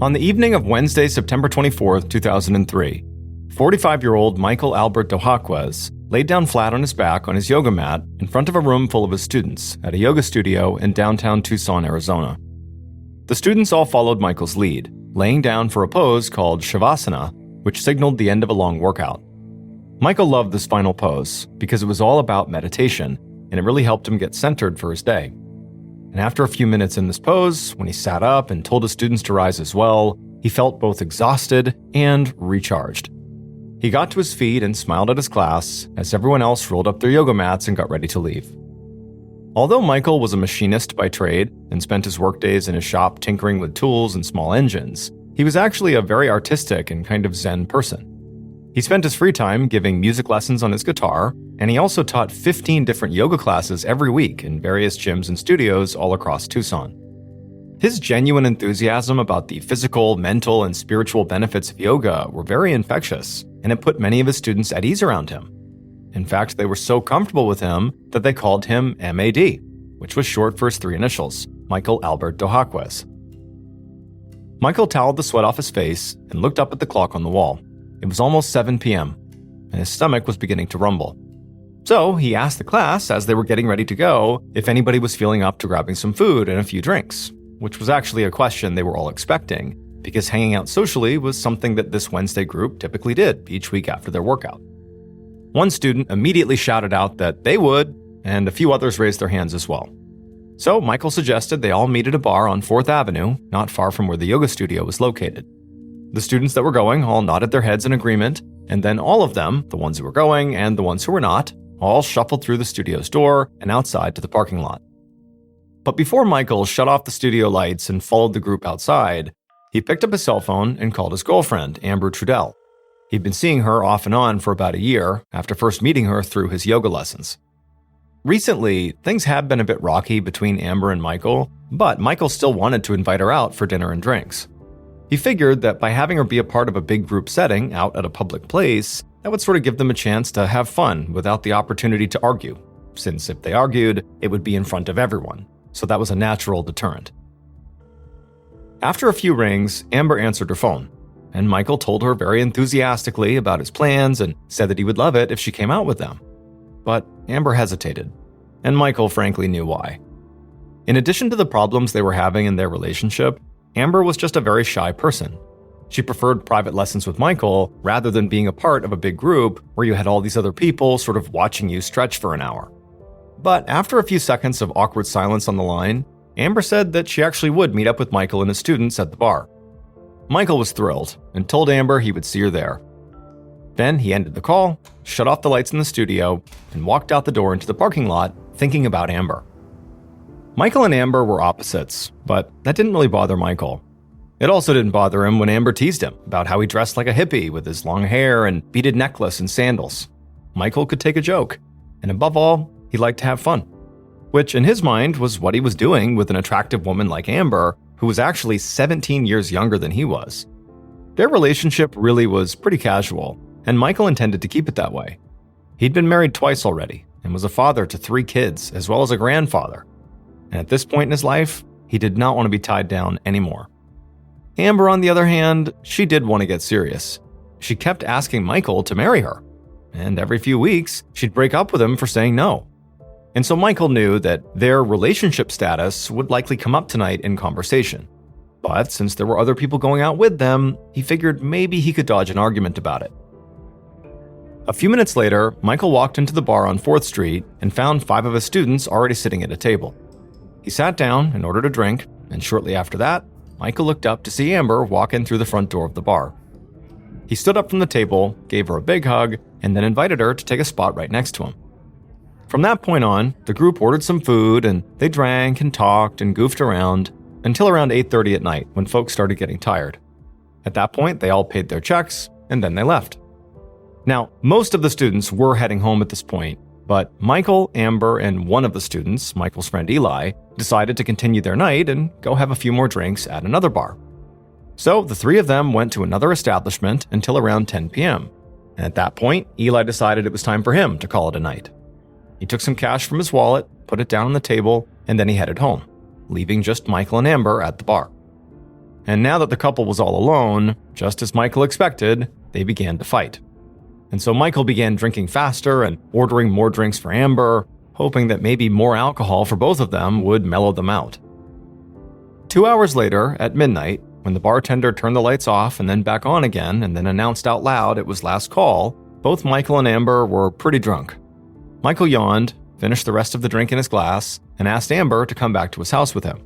On the evening of Wednesday, September 24, 2003, 45-year-old Michael Albert Dohaquez laid down flat on his back on his yoga mat in front of a room full of his students at a yoga studio in downtown Tucson, Arizona. The students all followed Michael's lead, laying down for a pose called Shavasana, which signaled the end of a long workout. Michael loved this final pose because it was all about meditation, and it really helped him get centered for his day. And after a few minutes in this pose, when he sat up and told his students to rise as well, he felt both exhausted and recharged. He got to his feet and smiled at his class as everyone else rolled up their yoga mats and got ready to leave. Although Michael was a machinist by trade and spent his workdays in his shop tinkering with tools and small engines, he was actually a very artistic and kind of zen person. He spent his free time giving music lessons on his guitar, and he also taught 15 different yoga classes every week in various gyms and studios all across Tucson. His genuine enthusiasm about the physical, mental, and spiritual benefits of yoga were very infectious, and it put many of his students at ease around him. In fact, they were so comfortable with him that they called him MAD, which was short for his three initials, Michael Albert Dohaquez. Michael toweled the sweat off his face and looked up at the clock on the wall. It was almost 7 p.m., and his stomach was beginning to rumble. So he asked the class, as they were getting ready to go, if anybody was feeling up to grabbing some food and a few drinks, which was actually a question they were all expecting, because hanging out socially was something that this Wednesday group typically did each week after their workout. One student immediately shouted out that they would, and a few others raised their hands as well. So Michael suggested they all meet at a bar on 4th Avenue, not far from where the yoga studio was located. The students that were going all nodded their heads in agreement, and then all of them, the ones who were going and the ones who were not, all shuffled through the studio's door and outside to the parking lot. But before Michael shut off the studio lights and followed the group outside, he picked up his cell phone and called his girlfriend, Amber Trudell. He'd been seeing her off and on for about a year after first meeting her through his yoga lessons. Recently, things had been a bit rocky between Amber and Michael, but Michael still wanted to invite her out for dinner and drinks. He figured that by having her be a part of a big group setting out at a public place, that would sort of give them a chance to have fun without the opportunity to argue, since if they argued, it would be in front of everyone, so that was a natural deterrent. After a few rings, Amber answered her phone, and Michael told her very enthusiastically about his plans and said that he would love it if she came out with them. But Amber hesitated, and Michael frankly knew why. In addition to the problems they were having in their relationship, Amber was just a very shy person. She preferred private lessons with Michael rather than being a part of a big group where you had all these other people sort of watching you stretch for an hour. But after a few seconds of awkward silence on the line, Amber said that she actually would meet up with Michael and his students at the bar. Michael was thrilled and told Amber he would see her there. Then he ended the call, shut off the lights in the studio, and walked out the door into the parking lot, thinking about Amber. Michael and Amber were opposites, but that didn't really bother Michael. It also didn't bother him when Amber teased him about how he dressed like a hippie with his long hair and beaded necklace and sandals. Michael could take a joke, and above all, he liked to have fun, which in his mind was what he was doing with an attractive woman like Amber, who was actually 17 years younger than he was. Their relationship really was pretty casual, and Michael intended to keep it that way. He'd been married twice already, and was a father to 3 kids, as well as a grandfather. And at this point in his life, he did not want to be tied down anymore. Amber, on the other hand, she did want to get serious. She kept asking Michael to marry her, and every few weeks, she'd break up with him for saying no. And so Michael knew that their relationship status would likely come up tonight in conversation. But since there were other people going out with them, he figured maybe he could dodge an argument about it. A few minutes later, Michael walked into the bar on 4th Street and found 5 of his students already sitting at a table. He sat down and ordered a drink, and shortly after that, Michael looked up to see Amber walk in through the front door of the bar. He stood up from the table, gave her a big hug, and then invited her to take a spot right next to him. From that point on, the group ordered some food, and they drank and talked and goofed around until around 8:30 at night when folks started getting tired. At that point, they all paid their checks, and then they left. Now, most of the students were heading home at this point, but Michael, Amber, and one of the students, Michael's friend Eli, decided to continue their night and go have a few more drinks at another bar. So the 3 of them went to another establishment until around 10 p.m. And at that point, Eli decided it was time for him to call it a night. He took some cash from his wallet, put it down on the table, and then he headed home, leaving just Michael and Amber at the bar. And now that the couple was all alone, just as Michael expected, they began to fight. And so Michael began drinking faster and ordering more drinks for Amber, hoping that maybe more alcohol for both of them would mellow them out. 2 hours later, at midnight, when the bartender turned the lights off and then back on again and then announced out loud it was last call, both Michael and Amber were pretty drunk. Michael yawned, finished the rest of the drink in his glass, and asked Amber to come back to his house with him.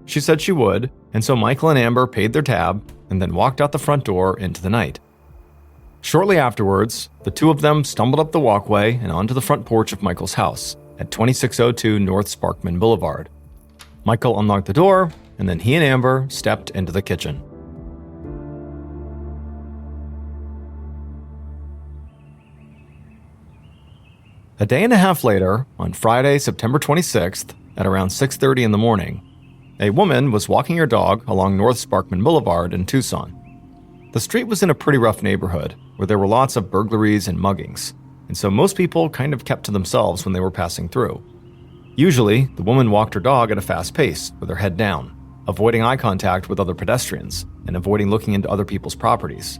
She said she would, and so Michael and Amber paid their tab and then walked out the front door into the night. Shortly afterwards, the two of them stumbled up the walkway and onto the front porch of Michael's house at 2602 North Sparkman Boulevard. Michael unlocked the door, and then he and Amber stepped into the kitchen. A day and a half later, on Friday, September 26th, at around 6:30 in the morning, a woman was walking her dog along North Sparkman Boulevard in Tucson. The street was in a pretty rough neighborhood where there were lots of burglaries and muggings, and so most people kind of kept to themselves when they were passing through. Usually, the woman walked her dog at a fast pace with her head down, avoiding eye contact with other pedestrians and avoiding looking into other people's properties.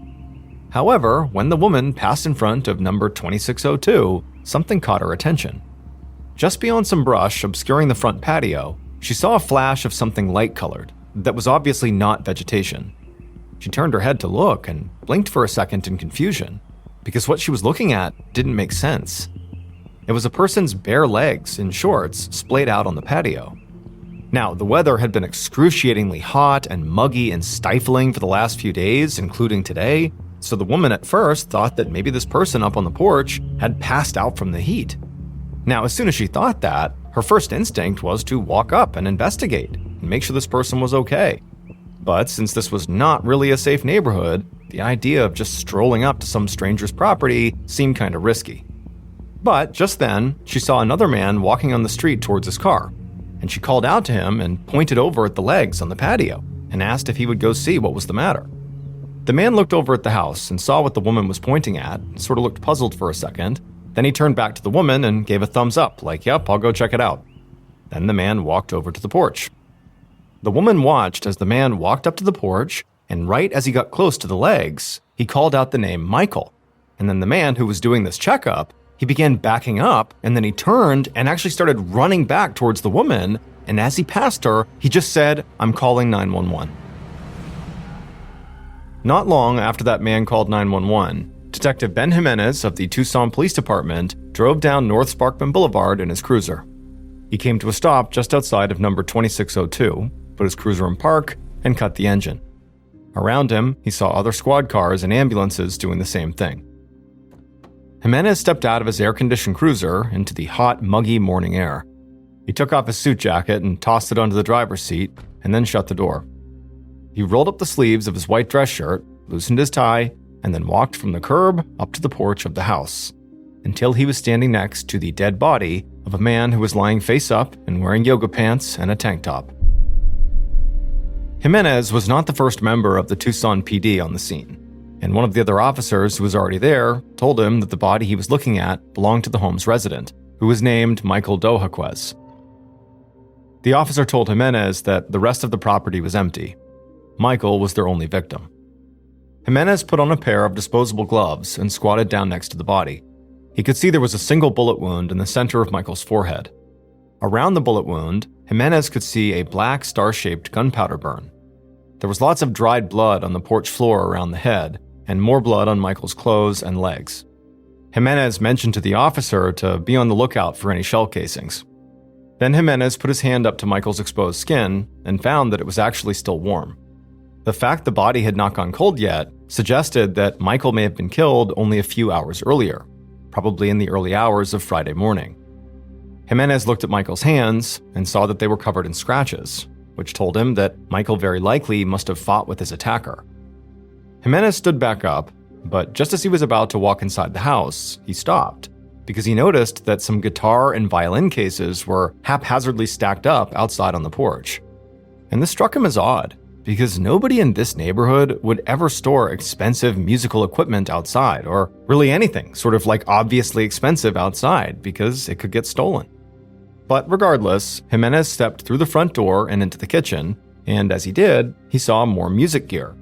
However, when the woman passed in front of number 2602, something caught her attention. Just beyond some brush obscuring the front patio, she saw a flash of something light-colored that was obviously not vegetation. She turned her head to look and blinked for a second in confusion, because what she was looking at didn't make sense. It was a person's bare legs in shorts splayed out on the patio. Now, the weather had been excruciatingly hot and muggy and stifling for the last few days, including today, so the woman at first thought that maybe this person up on the porch had passed out from the heat. Now, as soon as she thought that, her first instinct was to walk up and investigate and make sure this person was okay. But since this was not really a safe neighborhood, the idea of just strolling up to some stranger's property seemed kind of risky. But just then, she saw another man walking on the street towards his car, and she called out to him and pointed over at the legs on the patio and asked if he would go see what was the matter. The man looked over at the house and saw what the woman was pointing at and sort of looked puzzled for a second. Then he turned back to the woman and gave a thumbs up, like, "Yep, I'll go check it out." Then the man walked over to the porch. The woman watched as the man walked up to the porch, and right as he got close to the legs, he called out the name Michael. And then the man who was doing this checkup, he began backing up, and then he turned and actually started running back towards the woman, and as he passed her, he just said, "I'm calling 911. Not long after that man called 911, Detective Ben Jimenez of the Tucson Police Department drove down North Sparkman Boulevard in his cruiser. He came to a stop just outside of number 2602, put his cruiser in park, and cut the engine. Around him, he saw other squad cars and ambulances doing the same thing. Jimenez stepped out of his air-conditioned cruiser into the hot, muggy morning air. He took off his suit jacket and tossed it onto the driver's seat, and then shut the door. He rolled up the sleeves of his white dress shirt, loosened his tie, and then walked from the curb up to the porch of the house, until he was standing next to the dead body of a man who was lying face up and wearing yoga pants and a tank top. Jimenez was not the first member of the Tucson PD on the scene, and one of the other officers who was already there told him that the body he was looking at belonged to the home's resident, who was named Michael Dohaquez. The officer told Jimenez that the rest of the property was empty. Michael was their only victim. Jimenez put on a pair of disposable gloves and squatted down next to the body. He could see there was a single bullet wound in the center of Michael's forehead. Around the bullet wound, Jimenez could see a black star-shaped gunpowder burn. There was lots of dried blood on the porch floor around the head, and more blood on Michael's clothes and legs. Jimenez mentioned to the officer to be on the lookout for any shell casings. Then Jimenez put his hand up to Michael's exposed skin and found that it was actually still warm. The fact the body had not gone cold yet suggested that Michael may have been killed only a few hours earlier, probably in the early hours of Friday morning. Jimenez looked at Michael's hands and saw that they were covered in scratches, which told him that Michael very likely must have fought with his attacker. Jimenez stood back up, but just as he was about to walk inside the house, he stopped, because he noticed that some guitar and violin cases were haphazardly stacked up outside on the porch. And this struck him as odd, because nobody in this neighborhood would ever store expensive musical equipment outside, or really anything sort of like obviously expensive outside, because it could get stolen. But regardless, Jimenez stepped through the front door and into the kitchen, and as he did, he saw more music gear.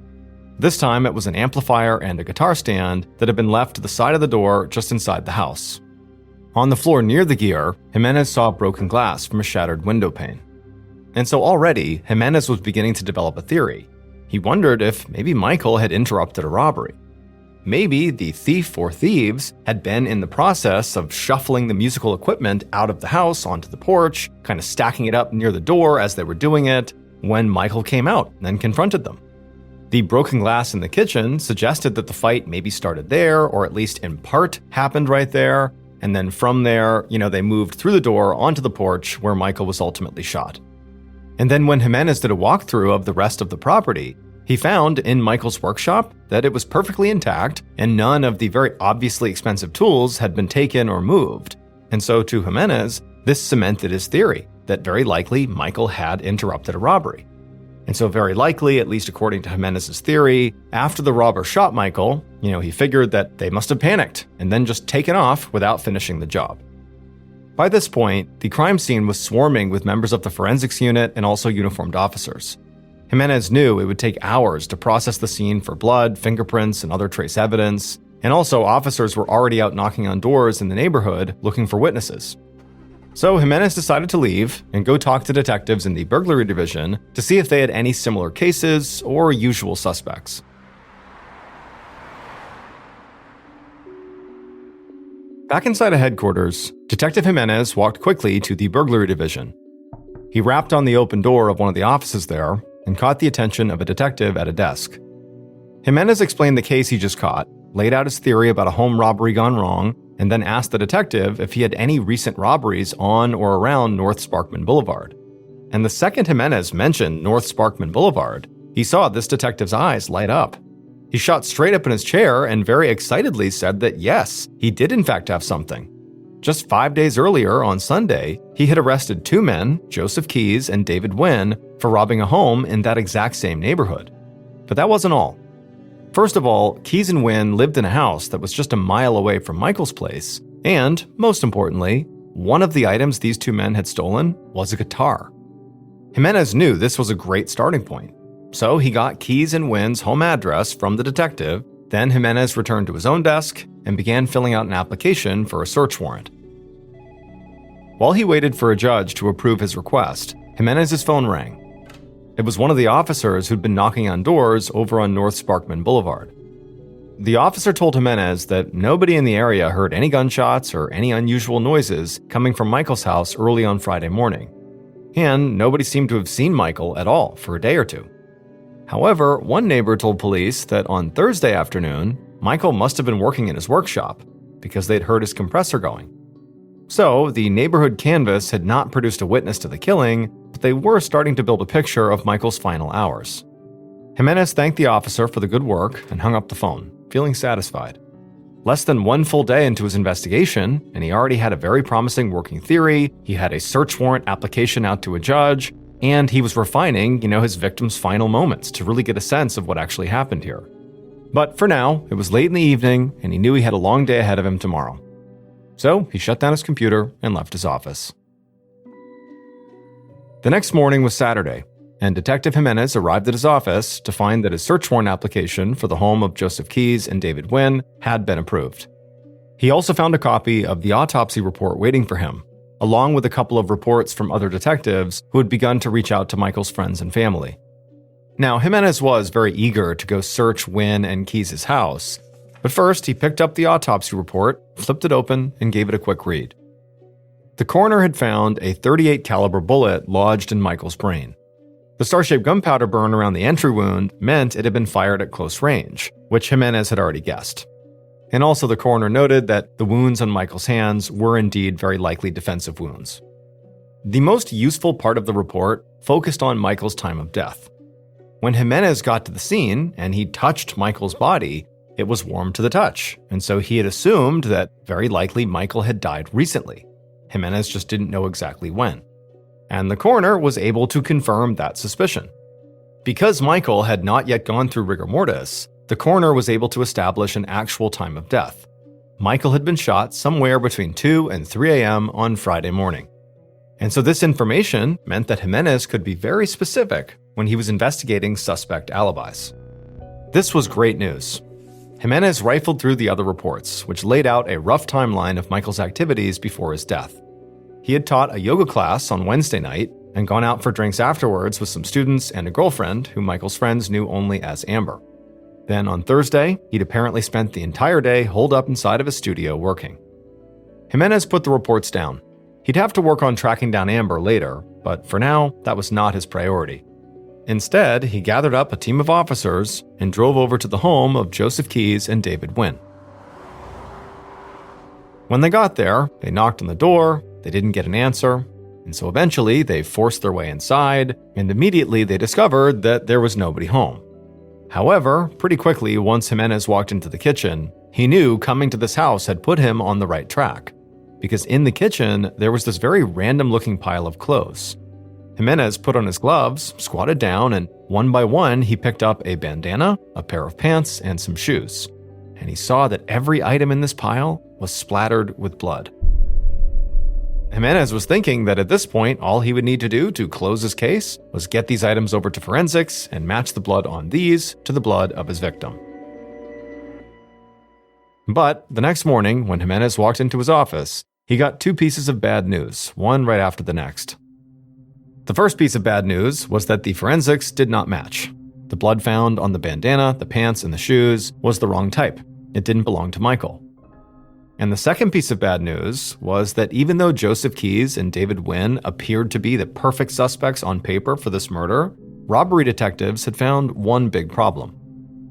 This time it was an amplifier and a guitar stand that had been left to the side of the door just inside the house. On the floor near the gear, Jimenez saw broken glass from a shattered window pane. And so already, Jimenez was beginning to develop a theory. He wondered if maybe Michael had interrupted a robbery. Maybe the thief or thieves had been in the process of shuffling the musical equipment out of the house onto the porch, kind of stacking it up near the door as they were doing it, when Michael came out and confronted them. The broken glass in the kitchen suggested that the fight maybe started there, or at least in part happened right there, and then from there, they moved through the door onto the porch where Michael was ultimately shot. And then when Jimenez did a walkthrough of the rest of the property, he found in Michael's workshop that it was perfectly intact and none of the very obviously expensive tools had been taken or moved. And so to Jimenez, this cemented his theory that very likely Michael had interrupted a robbery. And so very likely, at least according to Jimenez's theory, after the robber shot Michael, he figured that they must have panicked and then just taken off without finishing the job. By this point, the crime scene was swarming with members of the forensics unit and also uniformed officers. Jimenez knew it would take hours to process the scene for blood, fingerprints, and other trace evidence, and also officers were already out knocking on doors in the neighborhood looking for witnesses. So Jimenez decided to leave and go talk to detectives in the burglary division to see if they had any similar cases or usual suspects. Back inside of headquarters, Detective Jimenez walked quickly to the burglary division. He rapped on the open door of one of the offices there and caught the attention of a detective at a desk. Jimenez explained the case he just caught, laid out his theory about a home robbery gone wrong, and then asked the detective if he had any recent robberies on or around North Sparkman Boulevard. And the second Jimenez mentioned North Sparkman Boulevard, he saw this detective's eyes light up. He shot straight up in his chair and very excitedly said that yes, he did in fact have something. Just 5 days earlier, on Sunday, he had arrested 2 men, Joseph Keyes and David Wynn, for robbing a home in that exact same neighborhood. But that wasn't all. First of all, Keyes and Wynn lived in a house that was just a mile away from Michael's place, and, most importantly, one of the items these 2 men had stolen was a guitar. Jimenez knew this was a great starting point, so he got Keyes and Wynn's home address from the detective. Then Jimenez returned to his own desk and began filling out an application for a search warrant. While he waited for a judge to approve his request, Jimenez's phone rang. It was one of the officers who'd been knocking on doors over on North Sparkman Boulevard. The officer told Jimenez that nobody in the area heard any gunshots or any unusual noises coming from Michael's house early on Friday morning. And nobody seemed to have seen Michael at all for a day or two. However, one neighbor told police that on Thursday afternoon, Michael must have been working in his workshop because they'd heard his compressor going. So, the neighborhood canvass had not produced a witness to the killing, but they were starting to build a picture of Michael's final hours. Jimenez thanked the officer for the good work and hung up the phone, feeling satisfied. Less than 1 full day into his investigation, and he already had a very promising working theory, he had a search warrant application out to a judge, and he was refining, his victim's final moments to really get a sense of what actually happened here. But for now, it was late in the evening, and he knew he had a long day ahead of him tomorrow. So he shut down his computer and left his office. The next morning was Saturday, and Detective Jimenez arrived at his office to find that his search warrant application for the home of Joseph Keyes and David Wynn had been approved. He also found a copy of the autopsy report waiting for him, along with a couple of reports from other detectives who had begun to reach out to Michael's friends and family. Now, Jimenez was very eager to go search Wynn and Keyes' house, but first he picked up the autopsy report, flipped it open, and gave it a quick read. The coroner had found a .38 caliber bullet lodged in Michael's brain. The star-shaped gunpowder burn around the entry wound meant it had been fired at close range, which Jimenez had already guessed. And also the coroner noted that the wounds on Michael's hands were indeed very likely defensive wounds. The most useful part of the report focused on Michael's time of death. When Jimenez got to the scene and he touched Michael's body, it was warm to the touch, and so he had assumed that very likely Michael had died recently. Jimenez just didn't know exactly when. And the coroner was able to confirm that suspicion. Because Michael had not yet gone through rigor mortis, the coroner was able to establish an actual time of death. Michael had been shot somewhere between 2 and 3 a.m. on Friday morning. And so this information meant that Jimenez could be very specific when he was investigating suspect alibis. This was great news. Jimenez rifled through the other reports, which laid out a rough timeline of Michael's activities before his death. He had taught a yoga class on Wednesday night and gone out for drinks afterwards with some students and a girlfriend who Michael's friends knew only as Amber. Then on Thursday, he'd apparently spent the entire day holed up inside of his studio working. Jimenez put the reports down. He'd have to work on tracking down Amber later, but for now, that was not his priority. Instead, he gathered up a team of officers and drove over to the home of Joseph Keyes and David Wynn. When they got there, they knocked on the door, they didn't get an answer, and so eventually they forced their way inside, and immediately they discovered that there was nobody home. However, pretty quickly, once Jimenez walked into the kitchen, he knew coming to this house had put him on the right track, because in the kitchen, there was this very random-looking pile of clothes. Jimenez put on his gloves, squatted down, and one by one, he picked up a bandana, a pair of pants, and some shoes. And he saw that every item in this pile was splattered with blood. Jimenez was thinking that at this point, all he would need to do to close his case was get these items over to forensics and match the blood on these to the blood of his victim. But the next morning, when Jimenez walked into his office, he got two pieces of bad news, one right after the next. The first piece of bad news was that the forensics did not match. The blood found on the bandana, the pants, and the shoes was the wrong type. It didn't belong to Michael. And the second piece of bad news was that even though Joseph Keyes and David Wynn appeared to be the perfect suspects on paper for this murder, robbery detectives had found one big problem.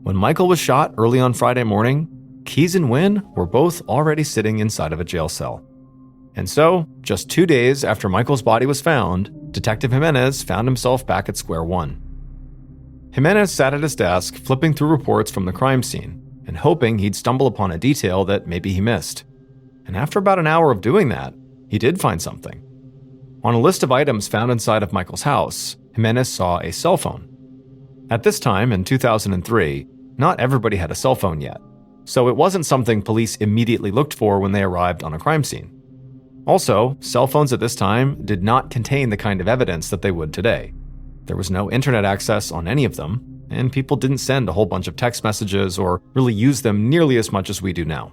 When Michael was shot early on Friday morning, Keyes and Wynn were both already sitting inside of a jail cell. And so, just 2 days after Michael's body was found, Detective Jimenez found himself back at square one. Jimenez sat at his desk, flipping through reports from the crime scene, and hoping he'd stumble upon a detail that maybe he missed. And after about an hour of doing that, he did find something. On a list of items found inside of Michael's house, Jimenez saw a cell phone. At this time, in 2003, not everybody had a cell phone yet, so it wasn't something police immediately looked for when they arrived on a crime scene. Also, cell phones at this time did not contain the kind of evidence that they would today. There was no internet access on any of them, and people didn't send a whole bunch of text messages or really use them nearly as much as we do now.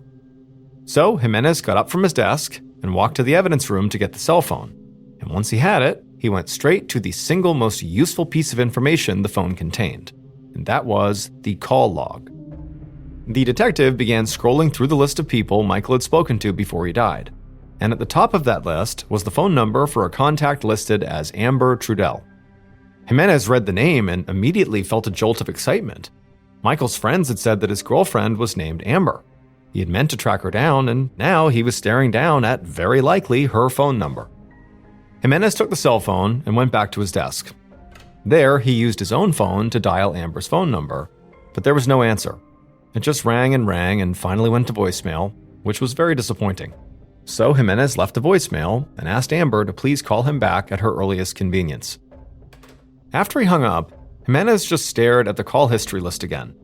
So Jimenez got up from his desk and walked to the evidence room to get the cell phone. And once he had it, he went straight to the single most useful piece of information the phone contained, and that was the call log. The detective began scrolling through the list of people Michael had spoken to before he died. And at the top of that list was the phone number for a contact listed as Amber Trudell. Jimenez read the name and immediately felt a jolt of excitement. Michael's friends had said that his girlfriend was named Amber. He had meant to track her down, and now he was staring down at, very likely, her phone number. Jimenez took the cell phone and went back to his desk. There, he used his own phone to dial Amber's phone number, but there was no answer. It just rang and finally went to voicemail, which was very disappointing. So Jimenez left a voicemail and asked Amber to please call him back at her earliest convenience. After he hung up, Jimenez just stared at the call history list again.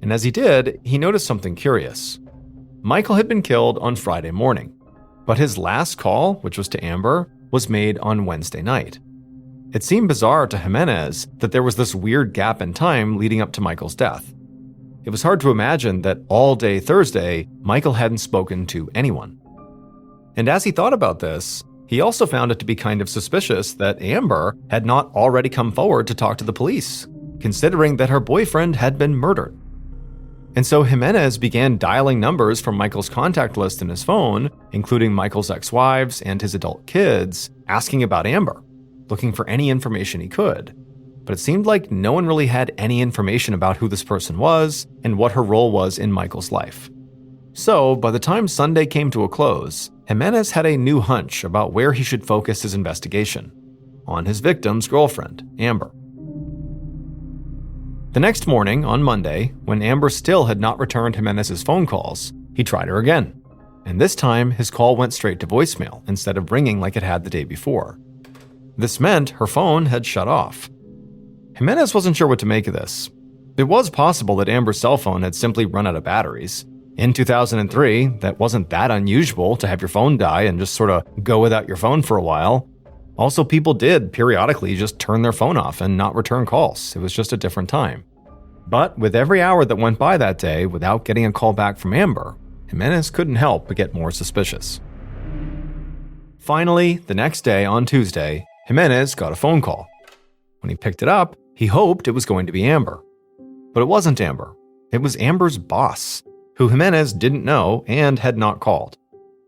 And as he did, he noticed something curious. Michael had been killed on Friday morning, but his last call, which was to Amber, was made on Wednesday night. It seemed bizarre to Jimenez that there was this weird gap in time leading up to Michael's death. It was hard to imagine that all day Thursday, Michael hadn't spoken to anyone. And as he thought about this, he also found it to be kind of suspicious that Amber had not already come forward to talk to the police, considering that her boyfriend had been murdered. And so Jimenez began dialing numbers from Michael's contact list in his phone, including Michael's ex-wives and his adult kids, asking about Amber, looking for any information he could. But it seemed like no one really had any information about who this person was and what her role was in Michael's life. So, by the time Sunday came to a close, Jimenez had a new hunch about where he should focus his investigation: on his victim's girlfriend, Amber. The next morning, on Monday, when Amber still had not returned Jimenez's phone calls, he tried her again. And this time, his call went straight to voicemail instead of ringing like it had the day before. This meant her phone had shut off. Jimenez wasn't sure what to make of this. It was possible that Amber's cell phone had simply run out of batteries. In 2003, that wasn't that unusual to have your phone die and just sort of go without your phone for a while. Also, people did periodically just turn their phone off and not return calls. It was just a different time. But with every hour that went by that day without getting a call back from Amber, Jimenez couldn't help but get more suspicious. Finally, the next day on Tuesday, Jimenez got a phone call. When he picked it up, he hoped it was going to be Amber. But it wasn't Amber. It was Amber's boss, who Jimenez didn't know and had not called.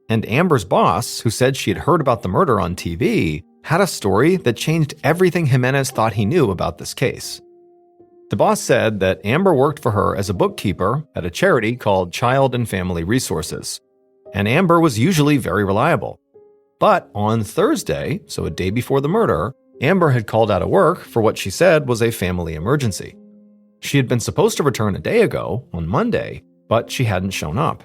And Amber's boss, who said she had heard about the murder on TV, had a story that changed everything Jimenez thought he knew about this case. The boss said that Amber worked for her as a bookkeeper at a charity called Child and Family Resources, and Amber was usually very reliable. But on Thursday, so a day before the murder, Amber had called out of work for what she said was a family emergency. She had been supposed to return a day ago, on Monday, but she hadn't shown up.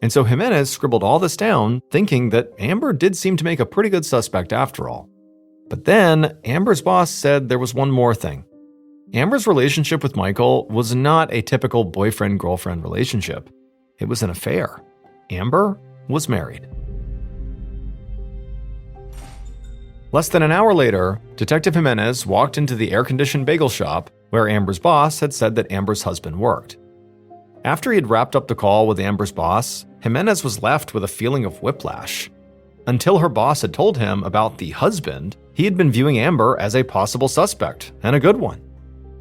And so Jimenez scribbled all this down, thinking that Amber did seem to make a pretty good suspect after all. But then, Amber's boss said there was one more thing. Amber's relationship with Michael was not a typical boyfriend-girlfriend relationship. It was an affair. Amber was married. Less than an hour later, Detective Jimenez walked into the air-conditioned bagel shop where Amber's boss had said that Amber's husband worked. After he had wrapped up the call with Amber's boss, Jimenez was left with a feeling of whiplash. Until her boss had told him about the husband, he had been viewing Amber as a possible suspect, and a good one.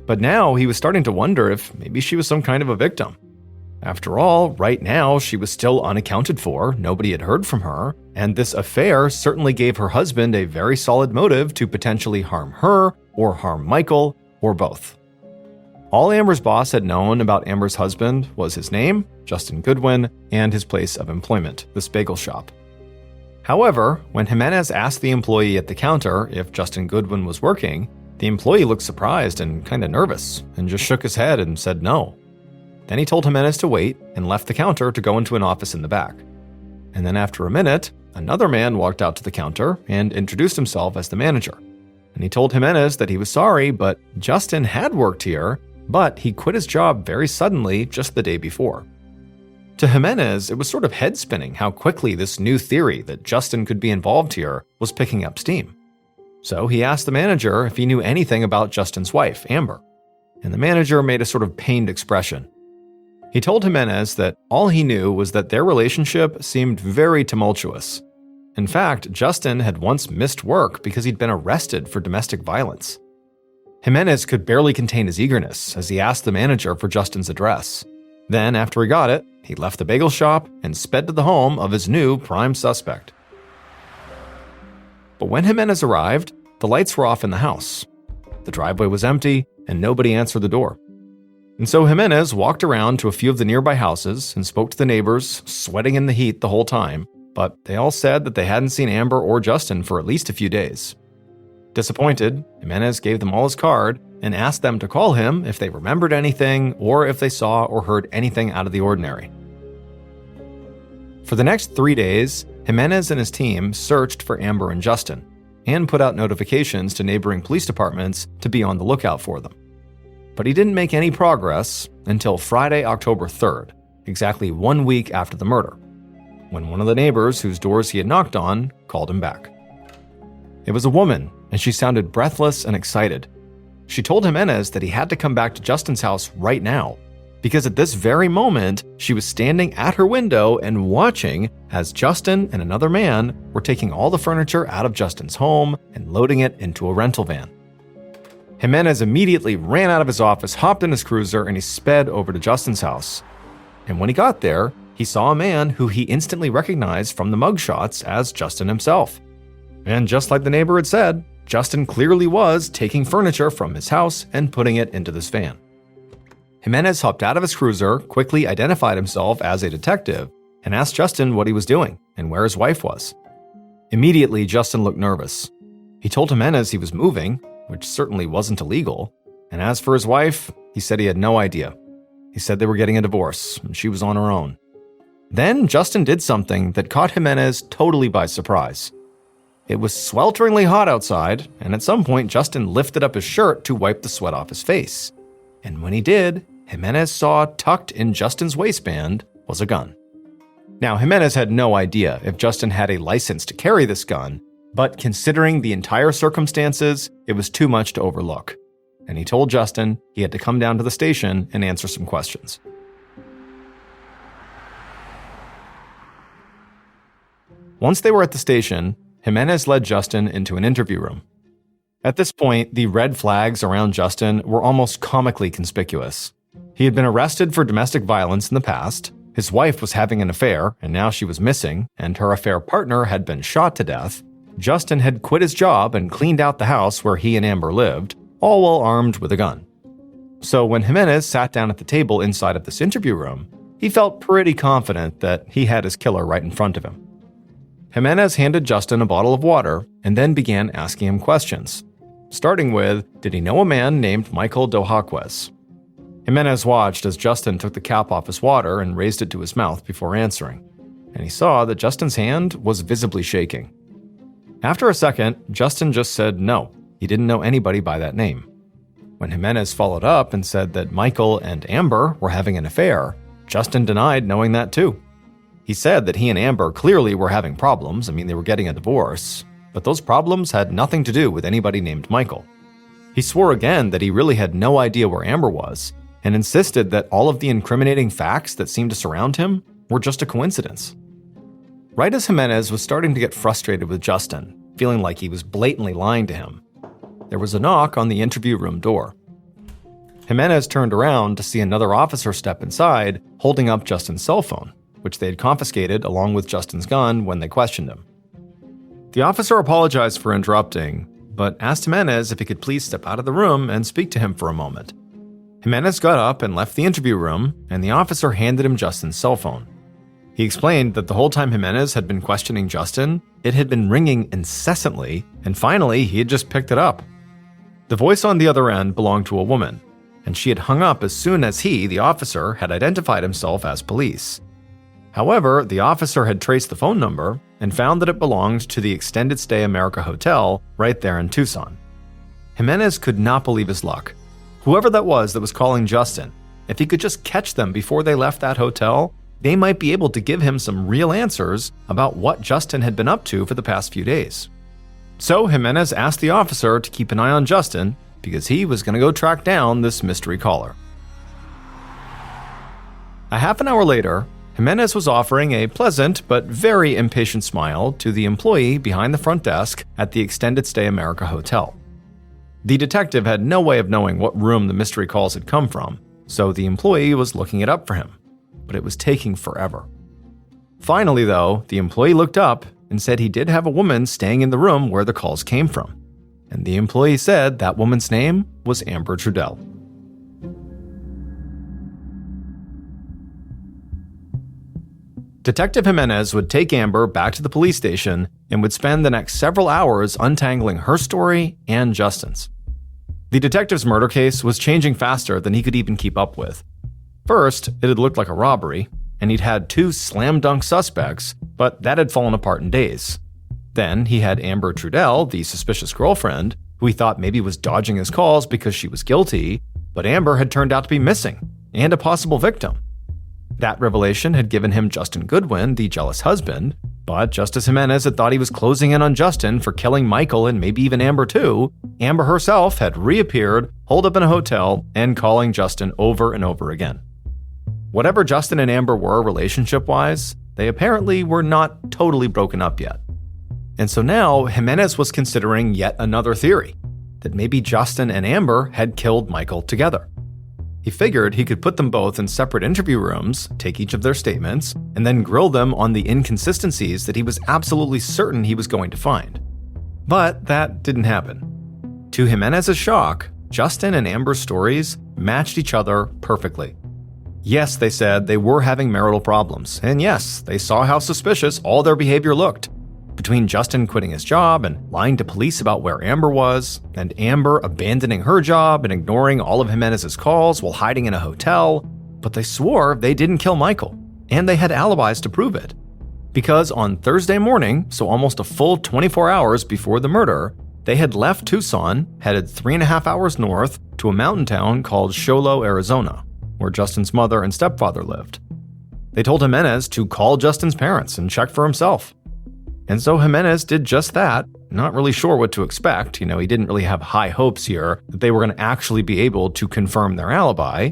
But now he was starting to wonder if maybe she was some kind of a victim. After all, right now she was still unaccounted for, nobody had heard from her, and this affair certainly gave her husband a very solid motive to potentially harm her, or harm Michael, or both. All Amber's boss had known about Amber's husband was his name, Justin Goodwin, and his place of employment, this bagel shop. However, when Jimenez asked the employee at the counter if Justin Goodwin was working, the employee looked surprised and kind of nervous, and just shook his head and said no. Then he told Jimenez to wait and left the counter to go into an office in the back. And then after a minute, another man walked out to the counter and introduced himself as the manager. And he told Jimenez that he was sorry, but Justin had worked here, but he quit his job very suddenly just the day before. To Jimenez, it was sort of head-spinning how quickly this new theory that Justin could be involved here was picking up steam. So he asked the manager if he knew anything about Justin's wife, Amber. And the manager made a sort of pained expression. He told Jimenez that all he knew was that their relationship seemed very tumultuous. In fact, Justin had once missed work because he'd been arrested for domestic violence. Jimenez could barely contain his eagerness as he asked the manager for Justin's address. Then, after he got it, he left the bagel shop and sped to the home of his new prime suspect. But when Jimenez arrived, the lights were off in the house. The driveway was empty, and nobody answered the door. And so Jimenez walked around to a few of the nearby houses and spoke to the neighbors, sweating in the heat the whole time, but they all said that they hadn't seen Amber or Justin for at least a few days. Disappointed, Jimenez gave them all his card and asked them to call him if they remembered anything or if they saw or heard anything out of the ordinary. For the next 3 days, Jimenez and his team searched for Amber and Justin and put out notifications to neighboring police departments to be on the lookout for them. But he didn't make any progress until Friday, October 3rd, exactly 1 week after the murder, when one of the neighbors whose doors he had knocked on called him back. It was a woman, and she sounded breathless and excited. She told Jimenez that he had to come back to Justin's house right now, because at this very moment, she was standing at her window and watching as Justin and another man were taking all the furniture out of Justin's home and loading it into a rental van. Jimenez immediately ran out of his office, hopped in his cruiser, and he sped over to Justin's house. And when he got there, he saw a man who he instantly recognized from the mugshots as Justin himself. And just like the neighbor had said, Justin clearly was taking furniture from his house and putting it into this van. Jimenez hopped out of his cruiser, quickly identified himself as a detective, and asked Justin what he was doing and where his wife was. Immediately, Justin looked nervous. He told Jimenez he was moving, which certainly wasn't illegal, and as for his wife, he said he had no idea. He said they were getting a divorce, and she was on her own. Then Justin did something that caught Jimenez totally by surprise. It was swelteringly hot outside, and at some point Justin lifted up his shirt to wipe the sweat off his face. And when he did, Jimenez saw tucked in Justin's waistband was a gun. Now, Jimenez had no idea if Justin had a license to carry this gun, But considering the entire circumstances, it was too much to overlook. And he told Justin he had to come down to the station and answer some questions. Once they were at the station, Jimenez led Justin into an interview room. At this point, the red flags around Justin were almost comically conspicuous. He had been arrested for domestic violence in the past, his wife was having an affair and now she was missing, and her affair partner had been shot to death. Justin had quit his job and cleaned out the house where he and Amber lived, all while armed with a gun. So when Jimenez sat down at the table inside of this interview room, he felt pretty confident that he had his killer right in front of him. Jimenez handed Justin a bottle of water and then began asking him questions, starting with, did he know a man named Michael Dohaquez? Jimenez watched as Justin took the cap off his water and raised it to his mouth before answering, and he saw that Justin's hand was visibly shaking. After a second, Justin just said no, he didn't know anybody by that name. When Jimenez followed up and said that Michael and Amber were having an affair, Justin denied knowing that too. He said that he and Amber clearly were having problems, they were getting a divorce, but those problems had nothing to do with anybody named Michael. He swore again that he really had no idea where Amber was, and insisted that all of the incriminating facts that seemed to surround him were just a coincidence. Right as Jimenez was starting to get frustrated with Justin, feeling like he was blatantly lying to him, there was a knock on the interview room door. Jimenez turned around to see another officer step inside, holding up Justin's cell phone, which they had confiscated along with Justin's gun when they questioned him. The officer apologized for interrupting, but asked Jimenez if he could please step out of the room and speak to him for a moment. Jimenez got up and left the interview room, and the officer handed him Justin's cell phone. He explained that the whole time Jimenez had been questioning Justin, it had been ringing incessantly, and finally he had just picked it up. The voice on the other end belonged to a woman, and she had hung up as soon as he, the officer, had identified himself as police. However, the officer had traced the phone number and found that it belonged to the Extended Stay America Hotel right there in Tucson. Jimenez could not believe his luck. Whoever that was calling Justin, if he could just catch them before they left that hotel, they might be able to give him some real answers about what Justin had been up to for the past few days. So Jimenez asked the officer to keep an eye on Justin because he was going to go track down this mystery caller. A half an hour later, Jimenez was offering a pleasant but very impatient smile to the employee behind the front desk at the Extended Stay America Hotel. The detective had no way of knowing what room the mystery calls had come from, so the employee was looking it up for him, but it was taking forever. Finally, though, the employee looked up and said he did have a woman staying in the room where the calls came from, and the employee said that woman's name was Amber Trudell. Detective Jimenez would take Amber back to the police station and would spend the next several hours untangling her story and Justin's. The detective's murder case was changing faster than he could even keep up with. First, it had looked like a robbery, and he'd had 2 slam-dunk suspects, but that had fallen apart in days. Then he had Amber Trudell, the suspicious girlfriend, who he thought maybe was dodging his calls because she was guilty, but Amber had turned out to be missing, and a possible victim. That revelation had given him Justin Goodwin, the jealous husband, but just as Jimenez had thought he was closing in on Justin for killing Michael and maybe even Amber too, Amber herself had reappeared, holed up in a hotel, and calling Justin over and over again. Whatever Justin and Amber were relationship-wise, they apparently were not totally broken up yet. And so now Jimenez was considering yet another theory, that maybe Justin and Amber had killed Michael together. He figured he could put them both in separate interview rooms, take each of their statements, and then grill them on the inconsistencies that he was absolutely certain he was going to find. But that didn't happen. To Jimenez's shock, Justin and Amber's stories matched each other perfectly. Yes, they said they were having marital problems, and yes, they saw how suspicious all their behavior looked. Between Justin quitting his job and lying to police about where Amber was, and Amber abandoning her job and ignoring all of Jimenez's calls while hiding in a hotel, but they swore they didn't kill Michael, and they had alibis to prove it. Because on Thursday morning, so almost a full 24 hours before the murder, they had left Tucson, headed 3.5 hours north to a mountain town called Sholo, Arizona, where Justin's mother and stepfather lived. They told Jimenez to call Justin's parents and check for himself. And so Jimenez did just that, not really sure what to expect. He didn't really have high hopes here that they were going to actually be able to confirm their alibi.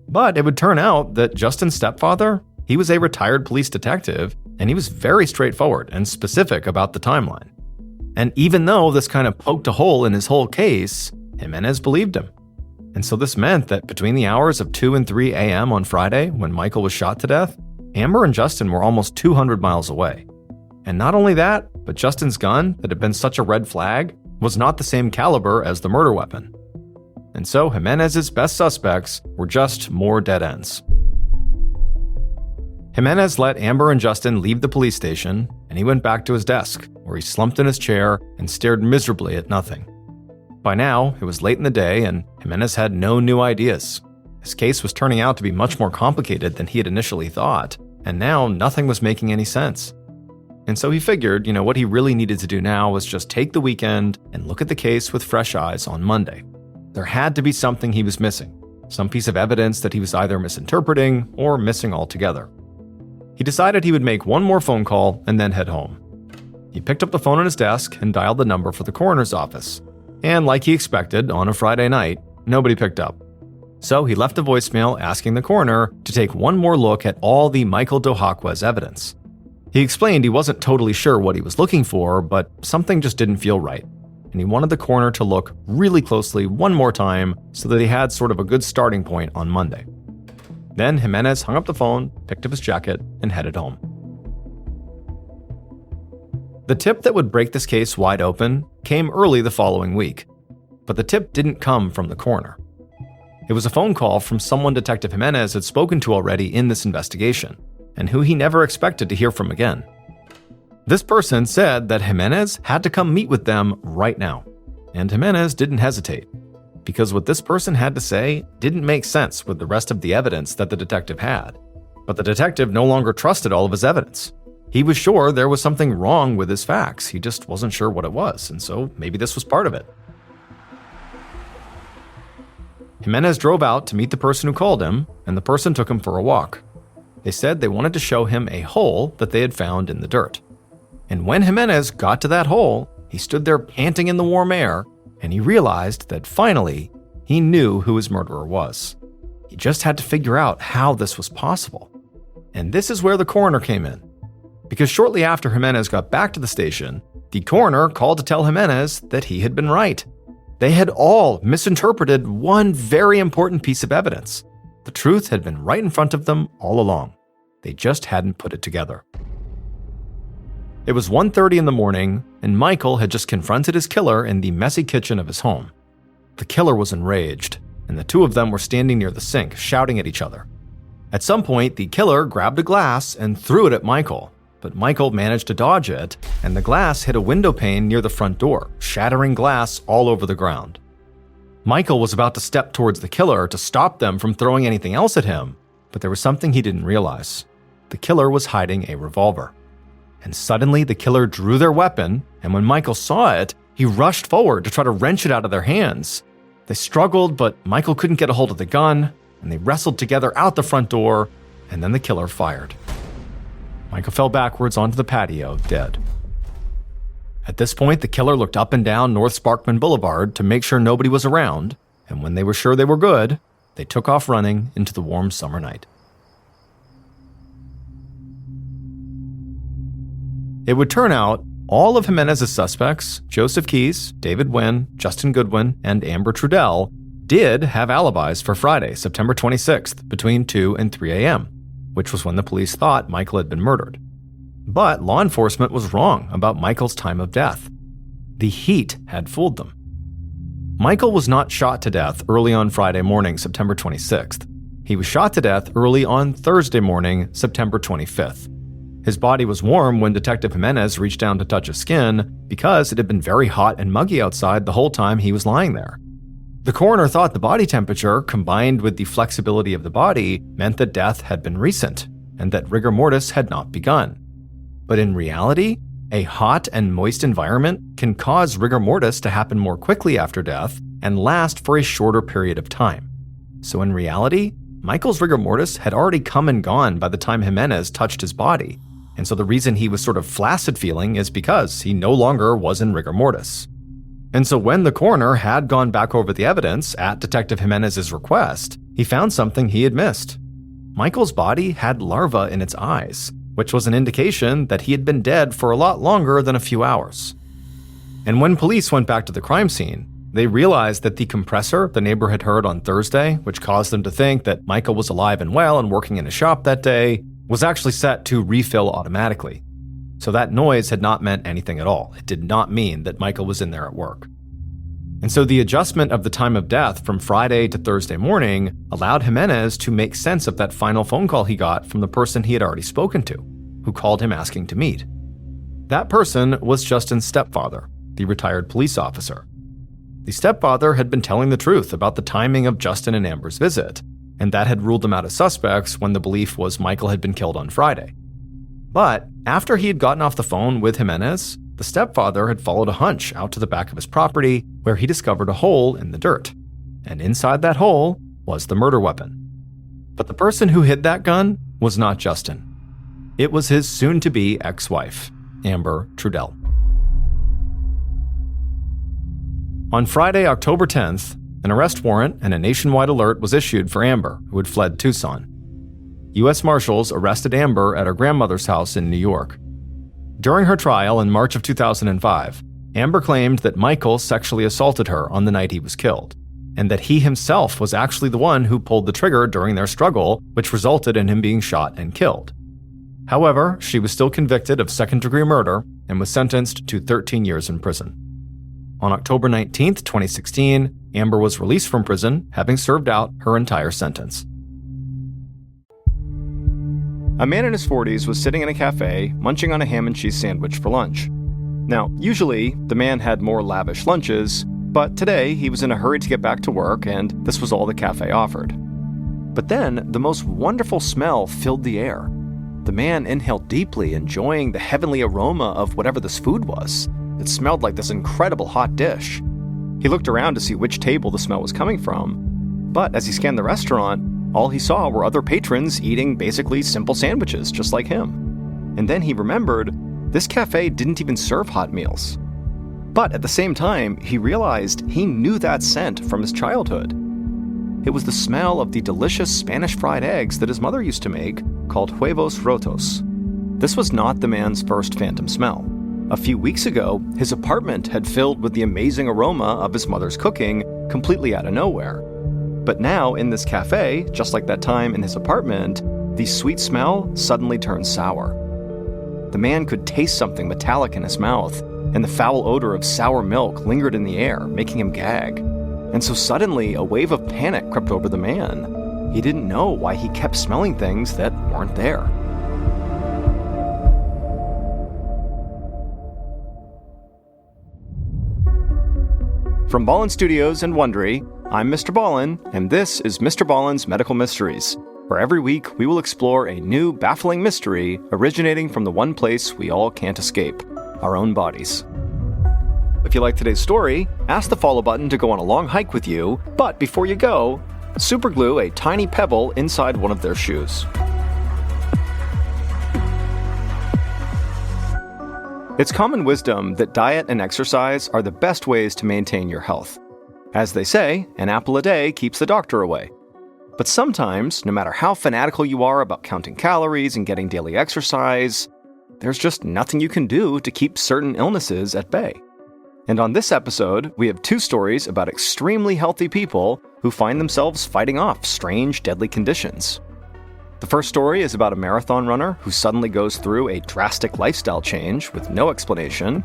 But it would turn out that Justin's stepfather, he was a retired police detective, and he was very straightforward and specific about the timeline. And even though this kind of poked a hole in his whole case, Jimenez believed him. And so this meant that between the hours of 2 and 3 a.m. on Friday, when Michael was shot to death, Amber and Justin were almost 200 miles away. And not only that, but Justin's gun, that had been such a red flag, was not the same caliber as the murder weapon. And so Jimenez's best suspects were just more dead ends. Jimenez let Amber and Justin leave the police station, and he went back to his desk, where he slumped in his chair and stared miserably at nothing. By now, it was late in the day, and Jimenez had no new ideas. His case was turning out to be much more complicated than he had initially thought, and now nothing was making any sense. And so he figured, what he really needed to do now was just take the weekend and look at the case with fresh eyes on Monday. There had to be something he was missing, some piece of evidence that he was either misinterpreting or missing altogether. He decided he would make one more phone call and then head home. He picked up the phone on his desk and dialed the number for the coroner's office. And like he expected, on a Friday night, nobody picked up. So he left a voicemail asking the coroner to take one more look at all the Michael Dohakwa's evidence. He explained he wasn't totally sure what he was looking for, but something just didn't feel right. And he wanted the coroner to look really closely one more time so that he had sort of a good starting point on Monday. Then Jimenez hung up the phone, picked up his jacket, and headed home. The tip that would break this case wide open came early the following week, but the tip didn't come from the coroner. It was a phone call from someone Detective Jimenez had spoken to already in this investigation, and who he never expected to hear from again. This person said that Jimenez had to come meet with them right now, and Jimenez didn't hesitate, because what this person had to say didn't make sense with the rest of the evidence that the detective had. But the detective no longer trusted all of his evidence. He was sure there was something wrong with his facts, he just wasn't sure what it was, and so maybe this was part of it. Jimenez drove out to meet the person who called him, and the person took him for a walk. They said they wanted to show him a hole that they had found in the dirt. And when Jimenez got to that hole, he stood there panting in the warm air, and he realized that finally, he knew who his murderer was. He just had to figure out how this was possible. And this is where the coroner came in. Because shortly after Jimenez got back to the station, the coroner called to tell Jimenez that he had been right. They had all misinterpreted one very important piece of evidence. The truth had been right in front of them all along. They just hadn't put it together. It was 1:30 in the morning, and Michael had just confronted his killer in the messy kitchen of his home. The killer was enraged, and the two of them were standing near the sink, shouting at each other. At some point, the killer grabbed a glass and threw it at Michael, but Michael managed to dodge it, and the glass hit a window pane near the front door, shattering glass all over the ground. Michael was about to step towards the killer to stop them from throwing anything else at him, but there was something he didn't realize. The killer was hiding a revolver. And suddenly the killer drew their weapon, and when Michael saw it, he rushed forward to try to wrench it out of their hands. They struggled, but Michael couldn't get a hold of the gun, and they wrestled together out the front door, and then the killer fired. Michael fell backwards onto the patio, dead. At this point, the killer looked up and down North Sparkman Boulevard to make sure nobody was around, and when they were sure they were good, they took off running into the warm summer night. It would turn out all of Jimenez's suspects, Joseph Keyes, David Wynn, Justin Goodwin, and Amber Trudell, did have alibis for Friday, September 26th, between 2 and 3 a.m., which was when the police thought Michael had been murdered. But law enforcement was wrong about Michael's time of death. The heat had fooled them. Michael was not shot to death early on Friday morning, September 26th. He was shot to death early on Thursday morning, September 25th. His body was warm when Detective Jimenez reached down to touch his skin because it had been very hot and muggy outside the whole time he was lying there. The coroner thought the body temperature, combined with the flexibility of the body, meant that death had been recent and that rigor mortis had not begun. But in reality, a hot and moist environment can cause rigor mortis to happen more quickly after death and last for a shorter period of time. So in reality, Michael's rigor mortis had already come and gone by the time Jimenez touched his body, And so the reason he was sort of flaccid feeling is because he no longer was in rigor mortis. And so when the coroner had gone back over the evidence at Detective Jimenez's request, he found something he had missed. Michael's body had larvae in its eyes, which was an indication that he had been dead for a lot longer than a few hours. And when police went back to the crime scene, they realized that the compressor the neighbor had heard on Thursday, which caused them to think that Michael was alive and well and working in a shop that day, was actually set to refill automatically. So that noise had not meant anything at all. It did not mean that Michael was in there at work. And so the adjustment of the time of death from Friday to Thursday morning allowed Jimenez to make sense of that final phone call he got from the person he had already spoken to, who called him asking to meet. That person was Justin's stepfather, the retired police officer. The stepfather had been telling the truth about the timing of Justin and Amber's visit, and that had ruled them out as suspects when the belief was Michael had been killed on Friday. But after he had gotten off the phone with Jimenez, the stepfather had followed a hunch out to the back of his property where he discovered a hole in the dirt. And inside that hole was the murder weapon. But the person who hid that gun was not Justin. It was his soon-to-be ex-wife, Amber Trudell. On Friday, October 10th, an arrest warrant and a nationwide alert was issued for Amber, who had fled Tucson. U.S. Marshals arrested Amber at her grandmother's house in New York. During her trial in March of 2005, Amber claimed that Michael sexually assaulted her on the night he was killed, and that he himself was actually the one who pulled the trigger during their struggle, which resulted in him being shot and killed. However, she was still convicted of second-degree murder and was sentenced to 13 years in prison. On October 19, 2016, Amber was released from prison, having served out her entire sentence. A man in his 40s was sitting in a cafe, munching on a ham and cheese sandwich for lunch. Now, usually, the man had more lavish lunches, but today he was in a hurry to get back to work, and this was all the cafe offered. But then, the most wonderful smell filled the air. The man inhaled deeply, enjoying the heavenly aroma of whatever this food was. It smelled like this incredible hot dish. He looked around to see which table the smell was coming from, but as he scanned the restaurant, all he saw were other patrons eating basically simple sandwiches just like him. And then he remembered this cafe didn't even serve hot meals. But at the same time, he realized he knew that scent from his childhood. It was the smell of the delicious Spanish fried eggs that his mother used to make, called huevos rotos. This was not the man's first phantom smell. A few weeks ago, his apartment had filled with the amazing aroma of his mother's cooking, completely out of nowhere. But now, in this cafe, just like that time in his apartment, the sweet smell suddenly turned sour. The man could taste something metallic in his mouth, and the foul odor of sour milk lingered in the air, making him gag. And so suddenly, a wave of panic crept over the man. He didn't know why he kept smelling things that weren't there. From Ballen Studios and Wondery, I'm MrBallen, and this is MrBallen's Medical Mysteries, where every week we will explore a new, baffling mystery originating from the one place we all can't escape, our own bodies. If you like today's story, ask the follow button to go on a long hike with you, but before you go, superglue a tiny pebble inside one of their shoes. It's common wisdom that diet and exercise are the best ways to maintain your health. As they say, an apple a day keeps the doctor away. But sometimes, no matter how fanatical you are about counting calories and getting daily exercise, there's just nothing you can do to keep certain illnesses at bay. And on this episode, we have two stories about extremely healthy people who find themselves fighting off strange, deadly conditions. The first story is about a marathon runner who suddenly goes through a drastic lifestyle change with no explanation.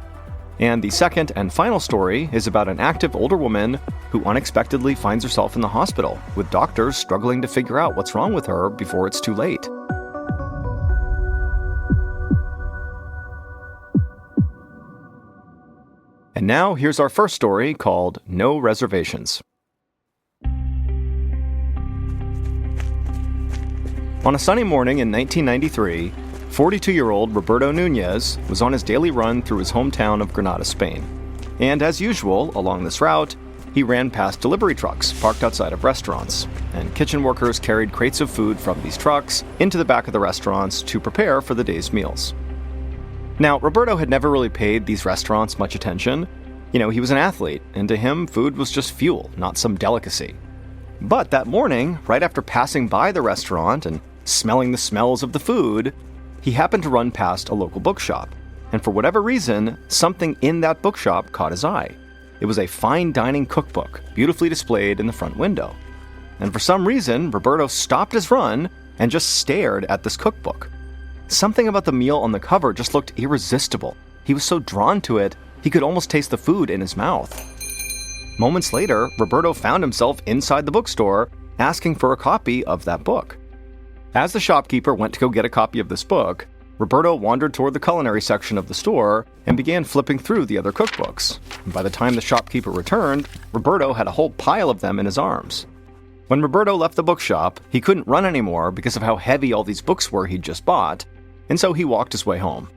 And the second and final story is about an active older woman who unexpectedly finds herself in the hospital, with doctors struggling to figure out what's wrong with her before it's too late. And now here's our first story called No Reservations. On a sunny morning in 1993, 42-year-old Roberto Nunez was on his daily run through his hometown of Granada, Spain. And as usual, along this route, He ran past delivery trucks parked outside of restaurants, and kitchen workers carried crates of food from these trucks into the back of the restaurants to prepare for the day's meals. Now, Roberto had never really paid these restaurants much attention. He was an athlete, and to him, food was just fuel, not some delicacy. But that morning, right after passing by the restaurant and smelling the smells of the food, he happened to run past a local bookshop. And for whatever reason, something in that bookshop caught his eye. It was a fine dining cookbook, beautifully displayed in the front window. And for some reason, Roberto stopped his run and just stared at this cookbook. Something about the meal on the cover just looked irresistible. He was so drawn to it, he could almost taste the food in his mouth. Moments later, Roberto found himself inside the bookstore, asking for a copy of that book. As the shopkeeper went to go get a copy of this book, Roberto wandered toward the culinary section of the store and began flipping through the other cookbooks. And by the time the shopkeeper returned, Roberto had a whole pile of them in his arms. When Roberto left the bookshop, he couldn't run anymore because of how heavy all these books were he'd just bought, and so he walked his way home.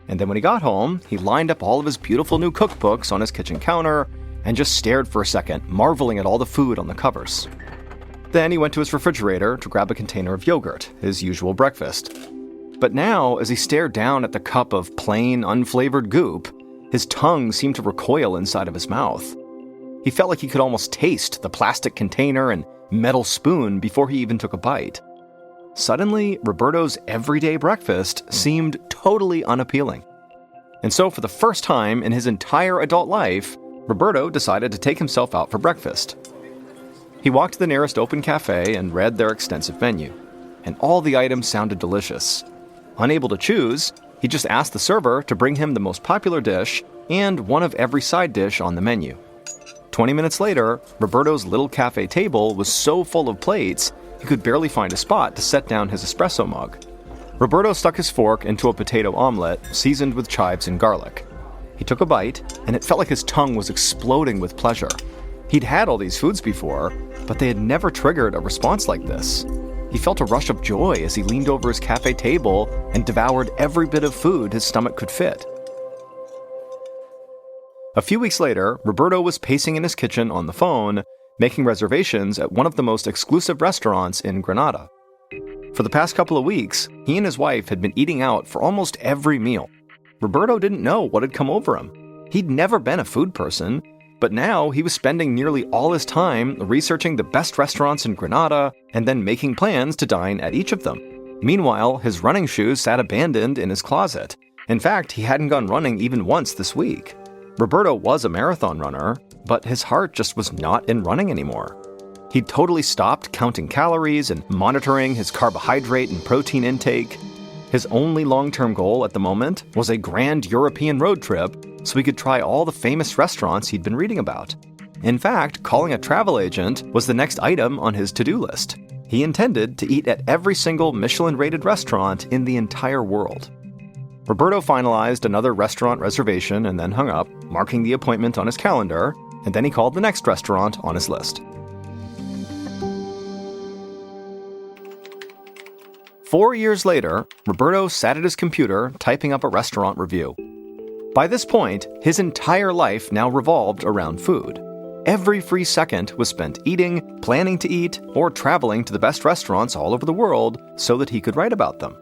And then when he got home, he lined up all of his beautiful new cookbooks on his kitchen counter and just stared for a second, marveling at all the food on the covers. Then he went to his refrigerator to grab a container of yogurt, his usual breakfast. But now, as he stared down at the cup of plain, unflavored goop, his tongue seemed to recoil inside of his mouth. He felt like he could almost taste the plastic container and metal spoon before he even took a bite. Suddenly, Roberto's everyday breakfast seemed totally unappealing. And so for the first time in his entire adult life, Roberto decided to take himself out for breakfast. He walked to the nearest open cafe and read their extensive menu, and all the items sounded delicious. Unable to choose, he just asked the server to bring him the most popular dish and one of every side dish on the menu. 20 minutes later, Roberto's little cafe table was so full of plates, he could barely find a spot to set down his espresso mug. Roberto stuck his fork into a potato omelet seasoned with chives and garlic. He took a bite, and it felt like his tongue was exploding with pleasure. He'd had all these foods before, but they had never triggered a response like this. He felt a rush of joy as he leaned over his cafe table and devoured every bit of food his stomach could fit. A few weeks later, Roberto was pacing in his kitchen on the phone, making reservations at one of the most exclusive restaurants in Granada. For the past couple of weeks, he and his wife had been eating out for almost every meal. Roberto didn't know what had come over him. He'd never been a food person, but now he was spending nearly all his time researching the best restaurants in Granada and then making plans to dine at each of them. Meanwhile, his running shoes sat abandoned in his closet. In fact, he hadn't gone running even once this week. Roberto was a marathon runner, but his heart just was not in running anymore. He'd totally stopped counting calories and monitoring his carbohydrate and protein intake. His only long-term goal at the moment was a grand European road trip so he could try all the famous restaurants he'd been reading about. In fact, calling a travel agent was the next item on his to-do list. He intended to eat at every single Michelin-rated restaurant in the entire world. Roberto finalized another restaurant reservation and then hung up, marking the appointment on his calendar, and then he called the next restaurant on his list. 4 years later, Roberto sat at his computer typing up a restaurant review. By this point, his entire life now revolved around food. Every free second was spent eating, planning to eat, or traveling to the best restaurants all over the world so that he could write about them.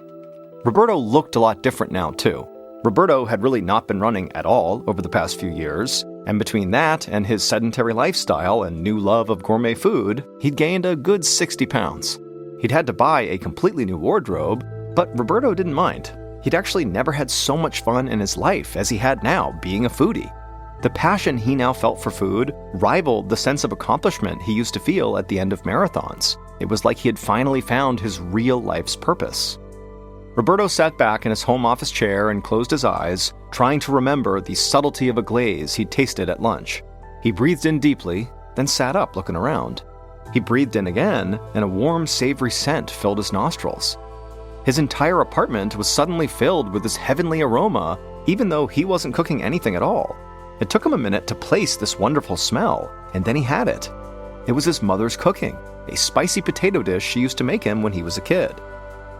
Roberto looked a lot different now, too. Roberto had really not been running at all over the past few years, and between that and his sedentary lifestyle and new love of gourmet food, he'd gained a good 60 pounds. He'd had to buy a completely new wardrobe, but Roberto didn't mind. He'd actually never had so much fun in his life as he had now, being a foodie. The passion he now felt for food rivaled the sense of accomplishment he used to feel at the end of marathons. It was like he had finally found his real life's purpose. Roberto sat back in his home office chair and closed his eyes, trying to remember the subtlety of a glaze he'd tasted at lunch. He breathed in deeply, then sat up looking around. He breathed in again, and a warm, savory scent filled his nostrils. His entire apartment was suddenly filled with this heavenly aroma, even though he wasn't cooking anything at all. It took him a minute to place this wonderful smell, and then he had it. It was his mother's cooking, a spicy potato dish she used to make him when he was a kid.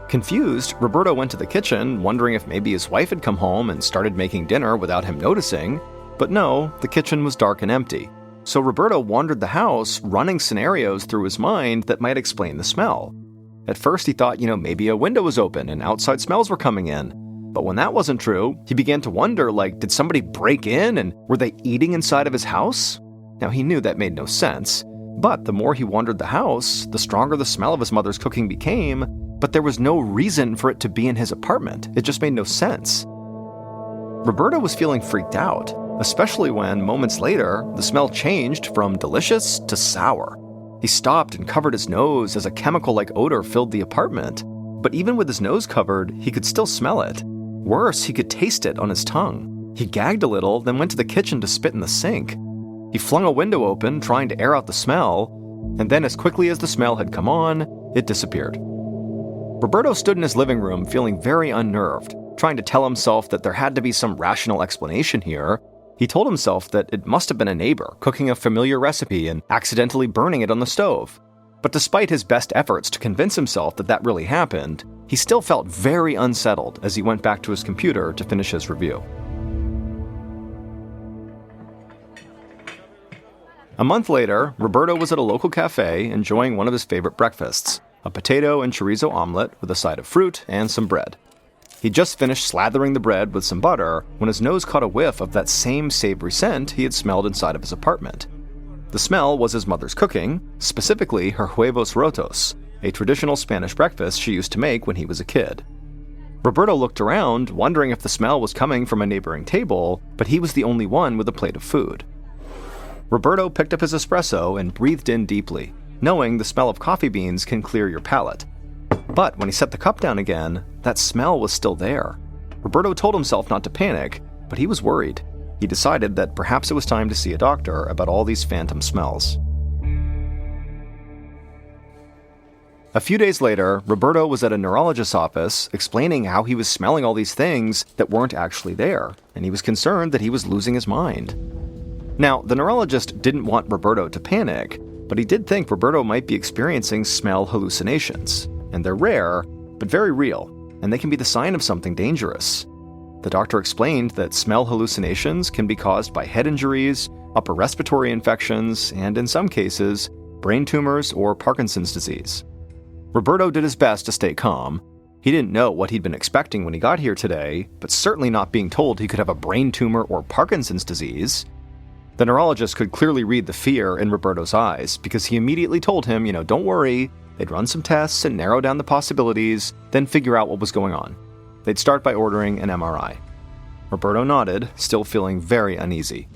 Confused, Roberto went to the kitchen, wondering if maybe his wife had come home and started making dinner without him noticing, but no, the kitchen was dark and empty. So Roberto wandered the house, running scenarios through his mind that might explain the smell. At first he thought, maybe a window was open and outside smells were coming in. But when that wasn't true, he began to wonder, did somebody break in and were they eating inside of his house? Now he knew that made no sense, but the more he wandered the house, the stronger the smell of his mother's cooking became, but there was no reason for it to be in his apartment. It just made no sense. Roberto was feeling freaked out, especially when, moments later, the smell changed from delicious to sour. He stopped and covered his nose as a chemical-like odor filled the apartment. But even with his nose covered, he could still smell it. Worse, he could taste it on his tongue. He gagged a little, then went to the kitchen to spit in the sink. He flung a window open, trying to air out the smell, and then as quickly as the smell had come on, it disappeared. Roberto stood in his living room feeling very unnerved, trying to tell himself that there had to be some rational explanation here. He told himself that it must have been a neighbor cooking a familiar recipe and accidentally burning it on the stove. But despite his best efforts to convince himself that that really happened, he still felt very unsettled as he went back to his computer to finish his review. A month later, Roberto was at a local cafe enjoying one of his favorite breakfasts, a potato and chorizo omelet with a side of fruit and some bread. He'd just finished slathering the bread with some butter when his nose caught a whiff of that same savory scent he had smelled inside of his apartment. The smell was his mother's cooking, specifically her huevos rotos, a traditional Spanish breakfast she used to make when he was a kid. Roberto looked around, wondering if the smell was coming from a neighboring table, but he was the only one with a plate of food. Roberto picked up his espresso and breathed in deeply, knowing the smell of coffee beans can clear your palate. But when he set the cup down again, that smell was still there. Roberto told himself not to panic, but he was worried. He decided that perhaps it was time to see a doctor about all these phantom smells. A few days later, Roberto was at a neurologist's office explaining how he was smelling all these things that weren't actually there, and he was concerned that he was losing his mind. Now, the neurologist didn't want Roberto to panic, but he did think Roberto might be experiencing smell hallucinations. And they're rare, but very real, and they can be the sign of something dangerous. The doctor explained that smell hallucinations can be caused by head injuries, upper respiratory infections, and in some cases, brain tumors or Parkinson's disease. Roberto did his best to stay calm. He didn't know what he'd been expecting when he got here today, but certainly not being told he could have a brain tumor or Parkinson's disease. The neurologist could clearly read the fear in Roberto's eyes because he immediately told him, don't worry. They'd run some tests and narrow down the possibilities, then figure out what was going on. They'd start by ordering an MRI. Roberto nodded, still feeling very uneasy.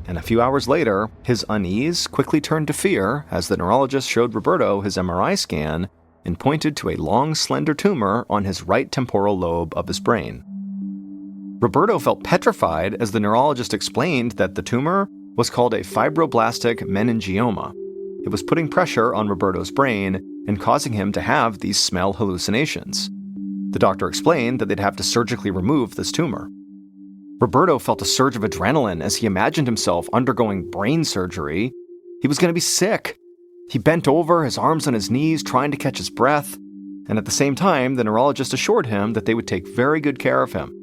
And a few hours later, his unease quickly turned to fear as the neurologist showed Roberto his MRI scan and pointed to a long, slender tumor on his right temporal lobe of his brain. Roberto felt petrified as the neurologist explained that the tumor was called a fibroblastic meningioma. It was putting pressure on Roberto's brain and causing him to have these smell hallucinations. The doctor explained that they'd have to surgically remove this tumor. Roberto felt a surge of adrenaline as he imagined himself undergoing brain surgery. He was going to be sick. He bent over, his arms on his knees, trying to catch his breath. And at the same time, the neurologist assured him that they would take very good care of him.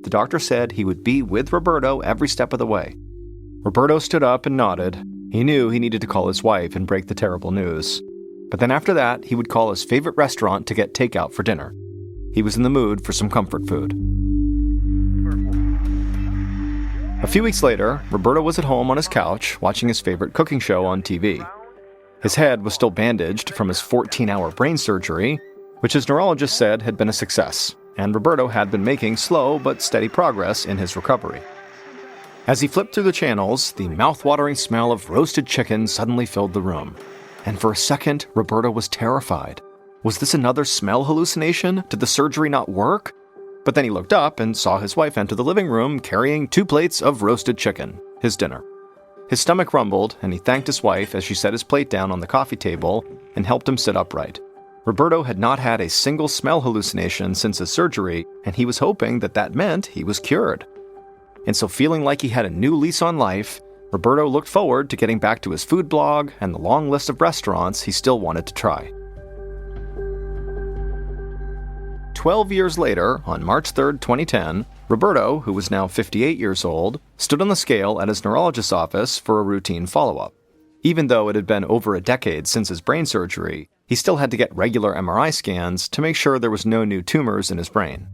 The doctor said he would be with Roberto every step of the way. Roberto stood up and nodded. He knew he needed to call his wife and break the terrible news. But then after that, he would call his favorite restaurant to get takeout for dinner. He was in the mood for some comfort food. A few weeks later, Roberto was at home on his couch watching his favorite cooking show on TV. His head was still bandaged from his 14-hour brain surgery, which his neurologist said had been a success, and Roberto had been making slow but steady progress in his recovery. As he flipped through the channels, the mouth-watering smell of roasted chicken suddenly filled the room. And for a second, Roberto was terrified. Was this another smell hallucination? Did the surgery not work? But then he looked up and saw his wife enter the living room carrying 2 plates of roasted chicken, his dinner. His stomach rumbled, and he thanked his wife as she set his plate down on the coffee table and helped him sit upright. Roberto had not had a single smell hallucination since his surgery, and he was hoping that that meant he was cured. And so feeling like he had a new lease on life, Roberto looked forward to getting back to his food blog and the long list of restaurants he still wanted to try. 12 years later, on March 3, 2010, Roberto, who was now 58 years old, stood on the scale at his neurologist's office for a routine follow-up. Even though it had been over a decade since his brain surgery, he still had to get regular MRI scans to make sure there was no new tumors in his brain.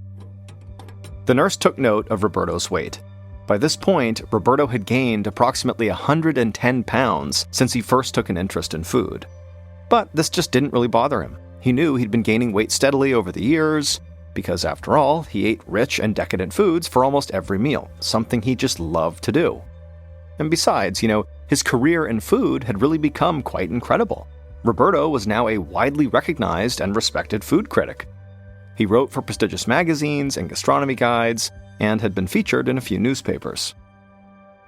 The nurse took note of Roberto's weight. By this point, Roberto had gained approximately 110 pounds since he first took an interest in food. But this just didn't really bother him. He knew he'd been gaining weight steadily over the years, because after all, he ate rich and decadent foods for almost every meal, something he just loved to do. And besides, his career in food had really become quite incredible. Roberto was now a widely recognized and respected food critic. He wrote for prestigious magazines and gastronomy guides, and had been featured in a few newspapers.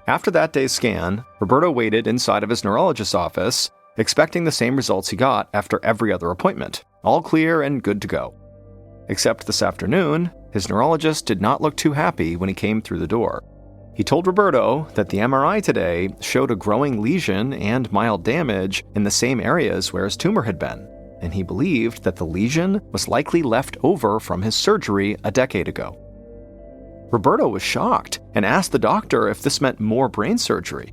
After that day's scan, Roberto waited inside of his neurologist's office, expecting the same results he got after every other appointment, all clear and good to go. Except this afternoon, his neurologist did not look too happy when he came through the door. He told Roberto that the MRI today showed a growing lesion and mild damage in the same areas where his tumor had been, and he believed that the lesion was likely left over from his surgery a decade ago. Roberto was shocked and asked the doctor if this meant more brain surgery.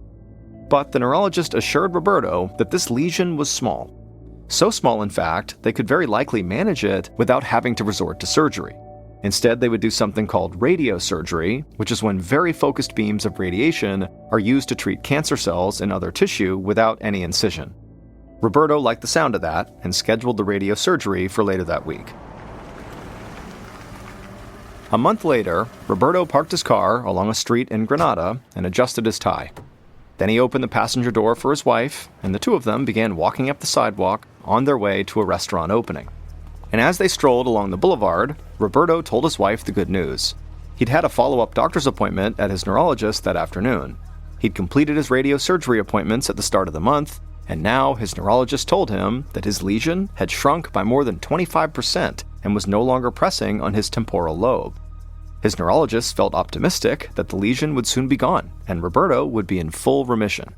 But the neurologist assured Roberto that this lesion was small. So small, in fact, they could very likely manage it without having to resort to surgery. Instead, they would do something called radiosurgery, which is when very focused beams of radiation are used to treat cancer cells in other tissue without any incision. Roberto liked the sound of that and scheduled the radiosurgery for later that week. A month later, Roberto parked his car along a street in Granada and adjusted his tie. Then he opened the passenger door for his wife, and the two of them began walking up the sidewalk on their way to a restaurant opening. And as they strolled along the boulevard, Roberto told his wife the good news. He'd had a follow-up doctor's appointment at his neurologist that afternoon. He'd completed his radiosurgery appointments at the start of the month, and now his neurologist told him that his lesion had shrunk by more than 25% and was no longer pressing on his temporal lobe. His neurologist felt optimistic that the lesion would soon be gone, and Roberto would be in full remission.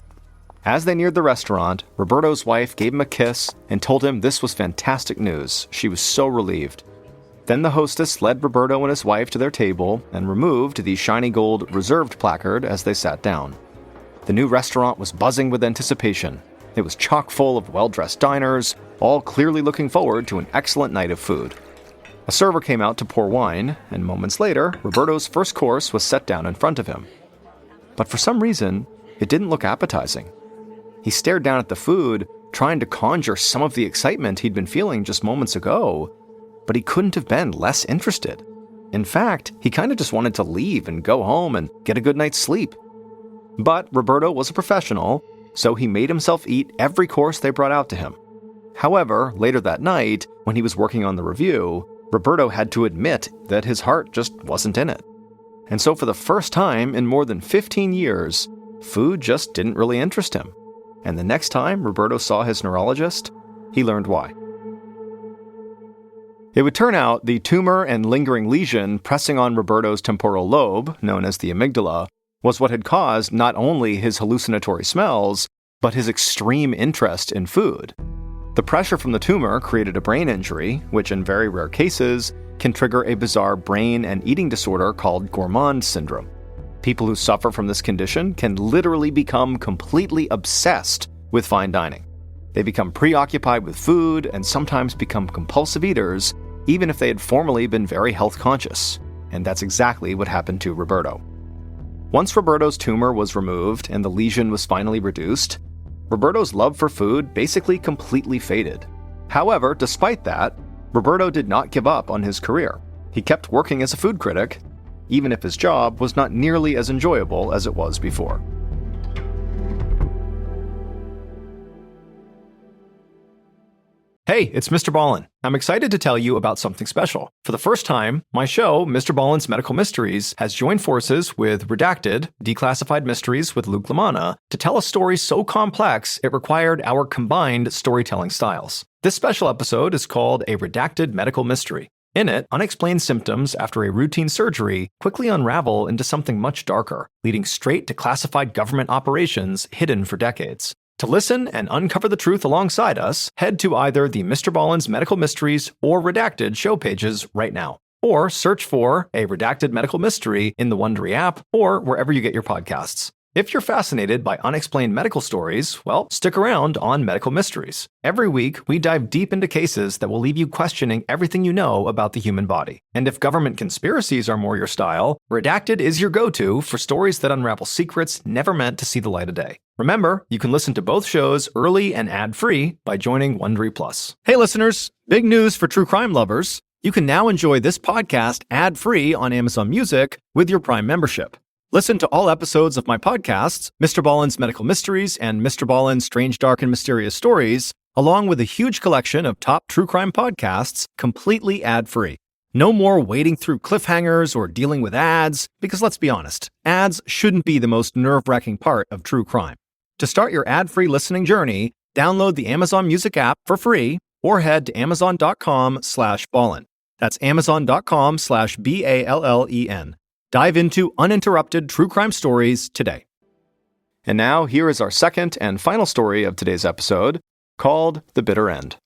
As they neared the restaurant, Roberto's wife gave him a kiss and told him this was fantastic news. She was so relieved. Then the hostess led Roberto and his wife to their table and removed the shiny gold reserved placard as they sat down. The new restaurant was buzzing with anticipation. It was chock full of well-dressed diners, all clearly looking forward to an excellent night of food. A server came out to pour wine, and moments later, Roberto's first course was set down in front of him. But for some reason, it didn't look appetizing. He stared down at the food, trying to conjure some of the excitement he'd been feeling just moments ago, but he couldn't have been less interested. In fact, he kind of just wanted to leave and go home and get a good night's sleep. But Roberto was a professional, so he made himself eat every course they brought out to him. However, later that night, when he was working on the review, Roberto had to admit that his heart just wasn't in it. And so for the first time in more than 15 years, food just didn't really interest him. And the next time Roberto saw his neurologist, he learned why. It would turn out the tumor and lingering lesion pressing on Roberto's temporal lobe, known as the amygdala, was what had caused not only his hallucinatory smells, but his extreme interest in food. The pressure from the tumor created a brain injury, which in very rare cases can trigger a bizarre brain and eating disorder called gourmand syndrome. People who suffer from this condition can literally become completely obsessed with fine dining. They become preoccupied with food and sometimes become compulsive eaters, even if they had formerly been very health conscious. And that's exactly what happened to Roberto. Once Roberto's tumor was removed and the lesion was finally reduced, Roberto's love for food basically completely faded. However, despite that, Roberto did not give up on his career. He kept working as a food critic, even if his job was not nearly as enjoyable as it was before. Hey, it's MrBallen. I'm excited to tell you about something special. For the first time, my show, MrBallen's Medical Mysteries, has joined forces with Redacted, Declassified Mysteries with Luke LaManna, to tell a story so complex it required our combined storytelling styles. This special episode is called A Redacted Medical Mystery. In it, unexplained symptoms after a routine surgery quickly unravel into something much darker, leading straight to classified government operations hidden for decades. To listen and uncover the truth alongside us, head to either the MrBallen's Medical Mysteries or Redacted show pages right now. or search for A Redacted Medical Mystery in the Wondery app or wherever you get your podcasts. If you're fascinated by unexplained medical stories, well, stick around on Medical Mysteries. Every week, we dive deep into cases that will leave you questioning everything you know about the human body. And if government conspiracies are more your style, Redacted is your go-to for stories that unravel secrets never meant to see the light of day. Remember, you can listen to both shows early and ad-free by joining Wondery Plus. Hey listeners, big news for true crime lovers. You can now enjoy this podcast ad-free on Amazon Music with your Prime membership. Listen to all episodes of my podcasts, MrBallen's Medical Mysteries and MrBallen's Strange, Dark, and Mysterious Stories, along with a huge collection of top true crime podcasts, completely ad-free. No more wading through cliffhangers or dealing with ads, because let's be honest, ads shouldn't be the most nerve-wracking part of true crime. To start your ad-free listening journey, download the Amazon Music app for free or head to amazon.com/ballen. That's amazon.com/BALLEN. Dive into uninterrupted true crime stories today. And now, here is our second and final story of today's episode, called The Bitter End.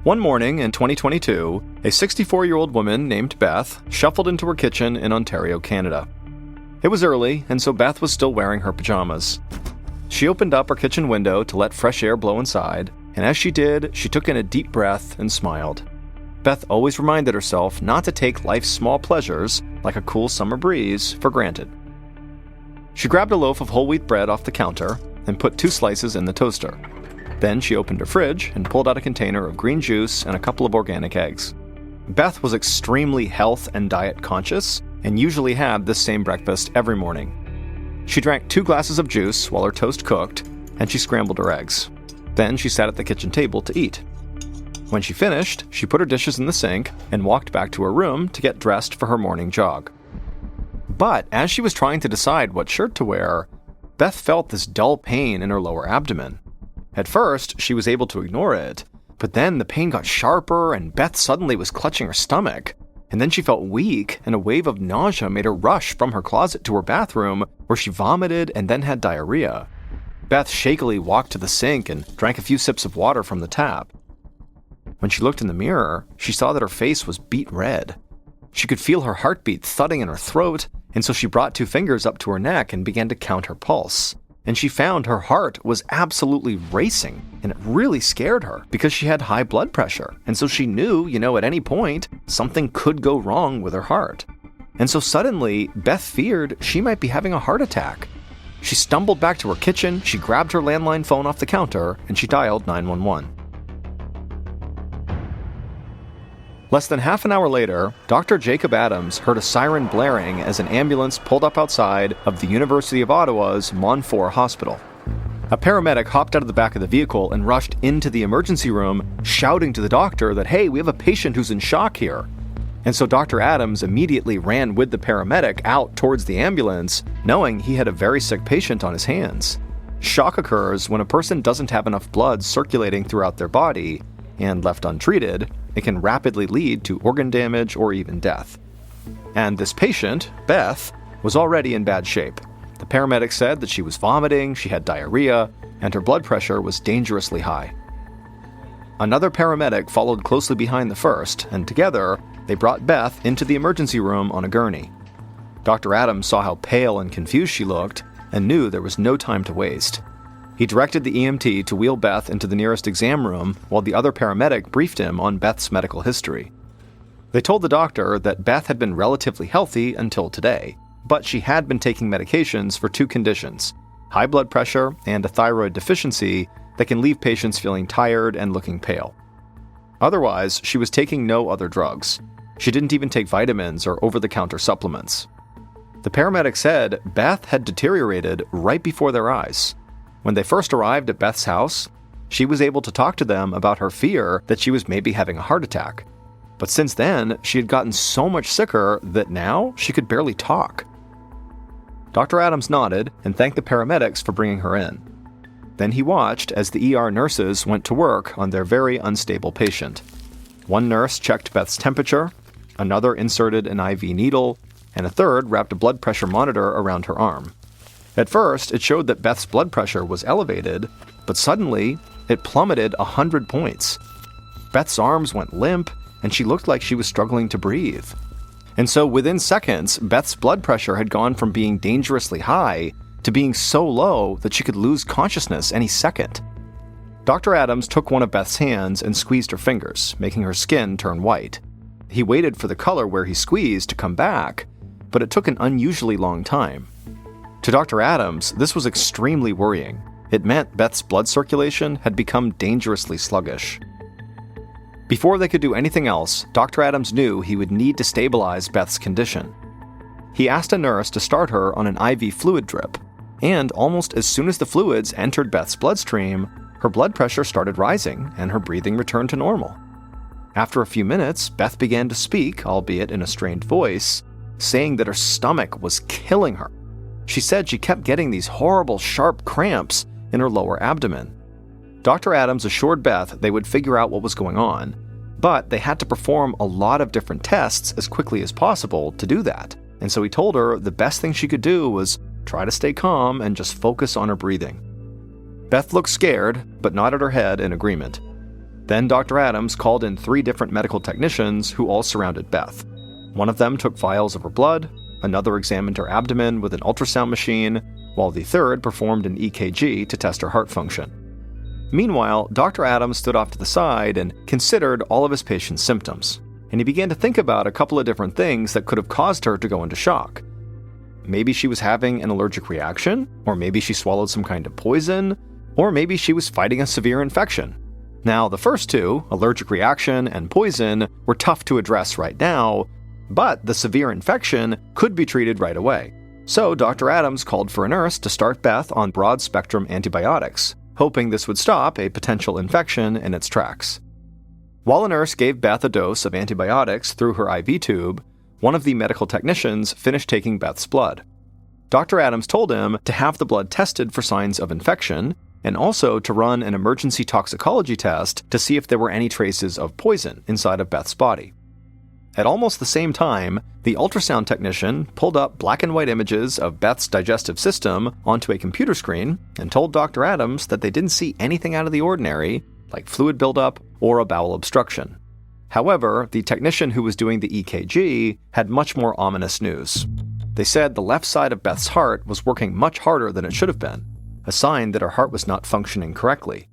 One morning in 2022, a 64-year-old woman named Beth shuffled into her kitchen in Ontario, Canada. It was early, and so Beth was still wearing her pajamas. She opened up her kitchen window to let fresh air blow inside, and as she did, she took in a deep breath and smiled. Beth always reminded herself not to take life's small pleasures, like a cool summer breeze, for granted. She grabbed a loaf of whole wheat bread off the counter and put 2 slices in the toaster. Then she opened her fridge and pulled out a container of green juice and a couple of organic eggs. Beth was extremely health and diet conscious and usually had this same breakfast every morning. She drank 2 glasses of juice while her toast cooked, and she scrambled her eggs. Then she sat at the kitchen table to eat. When she finished, she put her dishes in the sink and walked back to her room to get dressed for her morning jog. But as she was trying to decide what shirt to wear, Beth felt this dull pain in her lower abdomen. At first, she was able to ignore it, but then the pain got sharper and Beth suddenly was clutching her stomach. And then she felt weak, and a wave of nausea made her rush from her closet to her bathroom, where she vomited and then had diarrhea. Beth shakily walked to the sink and drank a few sips of water from the tap. When she looked in the mirror, she saw that her face was beet red. She could feel her heartbeat thudding in her throat, and so she brought 2 fingers up to her neck and began to count her pulse. And she found her heart was absolutely racing, and it really scared her because she had high blood pressure, and so she knew, at any point, something could go wrong with her heart. And so suddenly, Beth feared she might be having a heart attack. She stumbled back to her kitchen, she grabbed her landline phone off the counter, and she dialed 911. Less than half an hour later, Dr. Jacob Adams heard a siren blaring as an ambulance pulled up outside of the University of Ottawa's Montfort Hospital. A paramedic hopped out of the back of the vehicle and rushed into the emergency room, shouting to the doctor that, "Hey, we have a patient who's in shock here." And so Dr. Adams immediately ran with the paramedic out towards the ambulance, knowing he had a very sick patient on his hands. Shock occurs when a person doesn't have enough blood circulating throughout their body, and left untreated, it can rapidly lead to organ damage or even death. And this patient, Beth, was already in bad shape. The paramedic said that she was vomiting, she had diarrhea, and her blood pressure was dangerously high. Another paramedic followed closely behind the first, and together, they brought Beth into the emergency room on a gurney. Dr. Adams saw how pale and confused she looked, and knew there was no time to waste. He directed the EMT to wheel Beth into the nearest exam room, while the other paramedic briefed him on Beth's medical history. They told the doctor that Beth had been relatively healthy until today, but she had been taking medications for 2 conditions, high blood pressure and a thyroid deficiency that can leave patients feeling tired and looking pale. Otherwise, she was taking no other drugs. She didn't even take vitamins or over-the-counter supplements. The paramedic said Beth had deteriorated right before their eyes. When they first arrived at Beth's house, she was able to talk to them about her fear that she was maybe having a heart attack. But since then, she had gotten so much sicker that now she could barely talk. Dr. Adams nodded and thanked the paramedics for bringing her in. Then he watched as the ER nurses went to work on their very unstable patient. One nurse checked Beth's temperature, another inserted an IV needle, and a third wrapped a blood pressure monitor around her arm. At first, it showed that Beth's blood pressure was elevated, but suddenly, it plummeted 100 points. Beth's arms went limp, and she looked like she was struggling to breathe. And so within seconds, Beth's blood pressure had gone from being dangerously high to being so low that she could lose consciousness any second. Dr. Adams took one of Beth's hands and squeezed her fingers, making her skin turn white. He waited for the color where he squeezed to come back, but it took an unusually long time. To Dr. Adams, this was extremely worrying. It meant Beth's blood circulation had become dangerously sluggish. Before they could do anything else, Dr. Adams knew he would need to stabilize Beth's condition. He asked a nurse to start her on an IV fluid drip, and almost as soon as the fluids entered Beth's bloodstream, her blood pressure started rising and her breathing returned to normal. After a few minutes, Beth began to speak, albeit in a strained voice, saying that her stomach was killing her. She said she kept getting these horrible, sharp cramps in her lower abdomen. Dr. Adams assured Beth they would figure out what was going on, but they had to perform a lot of different tests as quickly as possible to do that. And so he told her the best thing she could do was try to stay calm and just focus on her breathing. Beth looked scared, but nodded her head in agreement. Then Dr. Adams called in 3 different medical technicians who all surrounded Beth. One of them took vials of her blood, another examined her abdomen with an ultrasound machine, while the third performed an EKG to test her heart function. Meanwhile, Dr. Adams stood off to the side and considered all of his patient's symptoms, and he began to think about a couple of different things that could have caused her to go into shock. Maybe she was having an allergic reaction, or maybe she swallowed some kind of poison, or maybe she was fighting a severe infection. Now, the first two, allergic reaction and poison, were tough to address right now, but the severe infection could be treated right away. So Dr. Adams called for a nurse to start Beth on broad-spectrum antibiotics, hoping this would stop a potential infection in its tracks. While a nurse gave Beth a dose of antibiotics through her IV tube, one of the medical technicians finished taking Beth's blood. Dr. Adams told him to have the blood tested for signs of infection, and also to run an emergency toxicology test to see if there were any traces of poison inside of Beth's body. At almost the same time, the ultrasound technician pulled up black and white images of Beth's digestive system onto a computer screen and told Dr. Adams that they didn't see anything out of the ordinary, like fluid buildup or a bowel obstruction. However, the technician who was doing the EKG had much more ominous news. They said the left side of Beth's heart was working much harder than it should have been, a sign that her heart was not functioning correctly.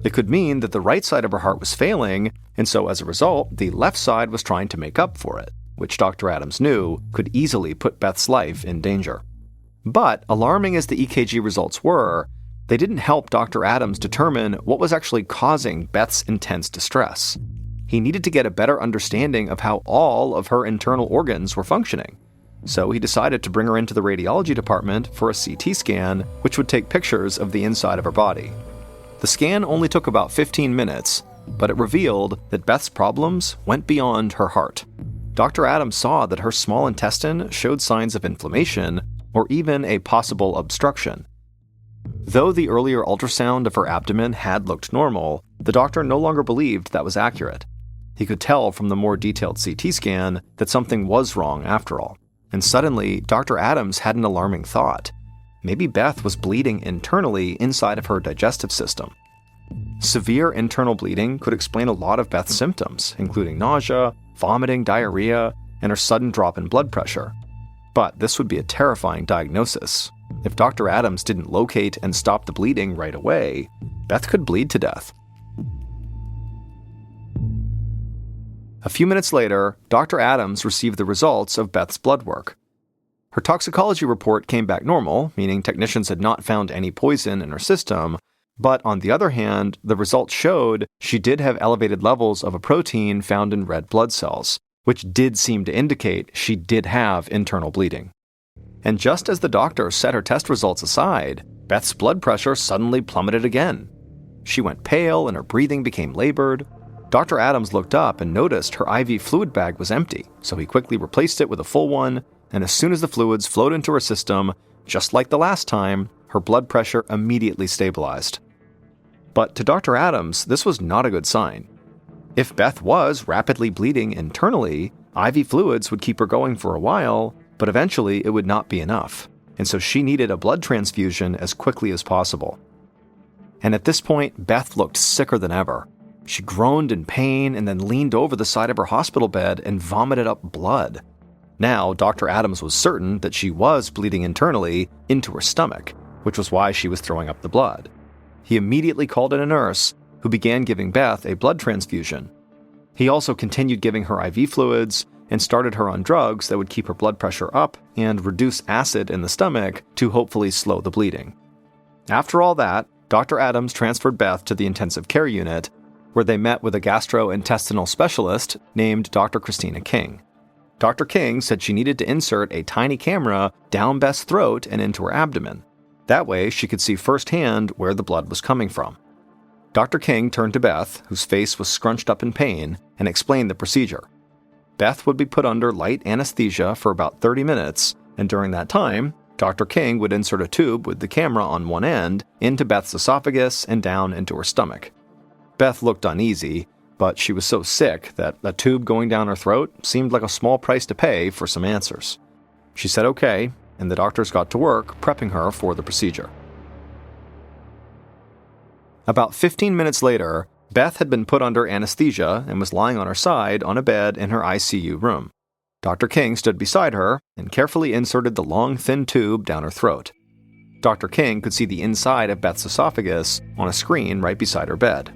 It could mean that the right side of her heart was failing, and so as a result, the left side was trying to make up for it, which Dr. Adams knew could easily put Beth's life in danger. But, alarming as the EKG results were, they didn't help Dr. Adams determine what was actually causing Beth's intense distress. He needed to get a better understanding of how all of her internal organs were functioning. So he decided to bring her into the radiology department for a CT scan, which would take pictures of the inside of her body. The scan only took about 15 minutes, but it revealed that Beth's problems went beyond her heart. Dr. Adams saw that her small intestine showed signs of inflammation or even a possible obstruction. Though the earlier ultrasound of her abdomen had looked normal, the doctor no longer believed that was accurate. He could tell from the more detailed CT scan that something was wrong after all. And suddenly, Dr. Adams had an alarming thought. Maybe Beth was bleeding internally inside of her digestive system. Severe internal bleeding could explain a lot of Beth's symptoms, including nausea, vomiting, diarrhea, and her sudden drop in blood pressure. But this would be a terrifying diagnosis. If Dr. Adams didn't locate and stop the bleeding right away, Beth could bleed to death. A few minutes later, Dr. Adams received the results of Beth's blood work. Her toxicology report came back normal, meaning technicians had not found any poison in her system, but on the other hand, the results showed she did have elevated levels of a protein found in red blood cells, which did seem to indicate she did have internal bleeding. And just as the doctor set her test results aside, Beth's blood pressure suddenly plummeted again. She went pale and her breathing became labored. Dr. Adams looked up and noticed her IV fluid bag was empty, so he quickly replaced it with a full one, and as soon as the fluids flowed into her system, just like the last time, her blood pressure immediately stabilized. But to Dr. Adams, this was not a good sign. If Beth was rapidly bleeding internally, IV fluids would keep her going for a while, but eventually it would not be enough, and so she needed a blood transfusion as quickly as possible. And at this point, Beth looked sicker than ever. She groaned in pain and then leaned over the side of her hospital bed and vomited up blood. Now, Dr. Adams was certain that she was bleeding internally into her stomach, which was why she was throwing up the blood. He immediately called in a nurse, who began giving Beth a blood transfusion. He also continued giving her IV fluids and started her on drugs that would keep her blood pressure up and reduce acid in the stomach to hopefully slow the bleeding. After all that, Dr. Adams transferred Beth to the intensive care unit, where they met with a gastrointestinal specialist named Dr. Christina King. Dr. King said she needed to insert a tiny camera down Beth's throat and into her abdomen. That way, she could see firsthand where the blood was coming from. Dr. King turned to Beth, whose face was scrunched up in pain, and explained the procedure. Beth would be put under light anesthesia for about 30 minutes, and during that time, Dr. King would insert a tube with the camera on one end into Beth's esophagus and down into her stomach. Beth looked uneasy, but she was so sick that a tube going down her throat seemed like a small price to pay for some answers. She said okay, and the doctors got to work prepping her for the procedure. About 15 minutes later, Beth had been put under anesthesia and was lying on her side on a bed in her ICU room. Dr. King stood beside her and carefully inserted the long, thin tube down her throat. Dr. King could see the inside of Beth's esophagus on a screen right beside her bed.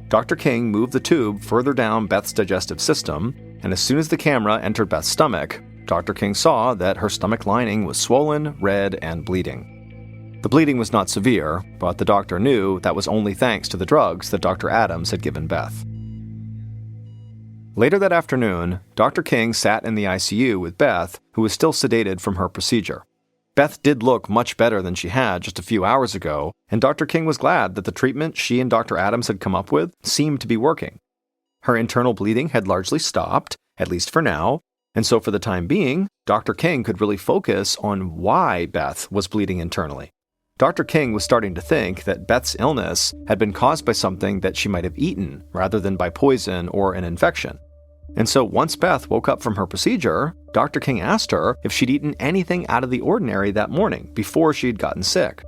Dr. King moved the tube further down Beth's digestive system, and as soon as the camera entered Beth's stomach, Dr. King saw that her stomach lining was swollen, red, and bleeding. The bleeding was not severe, but the doctor knew that was only thanks to the drugs that Dr. Adams had given Beth. Later that afternoon, Dr. King sat in the ICU with Beth, who was still sedated from her procedure. Beth did look much better than she had just a few hours ago, and Dr. King was glad that the treatment she and Dr. Adams had come up with seemed to be working. Her internal bleeding had largely stopped, at least for now, and so for the time being, Dr. King could really focus on why Beth was bleeding internally. Dr. King was starting to think that Beth's illness had been caused by something that she might have eaten rather than by poison or an infection. And so once Beth woke up from her procedure, Dr. King asked her if she'd eaten anything out of the ordinary that morning before she'd gotten sick.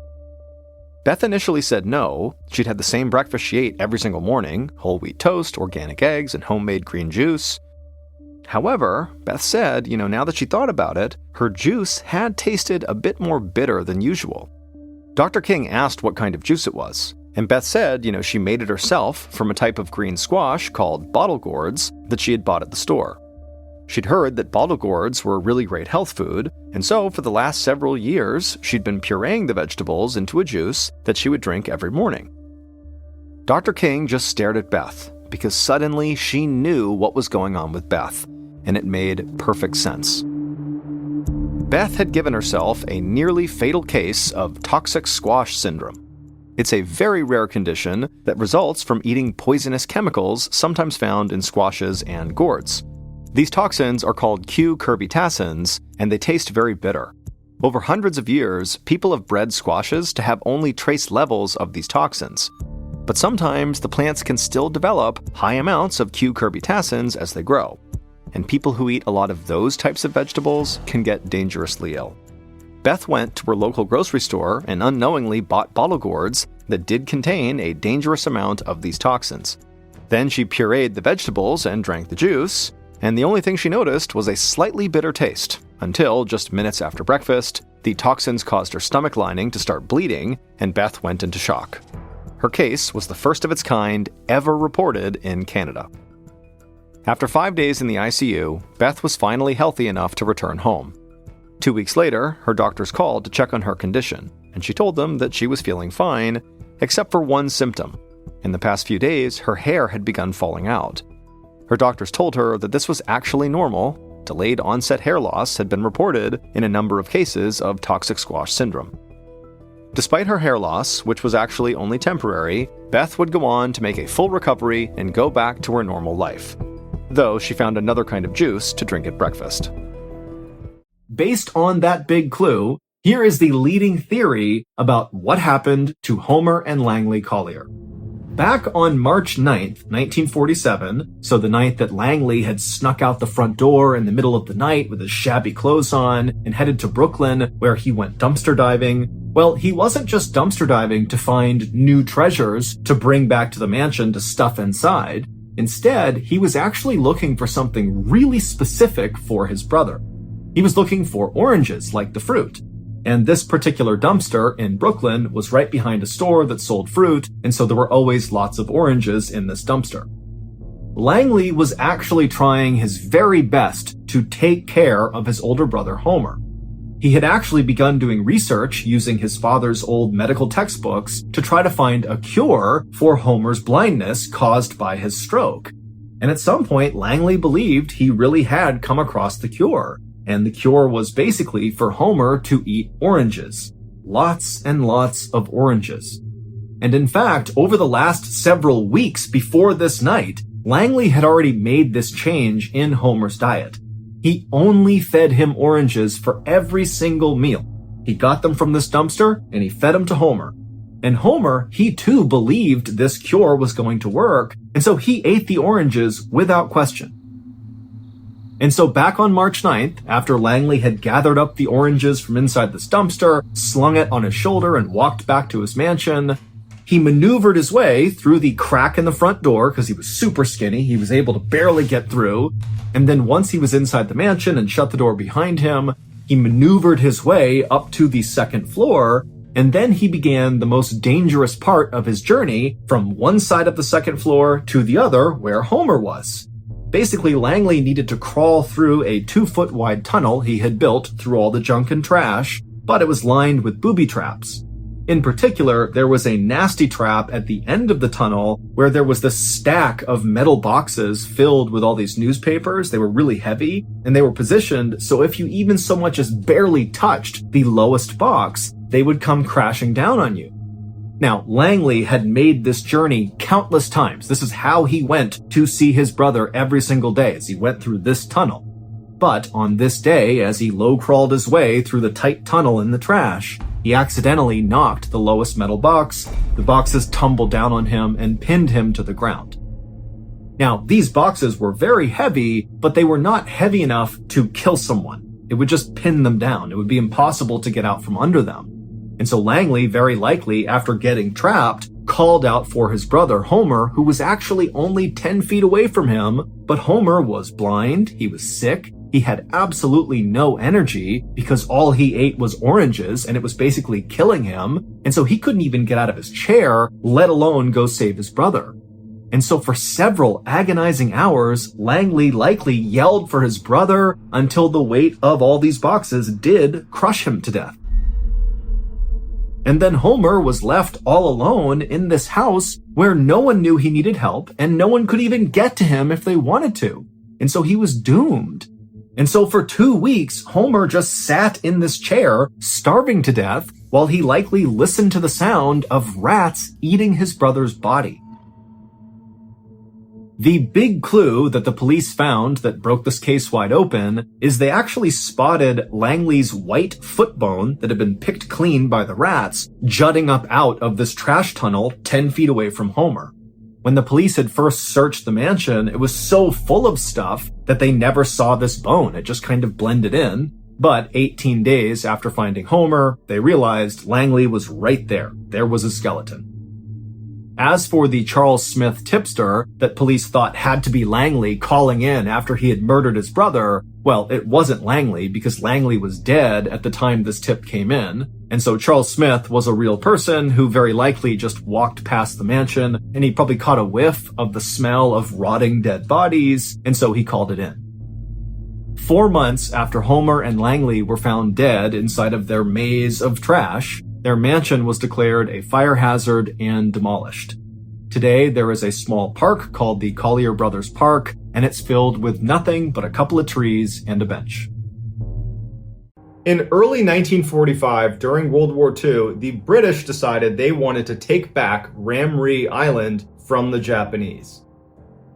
Beth initially said no. She'd had the same breakfast she ate every single morning: whole wheat toast, organic eggs, and homemade green juice. However, Beth said, now that she thought about it, her juice had tasted a bit more bitter than usual. Dr. King asked what kind of juice it was, and Beth said, she made it herself from a type of green squash called bottle gourds that she had bought at the store. She'd heard that bottle gourds were a really great health food, and so for the last several years, she'd been pureeing the vegetables into a juice that she would drink every morning. Dr. King just stared at Beth, because suddenly she knew what was going on with Beth, and it made perfect sense. Beth had given herself a nearly fatal case of toxic squash syndrome. It's a very rare condition that results from eating poisonous chemicals sometimes found in squashes and gourds. These toxins are called cucurbitacins, and they taste very bitter. Over hundreds of years, people have bred squashes to have only trace levels of these toxins. But sometimes the plants can still develop high amounts of cucurbitacins as they grow, and people who eat a lot of those types of vegetables can get dangerously ill. Beth went to her local grocery store and unknowingly bought bottle gourds that did contain a dangerous amount of these toxins. Then she pureed the vegetables and drank the juice, and the only thing she noticed was a slightly bitter taste, until just minutes after breakfast, the toxins caused her stomach lining to start bleeding, and Beth went into shock. Her case was the first of its kind ever reported in Canada. After 5 days in the ICU, Beth was finally healthy enough to return home. 2 weeks later, her doctors called to check on her condition, and she told them that she was feeling fine, except for one symptom. In the past few days, her hair had begun falling out. Her doctors told her that this was actually normal. Delayed onset hair loss had been reported in a number of cases of toxic squash syndrome. Despite her hair loss, which was actually only temporary, Beth would go on to make a full recovery and go back to her normal life, though she found another kind of juice to drink at breakfast. Based on that big clue, here is the leading theory about what happened to Homer and Langley Collier. Back on March 9th, 1947, so the night that Langley had snuck out the front door in the middle of the night with his shabby clothes on and headed to Brooklyn, where he went dumpster diving, Well, he wasn't just dumpster diving to find new treasures to bring back to the mansion to stuff inside. Instead, he was actually looking for something really specific for his brother. He was looking for oranges, like the fruit. And this particular dumpster in Brooklyn was right behind a store that sold fruit, and so there were always lots of oranges in this dumpster. Langley was actually trying his very best to take care of his older brother Homer. He had actually begun doing research using his father's old medical textbooks to try to find a cure for Homer's blindness caused by his stroke. And at some point, Langley believed he really had come across the cure. And the cure was basically for Homer to eat oranges. Lots and lots of oranges. And in fact, over the last several weeks before this night, Langley had already made this change in Homer's diet. He only fed him oranges for every single meal. He got them from this dumpster, and he fed them to Homer. And Homer, he too believed this cure was going to work, and so he ate the oranges without question. And so back on March 9th, after Langley had gathered up the oranges from inside this dumpster, slung it on his shoulder, and walked back to his mansion, he maneuvered his way through the crack in the front door because he was super skinny. He was able to barely get through. And then once he was inside the mansion and shut the door behind him, he maneuvered his way up to the second floor. And then he began the most dangerous part of his journey from one side of the second floor to the other where Homer was. Basically, Langley needed to crawl through a 2-foot wide tunnel he had built through all the junk and trash, but it was lined with booby traps. In particular, there was a nasty trap at the end of the tunnel where there was this stack of metal boxes filled with all these newspapers. They were really heavy, and they were positioned so if you even so much as barely touched the lowest box, they would come crashing down on you. Now, Langley had made this journey countless times. This is how he went to see his brother every single day as he went through this tunnel. But on this day, as he low-crawled his way through the tight tunnel in the trash, he accidentally knocked the lowest metal box. The boxes tumbled down on him and pinned him to the ground. Now, these boxes were very heavy, but they were not heavy enough to kill someone. It would just pin them down. It would be impossible to get out from under them. And so Langley, very likely, after getting trapped, called out for his brother Homer, who was actually only 10 feet away from him. But Homer was blind, he was sick, he had absolutely no energy because all he ate was oranges and it was basically killing him. And so he couldn't even get out of his chair, let alone go save his brother. And so for several agonizing hours, Langley likely yelled for his brother until the weight of all these boxes did crush him to death. And then Homer was left all alone in this house where no one knew he needed help and no one could even get to him if they wanted to. And so he was doomed. And so for 2 weeks, Homer just sat in this chair, starving to death, while he likely listened to the sound of rats eating his brother's body. The big clue that the police found that broke this case wide open is they actually spotted Langley's white foot bone that had been picked clean by the rats jutting up out of this trash tunnel 10 feet away from Homer. When the police had first searched the mansion, it was so full of stuff that they never saw this bone. It just kind of blended in. But 18 days after finding Homer, they realized Langley was right there. There was a skeleton. As for the Charles Smith tipster that police thought had to be Langley calling in after he had murdered his brother, well, it wasn't Langley because Langley was dead at the time this tip came in. And so Charles Smith was a real person who very likely just walked past the mansion and he probably caught a whiff of the smell of rotting dead bodies, and so he called it in. 4 months after Homer and Langley were found dead inside of their maze of trash, their mansion was declared a fire hazard and demolished. Today, there is a small park called the Collier Brothers Park, and it's filled with nothing but a couple of trees and a bench. In early 1945, during World War II, the British decided they wanted to take back Ramree Island from the Japanese.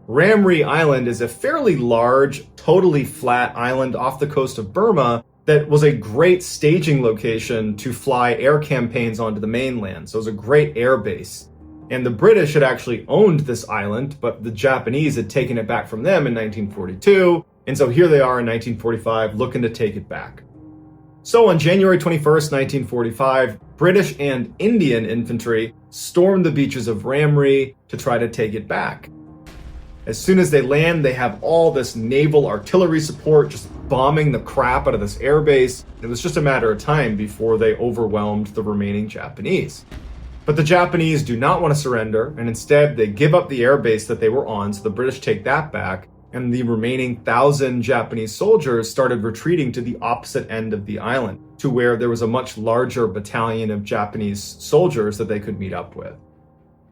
Ramree Island is a fairly large, totally flat island off the coast of Burma that was a great staging location to fly air campaigns onto the mainland. So it was a great air base. And the British had actually owned this island, but the Japanese had taken it back from them in 1942. And so here they are in 1945 looking to take it back. So on January 21st, 1945, British and Indian infantry stormed the beaches of Ramree to try to take it back. As soon as they land, they have all this naval artillery support just bombing the crap out of this airbase. It was just a matter of time before they overwhelmed the remaining Japanese. But the Japanese do not want to surrender, and instead they give up the airbase that they were on, so the British take that back, and the remaining 1,000 Japanese soldiers started retreating to the opposite end of the island, to where there was a much larger battalion of Japanese soldiers that they could meet up with.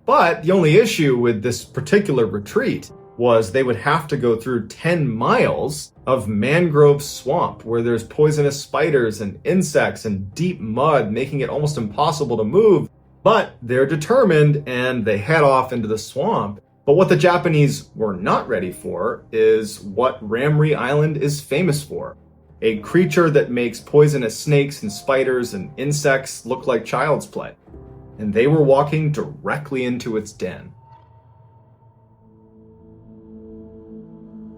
But the only issue with this particular retreat was they would have to go through 10 miles of mangrove swamp where there's poisonous spiders and insects and deep mud, making it almost impossible to move. But they're determined and they head off into the swamp. But what the Japanese were not ready for is what Ramree Island is famous for. A creature that makes poisonous snakes and spiders and insects look like child's play. And they were walking directly into its den.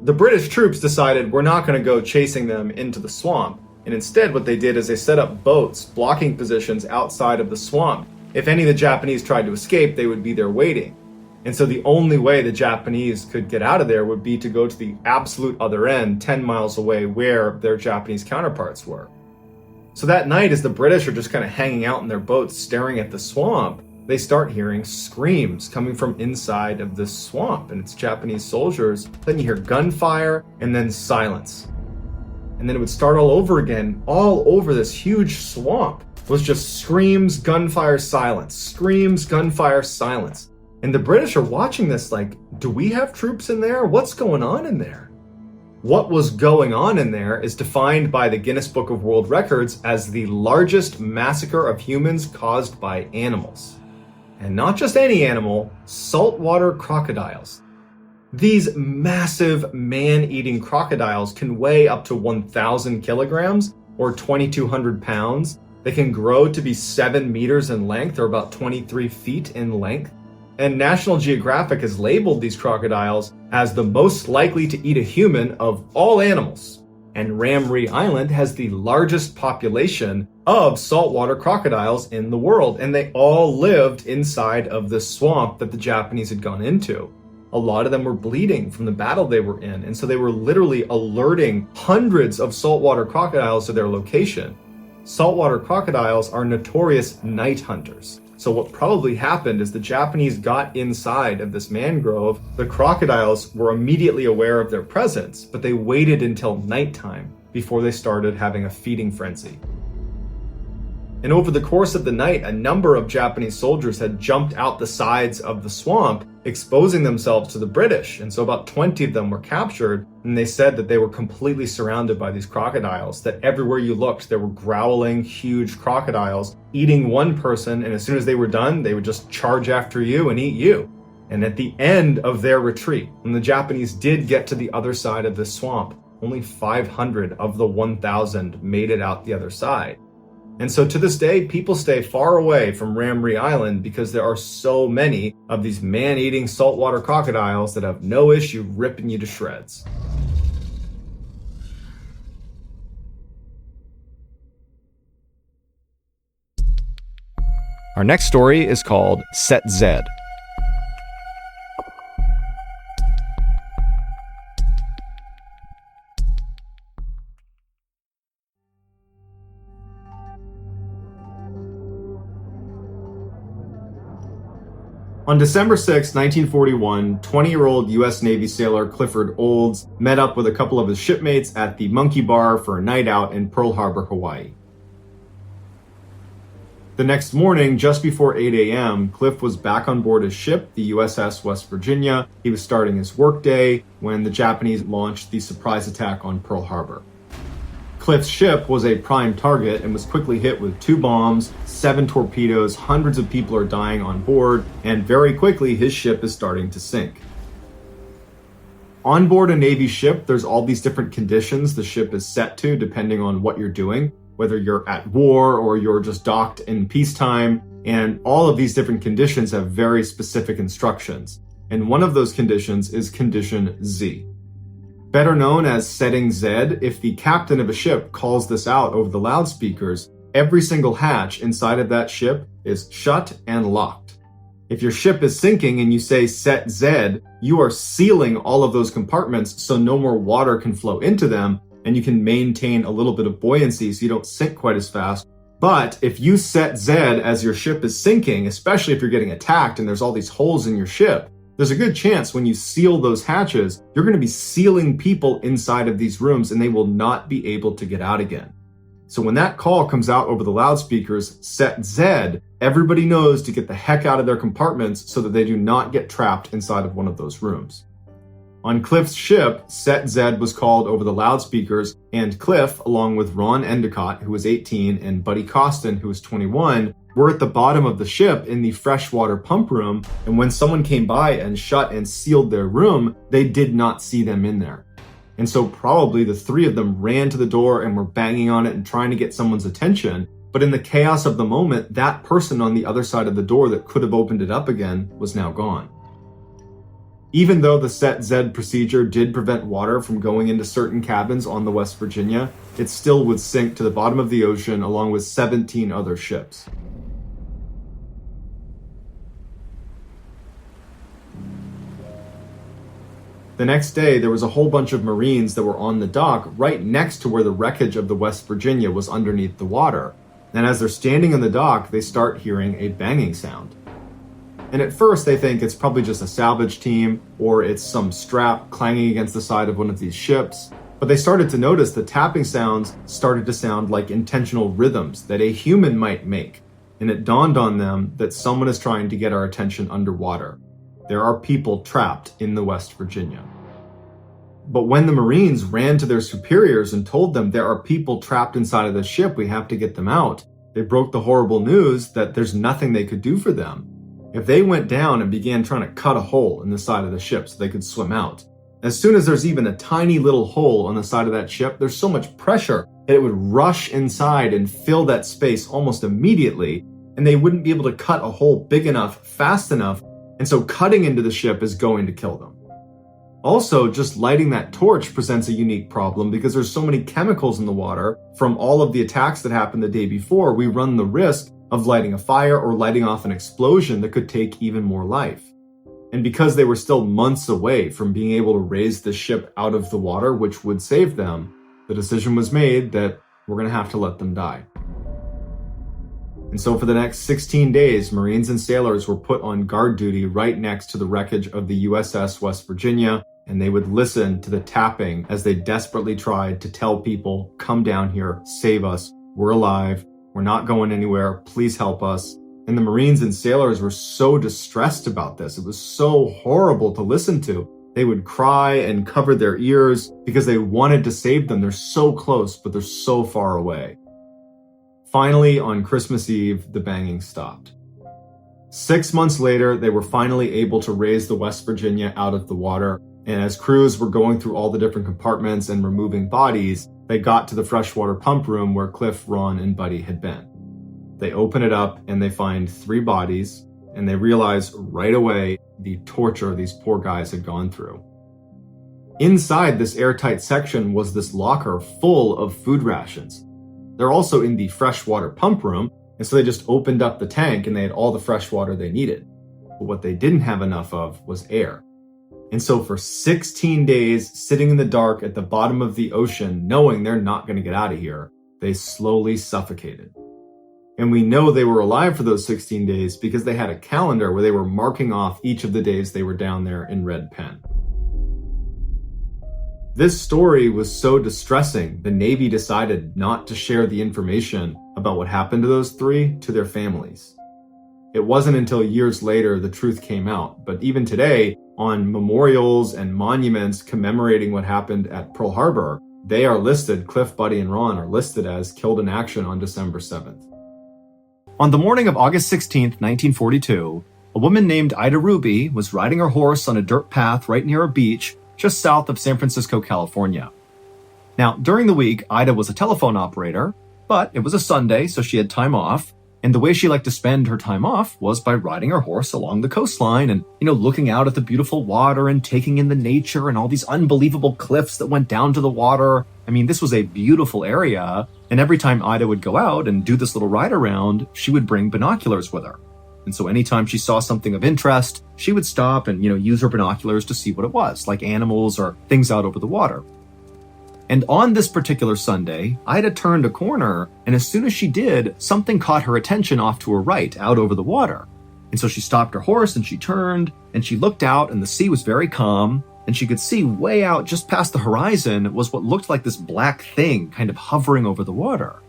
The British troops decided we're not going to go chasing them into the swamp. And instead what they did is they set up boats, blocking positions outside of the swamp. If any of the Japanese tried to escape, they would be there waiting. And so the only way the Japanese could get out of there would be to go to the absolute other end, 10 miles away, where their Japanese counterparts were. So that night, as the British are just kind of hanging out in their boats staring at the swamp, they start hearing screams coming from inside of this swamp, and it's Japanese soldiers. Then you hear gunfire, and then silence. And then it would start all over again, all over this huge swamp. It was just screams, gunfire, silence, screams, gunfire, silence. And the British are watching this like, do we have troops in there? What's going on in there? What was going on in there is defined by the Guinness Book of World Records as the largest massacre of humans caused by animals. And not just any animal, saltwater crocodiles. These massive man-eating crocodiles can weigh up to 1,000 kilograms or 2,200 pounds. They can grow to be 7 meters in length or about 23 feet in length. And National Geographic has labeled these crocodiles as the most likely to eat a human of all animals. And Ramree Island has the largest population of saltwater crocodiles in the world, and they all lived inside of this swamp that the Japanese had gone into. A lot of them were bleeding from the battle they were in, and so they were literally alerting hundreds of saltwater crocodiles to their location. Saltwater crocodiles are notorious night hunters. So what probably happened is the Japanese got inside of this mangrove. The crocodiles were immediately aware of their presence, but they waited until nighttime before they started having a feeding frenzy. And over the course of the night, a number of Japanese soldiers had jumped out the sides of the swamp, exposing themselves to the British. And so about 20 of them were captured, and they said that they were completely surrounded by these crocodiles, that everywhere you looked, there were growling, huge crocodiles eating one person, and as soon as they were done, they would just charge after you and eat you. And at the end of their retreat, when the Japanese did get to the other side of this swamp, only 500 of the 1,000 made it out the other side. And so to this day, people stay far away from Ramree Island because there are so many of these man-eating saltwater crocodiles that have no issue ripping you to shreds. Our next story is called Set Z. On December 6, 1941, 20-year-old U.S. Navy sailor Clifford Olds met up with a couple of his shipmates at the Monkey Bar for a night out in Pearl Harbor, Hawaii. The next morning, just before 8 a.m., Cliff was back on board his ship, the USS West Virginia. He was starting his workday when the Japanese launched the surprise attack on Pearl Harbor. Cliff's ship was a prime target and was quickly hit with 2 bombs, 7 torpedoes, hundreds of people are dying on board, and very quickly his ship is starting to sink. On board a Navy ship, there's all these different conditions the ship is set to depending on what you're doing, whether you're at war or you're just docked in peacetime, and all of these different conditions have very specific instructions. And one of those conditions is condition Z. Better known as setting Z, if the captain of a ship calls this out over the loudspeakers, every single hatch inside of that ship is shut and locked. If your ship is sinking and you say set Z, you are sealing all of those compartments so no more water can flow into them, and you can maintain a little bit of buoyancy so you don't sink quite as fast. But if you set Z as your ship is sinking, especially if you're getting attacked and there's all these holes in your ship, there's a good chance when you seal those hatches, you're going to be sealing people inside of these rooms and they will not be able to get out again. So when that call comes out over the loudspeakers, set Z, everybody knows to get the heck out of their compartments so that they do not get trapped inside of one of those rooms. On Cliff's ship, set Z was called over the loudspeakers, and Cliff, along with Ron Endicott, who was 18, and Buddy Costin, who was 21, were at the bottom of the ship in the freshwater pump room, and when someone came by and shut and sealed their room, they did not see them in there. And so probably the three of them ran to the door and were banging on it and trying to get someone's attention, but in the chaos of the moment, that person on the other side of the door that could have opened it up again was now gone. Even though the set Z procedure did prevent water from going into certain cabins on the West Virginia, it still would sink to the bottom of the ocean along with 17 other ships. The next day, there was a whole bunch of Marines that were on the dock right next to where the wreckage of the West Virginia was underneath the water. And as they're standing on the dock, they start hearing a banging sound. And at first they think it's probably just a salvage team or it's some strap clanging against the side of one of these ships. But they started to notice the tapping sounds started to sound like intentional rhythms that a human might make. And it dawned on them that someone is trying to get our attention underwater. There are people trapped in the West Virginia. But when the Marines ran to their superiors and told them there are people trapped inside of the ship, we have to get them out, they broke the horrible news that there's nothing they could do for them. If they went down and began trying to cut a hole in the side of the ship so they could swim out, as soon as there's even a tiny little hole on the side of that ship, there's so much pressure that it would rush inside and fill that space almost immediately, and they wouldn't be able to cut a hole big enough, fast enough, and so cutting into the ship is going to kill them. Also, just lighting that torch presents a unique problem because there's so many chemicals in the water from all of the attacks that happened the day before, we run the risk of lighting a fire or lighting off an explosion that could take even more life. And because they were still months away from being able to raise the ship out of the water, which would save them, the decision was made that we're going to have to let them die. And so for the next 16 days, Marines and sailors were put on guard duty right next to the wreckage of the USS West Virginia, and they would listen to the tapping as they desperately tried to tell people, come down here, save us, we're alive, we're not going anywhere, please help us. And the Marines and sailors were so distressed about this. It was so horrible to listen to. They would cry and cover their ears because they wanted to save them. They're so close, but they're so far away. Finally, on Christmas Eve, the banging stopped. 6 months later, they were finally able to raise the West Virginia out of the water. And as crews were going through all the different compartments and removing bodies, they got to the freshwater pump room where Cliff, Ron, and Buddy had been. They open it up and they find 3 bodies, and they realize right away the torture these poor guys had gone through. Inside this airtight section was this locker full of food rations. They're also in the freshwater pump room, and so they just opened up the tank and they had all the fresh water they needed. But what they didn't have enough of was air. And so for 16 days, sitting in the dark at the bottom of the ocean, knowing they're not going to get out of here, they slowly suffocated. And we know they were alive for those 16 days because they had a calendar where they were marking off each of the days they were down there in red pen. This story was so distressing, the Navy decided not to share the information about what happened to those 3 to their families. It wasn't until years later the truth came out, but even today, on memorials and monuments commemorating what happened at Pearl Harbor, they are listed, Cliff, Buddy, and Ron are listed as killed in action on December 7th. On the morning of August 16, 1942, a woman named Ida Ruby was riding her horse on a dirt path right near a beach just south of San Francisco, California. Now, during the week, Ida was a telephone operator, but it was a Sunday, so she had time off, And the way she liked to spend her time off was by riding her horse along the coastline and, looking out at the beautiful water and taking in the nature and all these unbelievable cliffs that went down to the water. I mean, this was a beautiful area. And every time Ida would go out and do this little ride around, she would bring binoculars with her. And so anytime she saw something of interest, she would stop and, use her binoculars to see what it was, like animals or things out over the water. And on this particular Sunday, Ida turned a corner, and as soon as she did, something caught her attention off to her right, out over the water. And so she stopped her horse and she turned, and she looked out, and the sea was very calm, and she could see way out just past the horizon was what looked like this black thing kind of hovering over the water.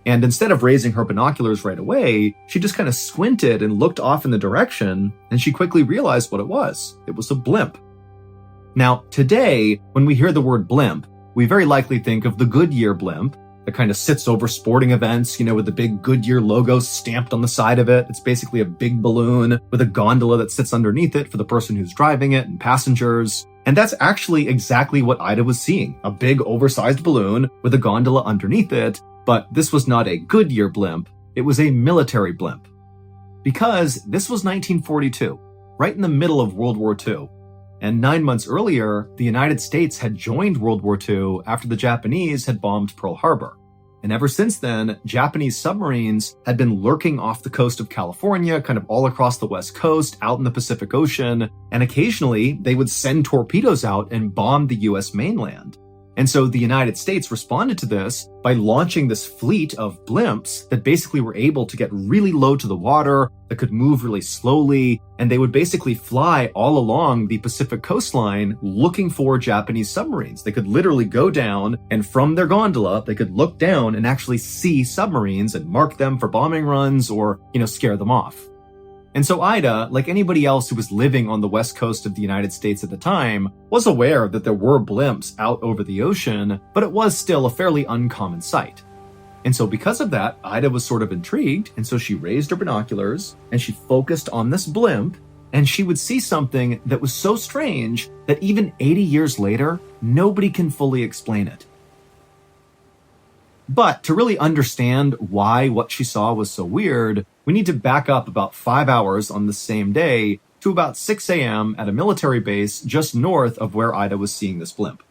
And instead of raising her binoculars right away, she just kind of squinted and looked off in the direction, and she quickly realized what it was. It was a blimp. Now, today, when we hear the word blimp, we very likely think of the Goodyear blimp that kind of sits over sporting events, with the big Goodyear logo stamped on the side of it. It's basically a big balloon with a gondola that sits underneath it for the person who's driving it and passengers. And that's actually exactly what Ida was seeing, a big oversized balloon with a gondola underneath it. But this was not a Goodyear blimp, it was a military blimp. Because this was 1942, right in the middle of World War II. And 9 months earlier, the United States had joined World War II after the Japanese had bombed Pearl Harbor. And ever since then, Japanese submarines had been lurking off the coast of California, kind of all across the West Coast, out in the Pacific Ocean, and occasionally they would send torpedoes out and bomb the US mainland. And so the United States responded to this by launching this fleet of blimps that basically were able to get really low to the water, that could move really slowly, and they would basically fly all along the Pacific coastline looking for Japanese submarines. They could literally go down, and from their gondola, they could look down and actually see submarines and mark them for bombing runs or, scare them off. And so Ida, like anybody else who was living on the west coast of the United States at the time, was aware that there were blimps out over the ocean, but it was still a fairly uncommon sight. And so because of that, Ida was sort of intrigued, and so she raised her binoculars, and she focused on this blimp, and she would see something that was so strange that even 80 years later, nobody can fully explain it. But to really understand why what she saw was so weird, we need to back up about 5 hours on the same day to about 6 a.m. at a military base just north of where Ida was seeing this blimp.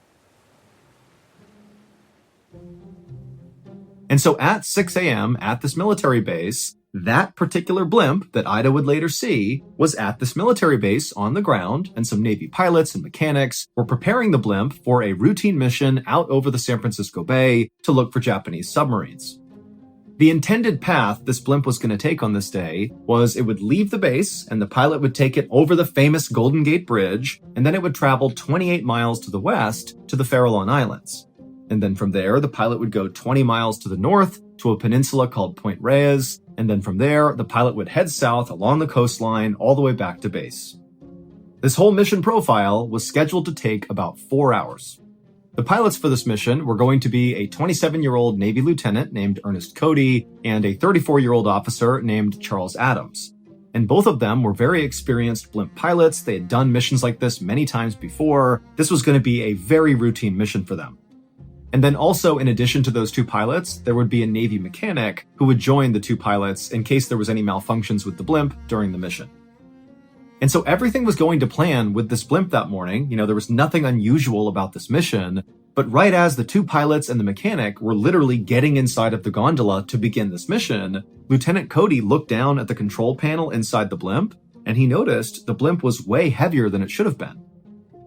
And so at 6 a.m. at this military base, that particular blimp that Ida would later see was at this military base on the ground, and some Navy pilots and mechanics were preparing the blimp for a routine mission out over the San Francisco Bay to look for Japanese submarines. The intended path this blimp was going to take on this day was it would leave the base, and the pilot would take it over the famous Golden Gate Bridge, and then it would travel 28 miles to the west to the Farallon Islands. And then from there, the pilot would go 20 miles to the north to a peninsula called Point Reyes, and then from there, the pilot would head south along the coastline all the way back to base. This whole mission profile was scheduled to take about 4 hours. The pilots for this mission were going to be a 27-year-old Navy lieutenant named Ernest Cody and a 34-year-old officer named Charles Adams. And both of them were very experienced blimp pilots. They had done missions like this many times before. This was going to be a very routine mission for them. And then also, in addition to those two pilots, there would be a Navy mechanic who would join the two pilots in case there was any malfunctions with the blimp during the mission. And so everything was going to plan with this blimp that morning. There was nothing unusual about this mission. But right as the two pilots and the mechanic were literally getting inside of the gondola to begin this mission, Lieutenant Cody looked down at the control panel inside the blimp, and he noticed the blimp was way heavier than it should have been.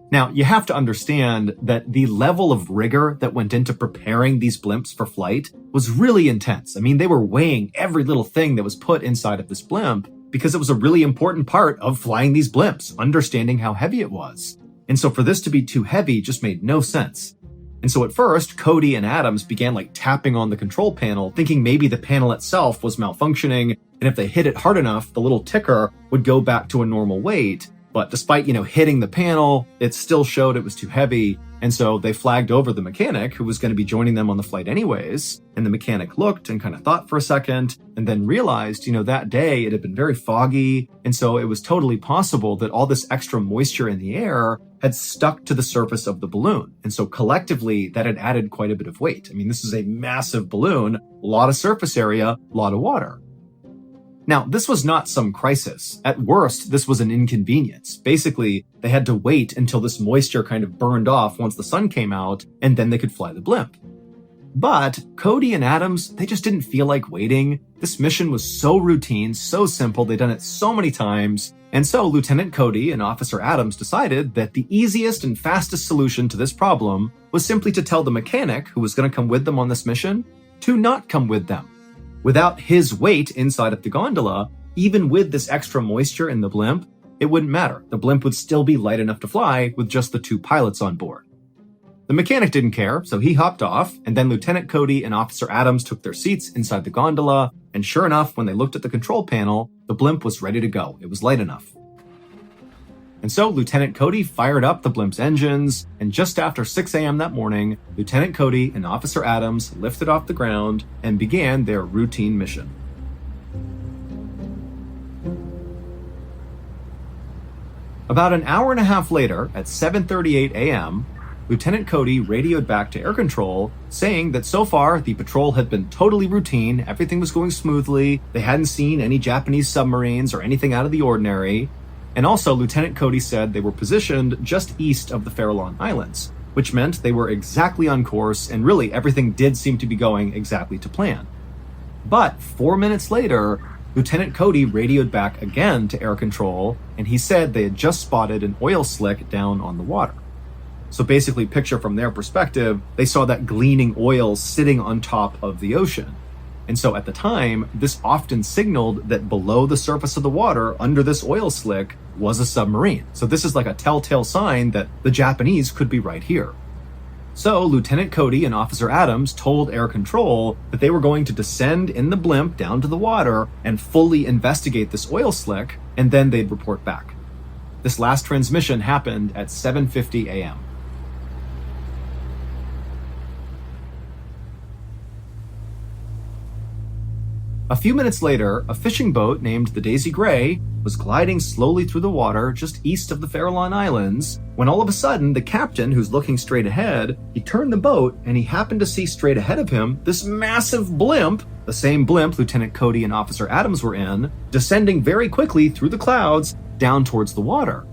Now, you have to understand that the level of rigor that went into preparing these blimps for flight was really intense. I mean, they were weighing every little thing that was put inside of this blimp because it was a really important part of flying these blimps, understanding how heavy it was. And so for this to be too heavy just made no sense. And so at first, Cody and Adams began tapping on the control panel, thinking maybe the panel itself was malfunctioning, and if they hit it hard enough, the little ticker would go back to a normal weight. But despite, hitting the panel, it still showed it was too heavy. And so they flagged over the mechanic who was going to be joining them on the flight anyways. And the mechanic looked and kind of thought for a second and then realized, that day it had been very foggy. And so it was totally possible that all this extra moisture in the air had stuck to the surface of the balloon. And so collectively that had added quite a bit of weight. I mean, this is a massive balloon, a lot of surface area, a lot of water. Now, this was not some crisis. At worst, this was an inconvenience. Basically, they had to wait until this moisture kind of burned off once the sun came out, and then they could fly the blimp. But Cody and Adams, they just didn't feel like waiting. This mission was so routine, so simple, they'd done it so many times. And so Lieutenant Cody and Officer Adams decided that the easiest and fastest solution to this problem was simply to tell the mechanic who was going to come with them on this mission to not come with them. Without his weight inside of the gondola, even with this extra moisture in the blimp, it wouldn't matter. The blimp would still be light enough to fly with just the two pilots on board. The mechanic didn't care, so he hopped off, and then Lieutenant Cody and Officer Adams took their seats inside the gondola, and sure enough, when they looked at the control panel, the blimp was ready to go. It was light enough. And so Lieutenant Cody fired up the blimp's engines, and just after 6 a.m. that morning, Lieutenant Cody and Officer Adams lifted off the ground and began their routine mission. About an hour and a half later, at 7:38 a.m., Lieutenant Cody radioed back to air control, saying that so far the patrol had been totally routine, everything was going smoothly, they hadn't seen any Japanese submarines or anything out of the ordinary. And also, Lieutenant Cody said they were positioned just east of the Farallon Islands, which meant they were exactly on course, and really everything did seem to be going exactly to plan. But 4 minutes later, Lieutenant Cody radioed back again to air control, and he said they had just spotted an oil slick down on the water. So basically, picture from their perspective, they saw that gleaming oil sitting on top of the ocean. And so at the time, this often signaled that below the surface of the water, under this oil slick, was a submarine. So this is like a telltale sign that the Japanese could be right here. So Lieutenant Cody and Officer Adams told air control that they were going to descend in the blimp down to the water and fully investigate this oil slick, and then they'd report back. This last transmission happened at 7:50 a.m. A few minutes later, a fishing boat named the Daisy Gray was gliding slowly through the water just east of the Farallon Islands, when all of a sudden the captain, who's looking straight ahead, he turned the boat and he happened to see straight ahead of him this massive blimp, the same blimp Lieutenant Cody and Officer Adams were in, descending very quickly through the clouds down towards the water.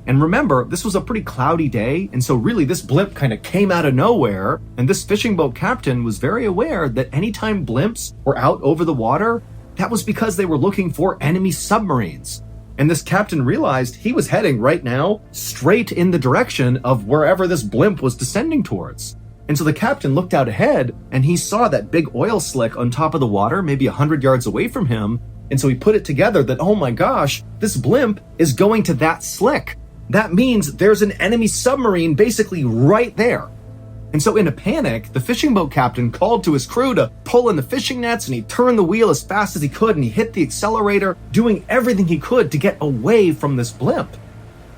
And remember, this was a pretty cloudy day, and so really this blimp kind of came out of nowhere, and this fishing boat captain was very aware that anytime blimps were out over the water, that was because they were looking for enemy submarines. And this captain realized he was heading right now straight in the direction of wherever this blimp was descending towards. And so the captain looked out ahead, and he saw that big oil slick on top of the water, maybe 100 yards away from him, and so he put it together that, oh my gosh, this blimp is going to that slick. That means there's an enemy submarine basically right there. And so in a panic, the fishing boat captain called to his crew to pull in the fishing nets, and he turned the wheel as fast as he could, and he hit the accelerator, doing everything he could to get away from this blimp.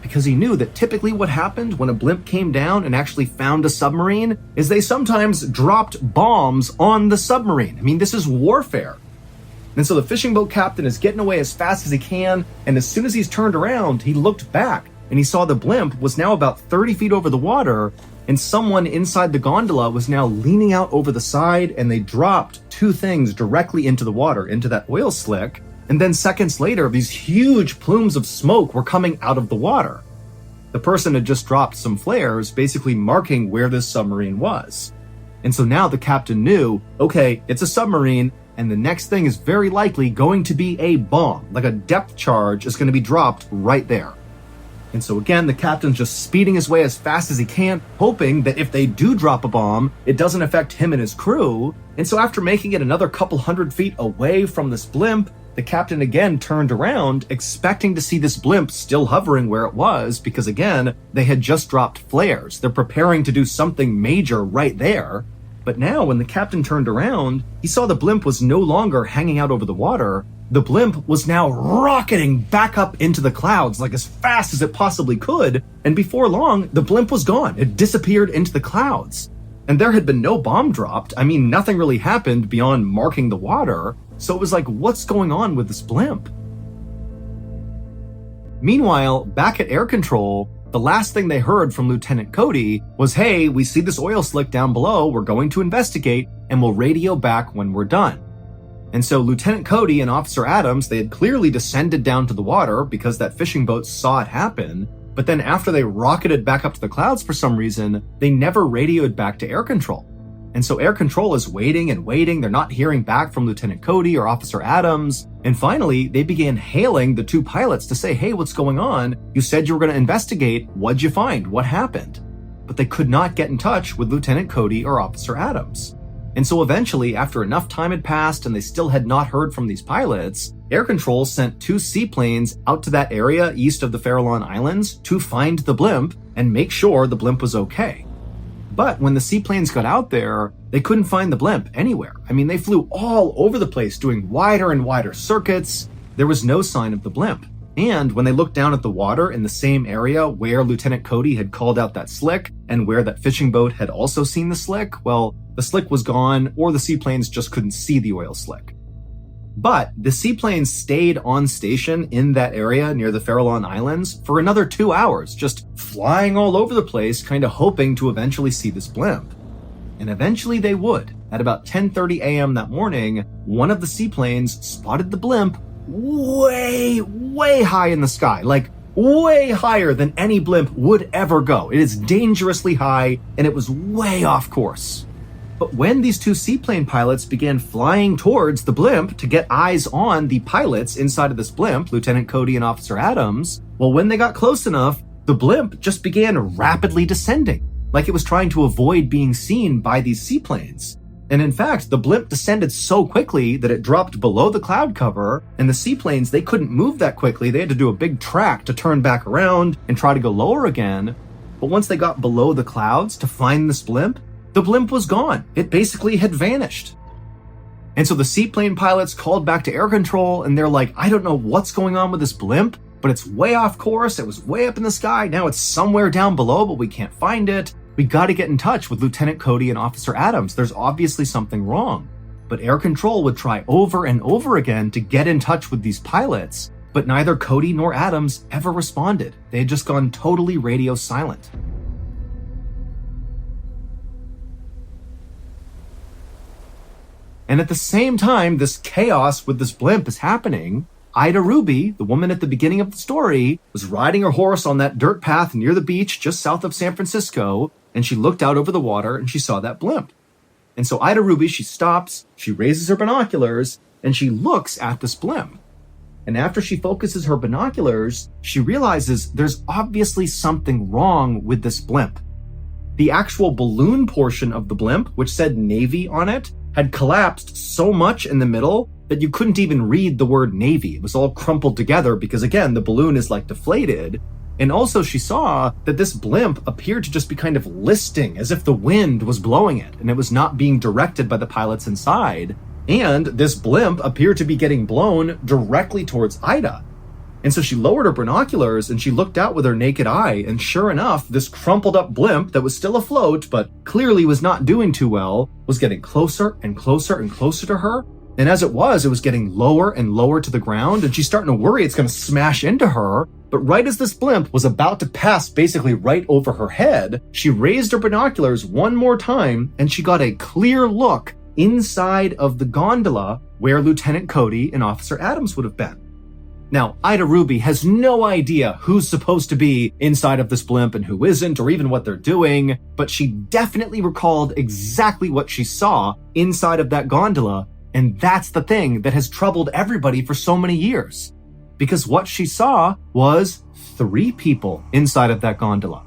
Because he knew that typically what happened when a blimp came down and actually found a submarine is they sometimes dropped bombs on the submarine. I mean, this is warfare. And so the fishing boat captain is getting away as fast as he can, and as soon as he's turned around, he looked back, and he saw the blimp was now about 30 feet over the water, and someone inside the gondola was now leaning out over the side, and they dropped two things directly into the water, into that oil slick. And then seconds later, these huge plumes of smoke were coming out of the water. The person had just dropped some flares, basically marking where this submarine was. And so now the captain knew, okay, it's a submarine, and the next thing is very likely going to be a bomb, like a depth charge is going to be dropped right there. And so again, the captain's just speeding his way as fast as he can, hoping that if they do drop a bomb, it doesn't affect him and his crew. And so after making it another couple 100 feet away from this blimp, the captain again turned around, expecting to see this blimp still hovering where it was, because again, they had just dropped flares. They're preparing to do something major right there. But now when the captain turned around, he saw the blimp was no longer hanging out over the water. The blimp was now rocketing back up into the clouds like as fast as it possibly could, and before long, the blimp was gone. It disappeared into the clouds. And there had been no bomb dropped. I mean, nothing really happened beyond marking the water, so it was like, what's going on with this blimp? Meanwhile, back at air control, the last thing they heard from Lieutenant Cody was, hey, we see this oil slick down below, we're going to investigate, and we'll radio back when we're done. And so Lieutenant Cody and Officer Adams, they had clearly descended down to the water because that fishing boat saw it happen. But then after they rocketed back up to the clouds for some reason, they never radioed back to air control. And so air control is waiting and waiting. They're not hearing back from Lieutenant Cody or Officer Adams. And finally, they began hailing the two pilots to say, hey, what's going on? You said you were going to investigate. What'd you find? What happened? But they could not get in touch with Lieutenant Cody or Officer Adams. And so eventually, after enough time had passed and they still had not heard from these pilots, air control sent two seaplanes out to that area east of the Farallon Islands to find the blimp and make sure the blimp was okay. But when the seaplanes got out there, they couldn't find the blimp anywhere. I mean, they flew all over the place doing wider and wider circuits. There was no sign of the blimp. And when they looked down at the water in the same area where Lieutenant Cody had called out that slick and where that fishing boat had also seen the slick, well, the slick was gone or the seaplanes just couldn't see the oil slick. But the seaplanes stayed on station in that area near the Farallon Islands for another 2 hours, just flying all over the place, kind of hoping to eventually see this blimp. And eventually they would. At about 10:30 a.m. that morning, one of the seaplanes spotted the blimp way, way high in the sky, like way higher than any blimp would ever go. It is dangerously high, and it was way off course. But when these two seaplane pilots began flying towards the blimp to get eyes on the pilots inside of this blimp, Lieutenant Cody and Officer Adams, well, when they got close enough, the blimp just began rapidly descending, like it was trying to avoid being seen by these seaplanes. And in fact, the blimp descended so quickly that it dropped below the cloud cover, and the seaplanes, they couldn't move that quickly. They had to do a big track to turn back around and try to go lower again. But once they got below the clouds to find this blimp, the blimp was gone. It basically had vanished. And so the seaplane pilots called back to air control and they're like, I don't know what's going on with this blimp, but it's way off course. It was way up in the sky. Now it's somewhere down below, but we can't find it. We got to get in touch with Lieutenant Cody and Officer Adams. There's obviously something wrong. But air control would try over and over again to get in touch with these pilots, but neither Cody nor Adams ever responded. They had just gone totally radio silent. And at the same time this chaos with this blimp is happening, Ida Ruby, the woman at the beginning of the story, was riding her horse on that dirt path near the beach just south of San Francisco, and she looked out over the water and she saw that blimp. And so Ida Ruby, she stops, she raises her binoculars, and she looks at this blimp. And after she focuses her binoculars, she realizes there's obviously something wrong with this blimp. The actual balloon portion of the blimp, which said Navy on it, had collapsed so much in the middle that you couldn't even read the word Navy. It was all crumpled together because, again, the balloon is like deflated. And also she saw that this blimp appeared to just be kind of listing as if the wind was blowing it and it was not being directed by the pilots inside. And this blimp appeared to be getting blown directly towards Ida. And so she lowered her binoculars and she looked out with her naked eye, and sure enough, this crumpled up blimp that was still afloat but clearly was not doing too well was getting closer and closer and closer to her. And as it was getting lower and lower to the ground, and she's starting to worry it's going to smash into her. But right as this blimp was about to pass basically right over her head, she raised her binoculars one more time and she got a clear look inside of the gondola where Lieutenant Cody and Officer Adams would have been. Now, Ida Ruby has no idea who's supposed to be inside of this blimp and who isn't, or even what they're doing, but she definitely recalled exactly what she saw inside of that gondola, and that's the thing that has troubled everybody for so many years. Because what she saw was 3 people inside of that gondola.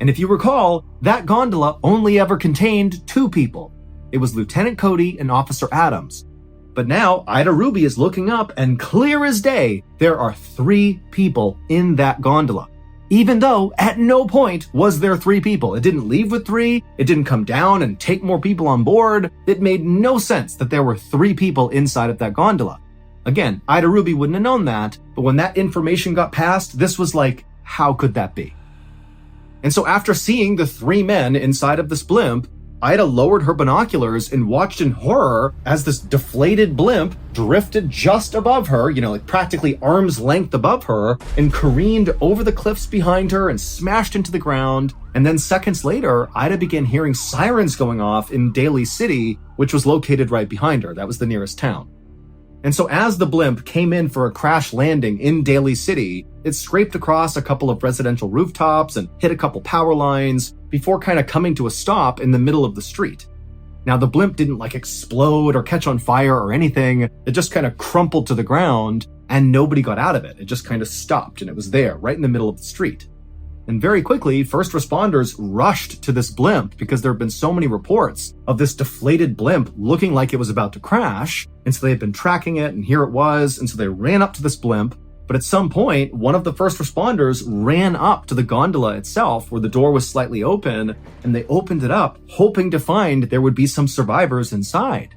And if you recall, that gondola only ever contained 2 people. It was Lieutenant Cody and Officer Adams. But now Ida Ruby is looking up, and clear as day, there are 3 people in that gondola. Even though at no point was there 3 people. It didn't leave with 3. It didn't come down and take more people on board. It made no sense that there were 3 people inside of that gondola. Again, Ida Ruby wouldn't have known that, but when that information got passed, this was like, how could that be? And so after seeing the 3 men inside of this blimp, Ida lowered her binoculars and watched in horror as this deflated blimp drifted just above her, like practically arm's length above her, and careened over the cliffs behind her and smashed into the ground. And then seconds later, Ida began hearing sirens going off in Daly City, which was located right behind her. That was the nearest town. And so as the blimp came in for a crash landing in Daly City, it scraped across a couple of residential rooftops and hit a couple power lines before kind of coming to a stop in the middle of the street. Now, the blimp didn't like explode or catch on fire or anything. It just kind of crumpled to the ground and nobody got out of it. It just kind of stopped and it was there right in the middle of the street. And very quickly, first responders rushed to this blimp because there have been so many reports of this deflated blimp looking like it was about to crash. And so they had been tracking it and here it was. And so they ran up to this blimp. But at some point, one of the first responders ran up to the gondola itself where the door was slightly open, and they opened it up, hoping to find there would be some survivors inside.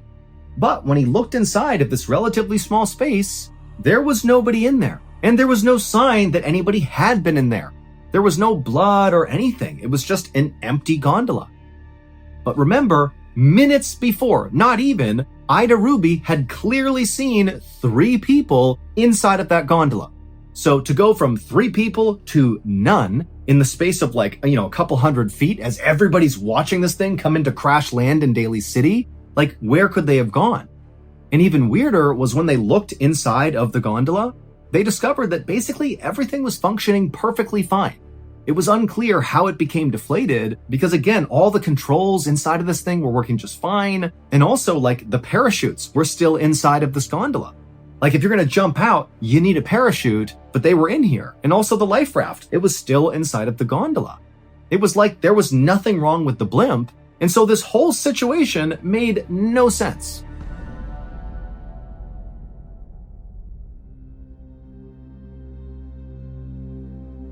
But when he looked inside of this relatively small space, there was nobody in there. And there was no sign that anybody had been in there. There was no blood or anything. It was just an empty gondola. But remember, minutes before, not even, Ida Ruby had clearly seen 3 people inside of that gondola. So to go from 3 people to none in the space of a couple hundred feet as everybody's watching this thing come into crash land in Daly City, where could they have gone? And even weirder was when they looked inside of the gondola, they discovered that basically everything was functioning perfectly fine. It was unclear how it became deflated because, again, all the controls inside of this thing were working just fine. And also, the parachutes were still inside of this gondola. If you're going to jump out, you need a parachute, but they were in here. And also the life raft, it was still inside of the gondola. It was like there was nothing wrong with the blimp. And so this whole situation made no sense.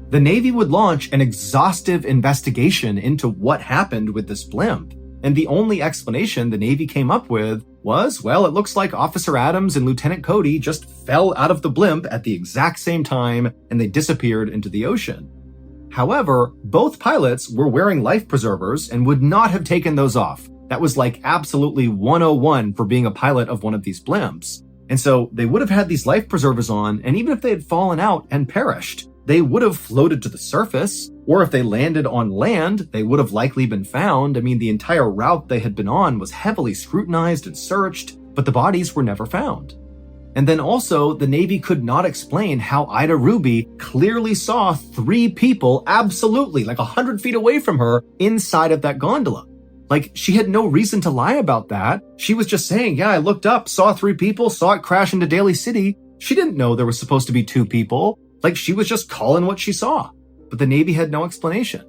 The Navy would launch an exhaustive investigation into what happened with this blimp. And the only explanation the Navy came up with was, well, it looks like Officer Adams and Lieutenant Cody just fell out of the blimp at the exact same time and they disappeared into the ocean. However, both pilots were wearing life preservers and would not have taken those off. That was absolutely 101 for being a pilot of one of these blimps. And so they would have had these life preservers on, and even if they had fallen out and perished, they would have floated to the surface, or if they landed on land, they would have likely been found. I mean, the entire route they had been on was heavily scrutinized and searched, but the bodies were never found. And then also, the Navy could not explain how Ida Ruby clearly saw 3 people absolutely 100 feet away from her inside of that gondola. She had no reason to lie about that. She was just saying, yeah, I looked up, saw 3 people, saw it crash into Daly City. She didn't know there was supposed to be 2 people. She was just calling what she saw, but the Navy had no explanation.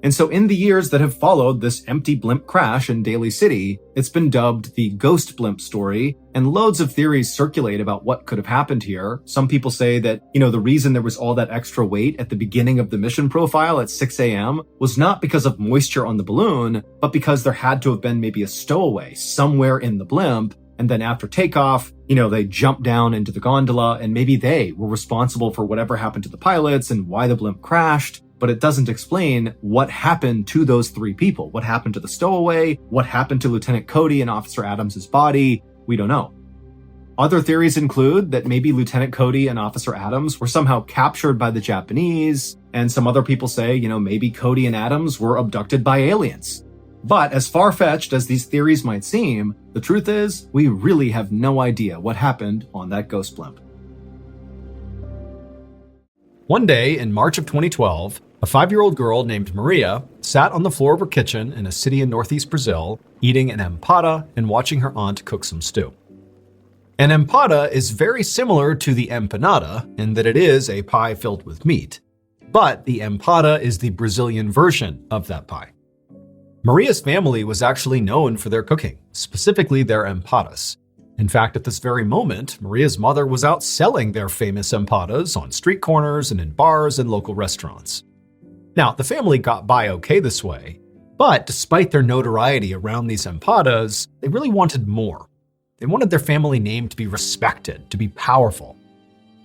And so in the years that have followed this empty blimp crash in Daly City, it's been dubbed the ghost blimp story, and loads of theories circulate about what could have happened here. Some people say that, the reason there was all that extra weight at the beginning of the mission profile at 6 a.m. was not because of moisture on the balloon, but because there had to have been maybe a stowaway somewhere in the blimp. And then after takeoff, they jumped down into the gondola and maybe they were responsible for whatever happened to the pilots and why the blimp crashed. But it doesn't explain what happened to those 3 people. What happened to the stowaway? What happened to Lieutenant Cody and Officer Adams' body? We don't know. Other theories include that maybe Lieutenant Cody and Officer Adams were somehow captured by the Japanese. And some other people say, maybe Cody and Adams were abducted by aliens. But as far-fetched as these theories might seem, the truth is, we really have no idea what happened on that ghost blimp. One day in March of 2012, a 5-year-old girl named Maria sat on the floor of her kitchen in a city in northeast Brazil, eating an empada and watching her aunt cook some stew. An empada is very similar to the empanada in that it is a pie filled with meat, but the empada is the Brazilian version of that pie. Maria's family was actually known for their cooking, specifically their empadas. In fact, at this very moment, Maria's mother was out selling their famous empadas on street corners and in bars and local restaurants. Now, the family got by okay this way, but despite their notoriety around these empadas, they really wanted more. They wanted their family name to be respected, to be powerful.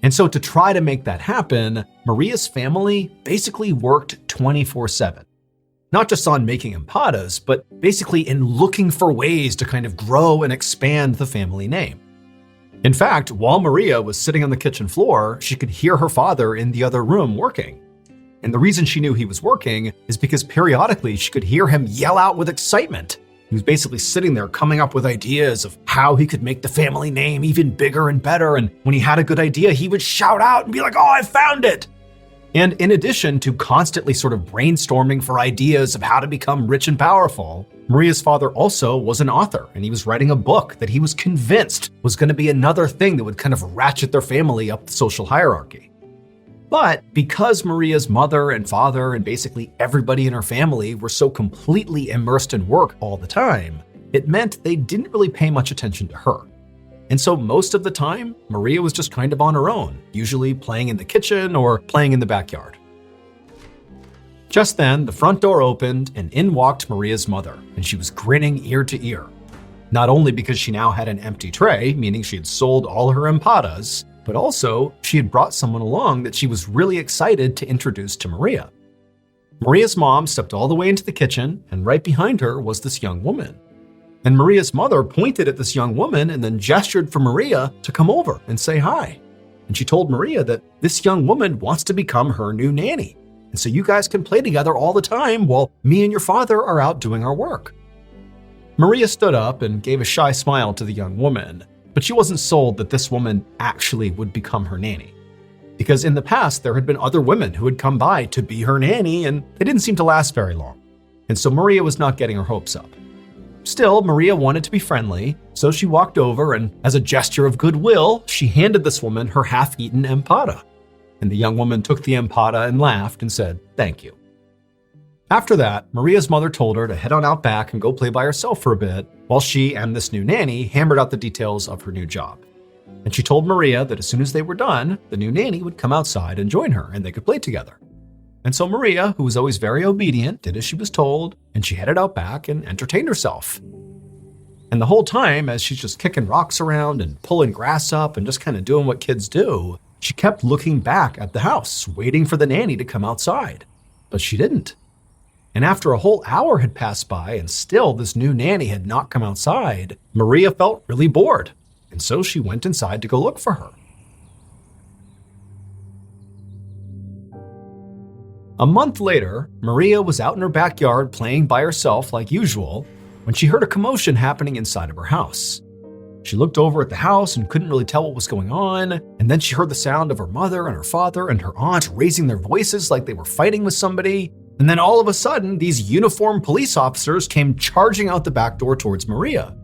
And so to try to make that happen, Maria's family basically worked 24/7. Not just on making empadas, but basically in looking for ways to kind of grow and expand the family name. In fact, while Maria was sitting on the kitchen floor, she could hear her father in the other room working. And the reason she knew he was working is because periodically she could hear him yell out with excitement. He was basically sitting there coming up with ideas of how he could make the family name even bigger and better. And when he had a good idea, he would shout out and be like, "Oh, I found it!" And in addition to constantly sort of brainstorming for ideas of how to become rich and powerful, Maria's father also was an author, and he was writing a book that he was convinced was going to be another thing that would kind of ratchet their family up the social hierarchy. But because Maria's mother and father and basically everybody in her family were so completely immersed in work all the time, it meant they didn't really pay much attention to her. And so most of the time, Maria was just kind of on her own, usually playing in the kitchen or playing in the backyard. Just then, the front door opened and in walked Maria's mother, and she was grinning ear to ear. Not only because she now had an empty tray, meaning she had sold all her empadas, but also she had brought someone along that she was really excited to introduce to Maria. Maria's mom stepped all the way into the kitchen, and right behind her was this young woman. And Maria's mother pointed at this young woman and then gestured for Maria to come over and say hi. And she told Maria that this young woman wants to become her new nanny. And so you guys can play together all the time while me and your father are out doing our work. Maria stood up and gave a shy smile to the young woman, but she wasn't sold that this woman actually would become her nanny. Because in the past, there had been other women who had come by to be her nanny, and they didn't seem to last very long. And so Maria was not getting her hopes up. Still, Maria wanted to be friendly, so she walked over and, as a gesture of goodwill, she handed this woman her half-eaten empada. And the young woman took the empada and laughed and said, "Thank you." After that, Maria's mother told her to head on out back and go play by herself for a bit, while she and this new nanny hammered out the details of her new job. And she told Maria that as soon as they were done, the new nanny would come outside and join her and they could play together. And so Maria, who was always very obedient, did as she was told, and she headed out back and entertained herself. And the whole time, as she's just kicking rocks around and pulling grass up and just kind of doing what kids do, she kept looking back at the house, waiting for the nanny to come outside. But she didn't. And after a whole hour had passed by and still this new nanny had not come outside, Maria felt really bored. And so she went inside to go look for her. A month later, Maria was out in her backyard playing by herself like usual when she heard a commotion happening inside of her house. She looked over at the house and couldn't really tell what was going on, and then she heard the sound of her mother and her father and her aunt raising their voices like they were fighting with somebody, and then all of a sudden, these uniformed police officers came charging out the back door towards Maria.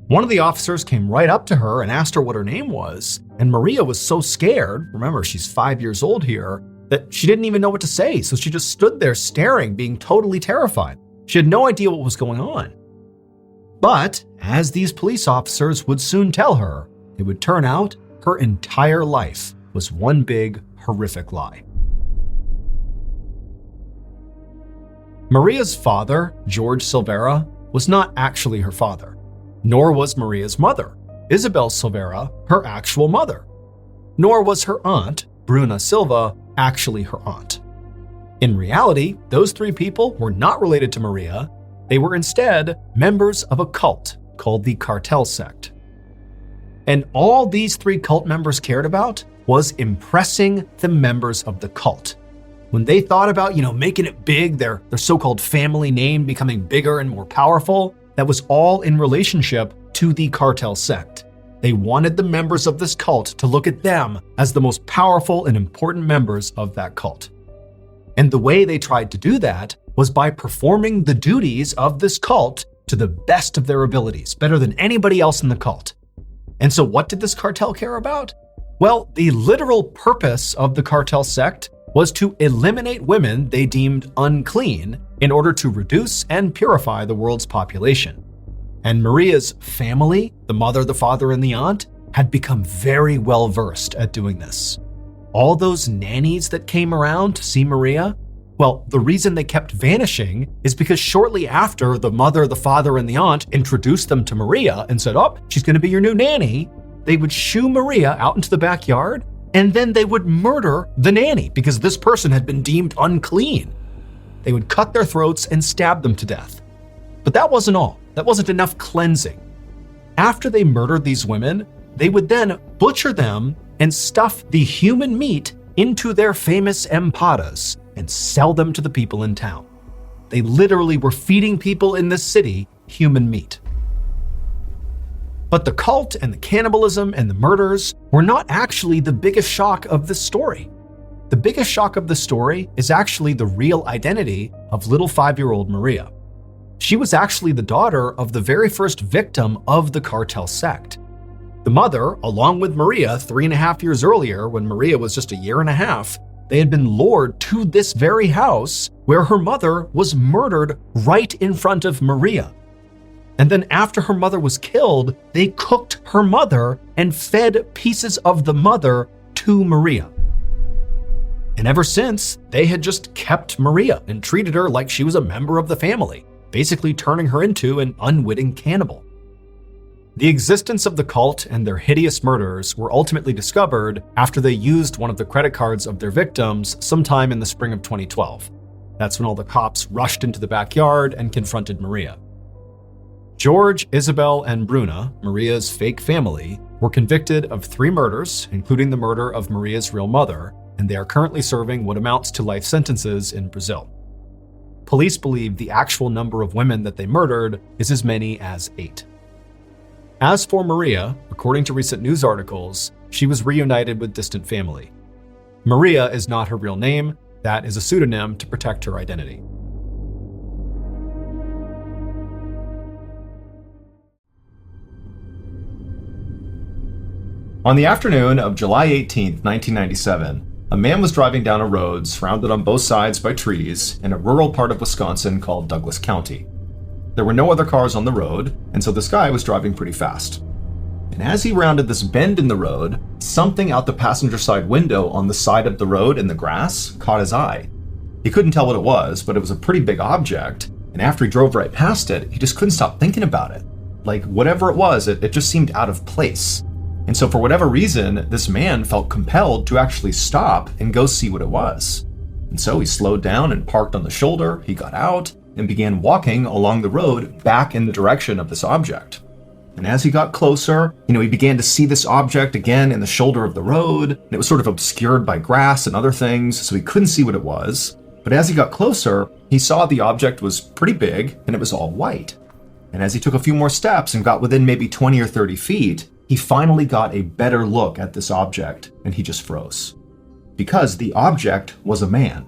One of the officers came right up to her and asked her what her name was, and Maria was so scared, remember she's 5 years old here, that she didn't even know what to say, so she just stood there staring, being totally terrified. She had no idea what was going on. But, as these police officers would soon tell her, it would turn out her entire life was one big, horrific lie. Maria's father, George Silvera, was not actually her father, nor was Maria's mother, Isabel Silvera, her actual mother, nor was her aunt, Bruna Silva, actually her aunt. In reality, those three people were not related to Maria. They were instead members of a cult called the Cartel Sect. And all these three cult members cared about was impressing the members of the cult. When they thought about, making it big, their so-called family name becoming bigger and more powerful, that was all in relationship to the Cartel Sect. They wanted the members of this cult to look at them as the most powerful and important members of that cult. And the way they tried to do that was by performing the duties of this cult to the best of their abilities, better than anybody else in the cult. And so what did this cartel care about? Well, the literal purpose of the Cartel Sect was to eliminate women they deemed unclean in order to reduce and purify the world's population. And Maria's family, the mother, the father, and the aunt, had become very well versed at doing this. All those nannies that came around to see Maria, well, the reason they kept vanishing is because shortly after the mother, the father, and the aunt introduced them to Maria and said, "Oh, she's going to be your new nanny," they would shoo Maria out into the backyard, and then they would murder the nanny because this person had been deemed unclean. They would cut their throats and stab them to death. But that wasn't all. That wasn't enough cleansing. After they murdered these women, they would then butcher them and stuff the human meat into their famous empadas and sell them to the people in town. They literally were feeding people in this city human meat. But the cult and the cannibalism and the murders were not actually the biggest shock of this story. The biggest shock of the story is actually the real identity of little 5-year-old Maria. She was actually the daughter of the very first victim of the cartel sect. The mother, along with Maria 3.5 years earlier, when Maria was just 1.5 years, they had been lured to this very house where her mother was murdered right in front of Maria. And then after her mother was killed, they cooked her mother and fed pieces of the mother to Maria. And ever since, they had just kept Maria and treated her like she was a member of the family, basically turning her into an unwitting cannibal. The existence of the cult and their hideous murders were ultimately discovered after they used one of the credit cards of their victims sometime in the spring of 2012. That's when all the cops rushed into the backyard and confronted Maria. George, Isabel, and Bruna, Maria's fake family, were convicted of 3 murders, including the murder of Maria's real mother, and they are currently serving what amounts to life sentences in Brazil. Police believe the actual number of women that they murdered is as many as 8. As for Maria, according to recent news articles, she was reunited with distant family. Maria is not her real name. That is a pseudonym to protect her identity. On the afternoon of July 18, 1997, a man was driving down a road surrounded on both sides by trees in a rural part of Wisconsin called Douglas County. There were no other cars on the road, and so this guy was driving pretty fast. And as he rounded this bend in the road, something out the passenger side window on the side of the road in the grass caught his eye. He couldn't tell what it was, but it was a pretty big object, and after he drove right past it, he just couldn't stop thinking about it. Like, whatever it was, it just seemed out of place. And so for whatever reason, this man felt compelled to actually stop and go see what it was. And so he slowed down and parked on the shoulder, he got out, and began walking along the road back in the direction of this object. And as he got closer, he began to see this object again in the shoulder of the road, and it was sort of obscured by grass and other things, so he couldn't see what it was. But as he got closer, he saw the object was pretty big, and it was all white. And as he took a few more steps and got within maybe 20 or 30 feet, he finally got a better look at this object, and he just froze. Because the object was a man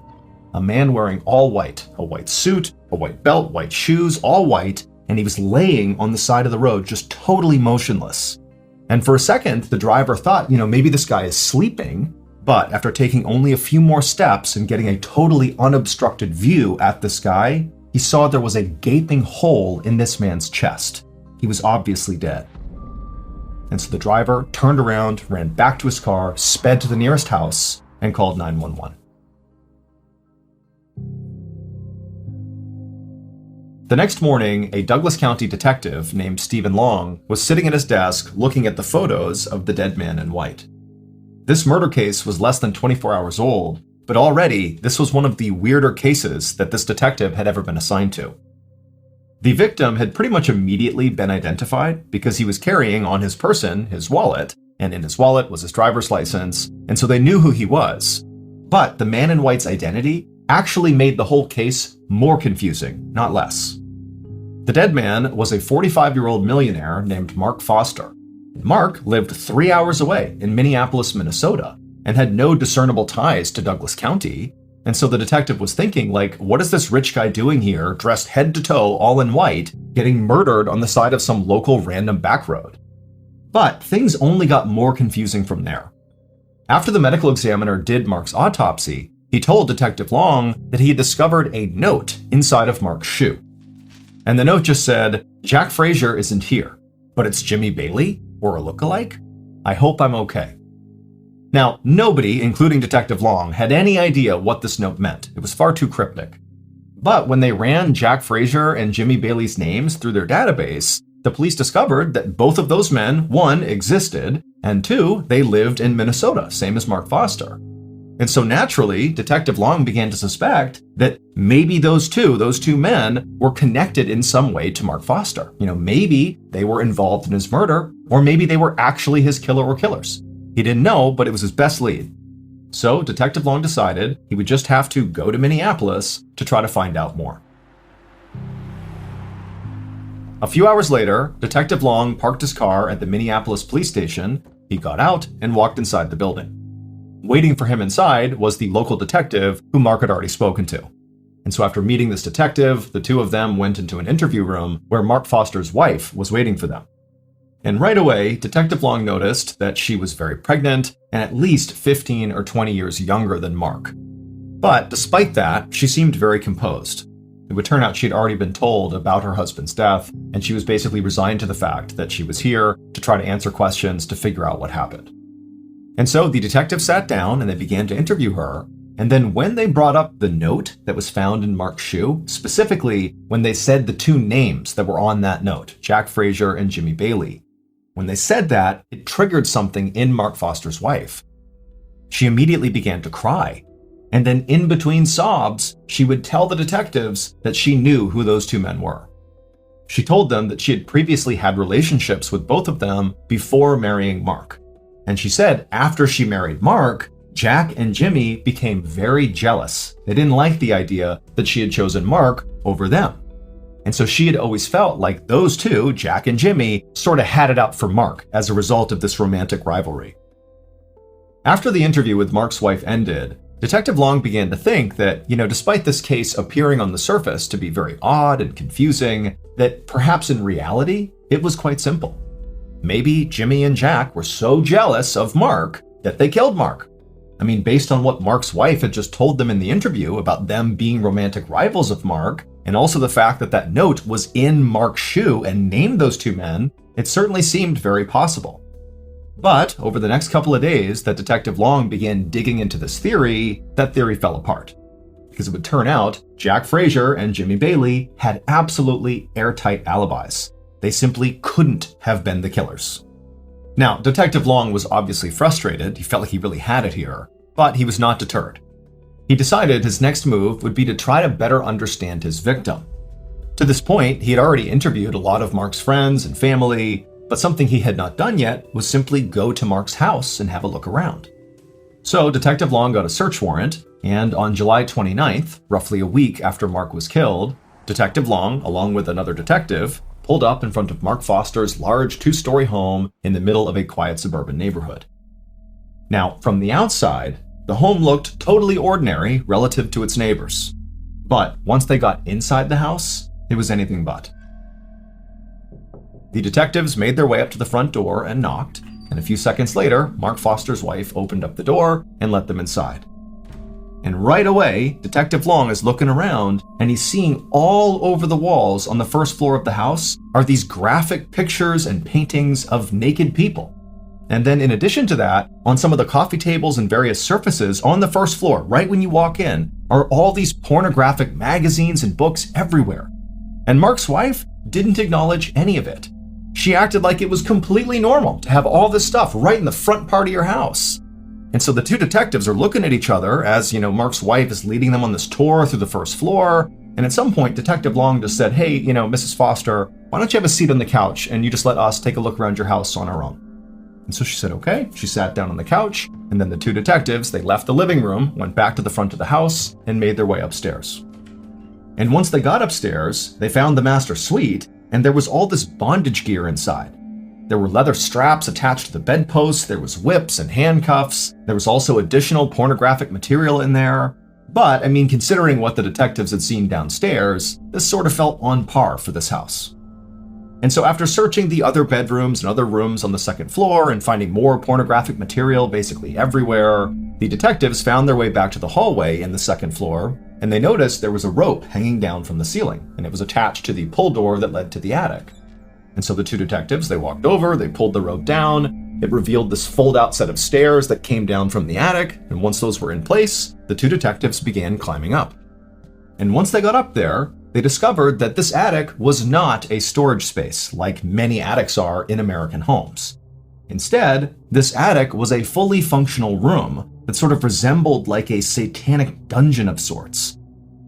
wearing all white, a white suit, a white belt, white shoes, all white, and he was laying on the side of the road, just totally motionless. And for a second, the driver thought, maybe this guy is sleeping, but after taking only a few more steps and getting a totally unobstructed view at this guy, he saw there was a gaping hole in this man's chest. He was obviously dead. And so the driver turned around, ran back to his car, sped to the nearest house, and called 911. The next morning, a Douglas County detective named Stephen Long was sitting at his desk looking at the photos of the dead man in white. This murder case was less than 24 hours old, but already this was one of the weirder cases that this detective had ever been assigned to. The victim had pretty much immediately been identified because he was carrying on his person his wallet, and in his wallet was his driver's license, and so they knew who he was. But the man in white's identity actually made the whole case more confusing, not less. The dead man was a 45-year-old millionaire named Mark Foster. Mark lived 3 hours away in Minneapolis, Minnesota, and had no discernible ties to Douglas County. And so the detective was thinking, what is this rich guy doing here, dressed head to toe, all in white, getting murdered on the side of some local random back road? But things only got more confusing from there. After the medical examiner did Mark's autopsy, he told Detective Long that he had discovered a note inside of Mark's shoe. And the note just said, "Jack Frazier isn't here, but it's Jimmy Bailey, or a lookalike? I hope I'm okay." Now, nobody, including Detective Long, had any idea what this note meant. It was far too cryptic. But when they ran Jack Frazier and Jimmy Bailey's names through their database, the police discovered that both of those men, 1, existed, and 2, they lived in Minnesota, same as Mark Foster. And so naturally, Detective Long began to suspect that maybe those two men were connected in some way to Mark Foster. Maybe they were involved in his murder, or maybe they were actually his killer or killers. He didn't know, but it was his best lead. So Detective Long decided he would just have to go to Minneapolis to try to find out more. A few hours later, Detective Long parked his car at the Minneapolis police station. He got out and walked inside the building. Waiting for him inside was the local detective who Mark had already spoken to. And so after meeting this detective, the two of them went into an interview room where Mark Foster's wife was waiting for them. And right away, Detective Long noticed that she was very pregnant and at least 15 or 20 years younger than Mark. But despite that, she seemed very composed. It would turn out she had already been told about her husband's death, and she was basically resigned to the fact that she was here to try to answer questions to figure out what happened. And so the detective sat down and they began to interview her. And then when they brought up the note that was found in Mark's shoe, specifically when they said the two names that were on that note, Jack Frazier and Jimmy Bailey, when they said that, it triggered something in Mark Foster's wife. She immediately began to cry. And then in between sobs, she would tell the detectives that she knew who those two men were. She told them that she had previously had relationships with both of them before marrying Mark. And she said after she married Mark, Jack and Jimmy became very jealous. They didn't like the idea that she had chosen Mark over them. And so she had always felt like those two, Jack and Jimmy, sort of had it out for Mark as a result of this romantic rivalry. After the interview with Mark's wife ended, Detective Long began to think that, despite this case appearing on the surface to be very odd and confusing, that perhaps in reality, it was quite simple. Maybe Jimmy and Jack were so jealous of Mark that they killed Mark. I mean, based on what Mark's wife had just told them in the interview about them being romantic rivals of Mark, and also the fact that that note was in Mark's shoe and named those two men, it certainly seemed very possible. But over the next couple of days that Detective Long began digging into this theory, that theory fell apart. Because it would turn out Jack Frazier and Jimmy Bailey had absolutely airtight alibis. They simply couldn't have been the killers. Now, Detective Long was obviously frustrated. He felt like he really had it here, but he was not deterred. He decided his next move would be to try to better understand his victim. To this point, he had already interviewed a lot of Mark's friends and family, but something he had not done yet was simply go to Mark's house and have a look around. So Detective Long got a search warrant, and on July 29th, roughly a week after Mark was killed, Detective Long, along with another detective, pulled up in front of Mark Foster's large 2-story home in the middle of a quiet suburban neighborhood. Now, from the outside, the home looked totally ordinary relative to its neighbors. But once they got inside the house, it was anything but. The detectives made their way up to the front door and knocked, and a few seconds later, Mark Foster's wife opened up the door and let them inside. And right away, Detective Long is looking around, and he's seeing all over the walls on the first floor of the house are these graphic pictures and paintings of naked people. And then in addition to that, on some of the coffee tables and various surfaces on the first floor, right when you walk in, are all these pornographic magazines and books everywhere. And Mark's wife didn't acknowledge any of it. She acted like it was completely normal to have all this stuff right in the front part of your house. And so the two detectives are looking at each other as, Mark's wife is leading them on this tour through the first floor. And at some point, Detective Long just said, "Hey, Mrs. Foster, why don't you have a seat on the couch and you just let us take a look around your house on our own?" And so she said, okay. She sat down on the couch, and then the two detectives, they left the living room, went back to the front of the house, and made their way upstairs. And once they got upstairs, they found the master suite, and there was all this bondage gear inside. There were leather straps attached to the bedposts, there was whips and handcuffs, there was also additional pornographic material in there. But, considering what the detectives had seen downstairs, this sort of felt on par for this house. And so after searching the other bedrooms and other rooms on the second floor and finding more pornographic material basically everywhere, the detectives found their way back to the hallway in the second floor, and they noticed there was a rope hanging down from the ceiling, and it was attached to the pull door that led to the attic. And so the two detectives, they walked over, they pulled the rope down, it revealed this fold-out set of stairs that came down from the attic, and once those were in place, the two detectives began climbing up. And once they got up there, they discovered that this attic was not a storage space like many attics are in American homes. Instead, this attic was a fully functional room that sort of resembled like a satanic dungeon of sorts.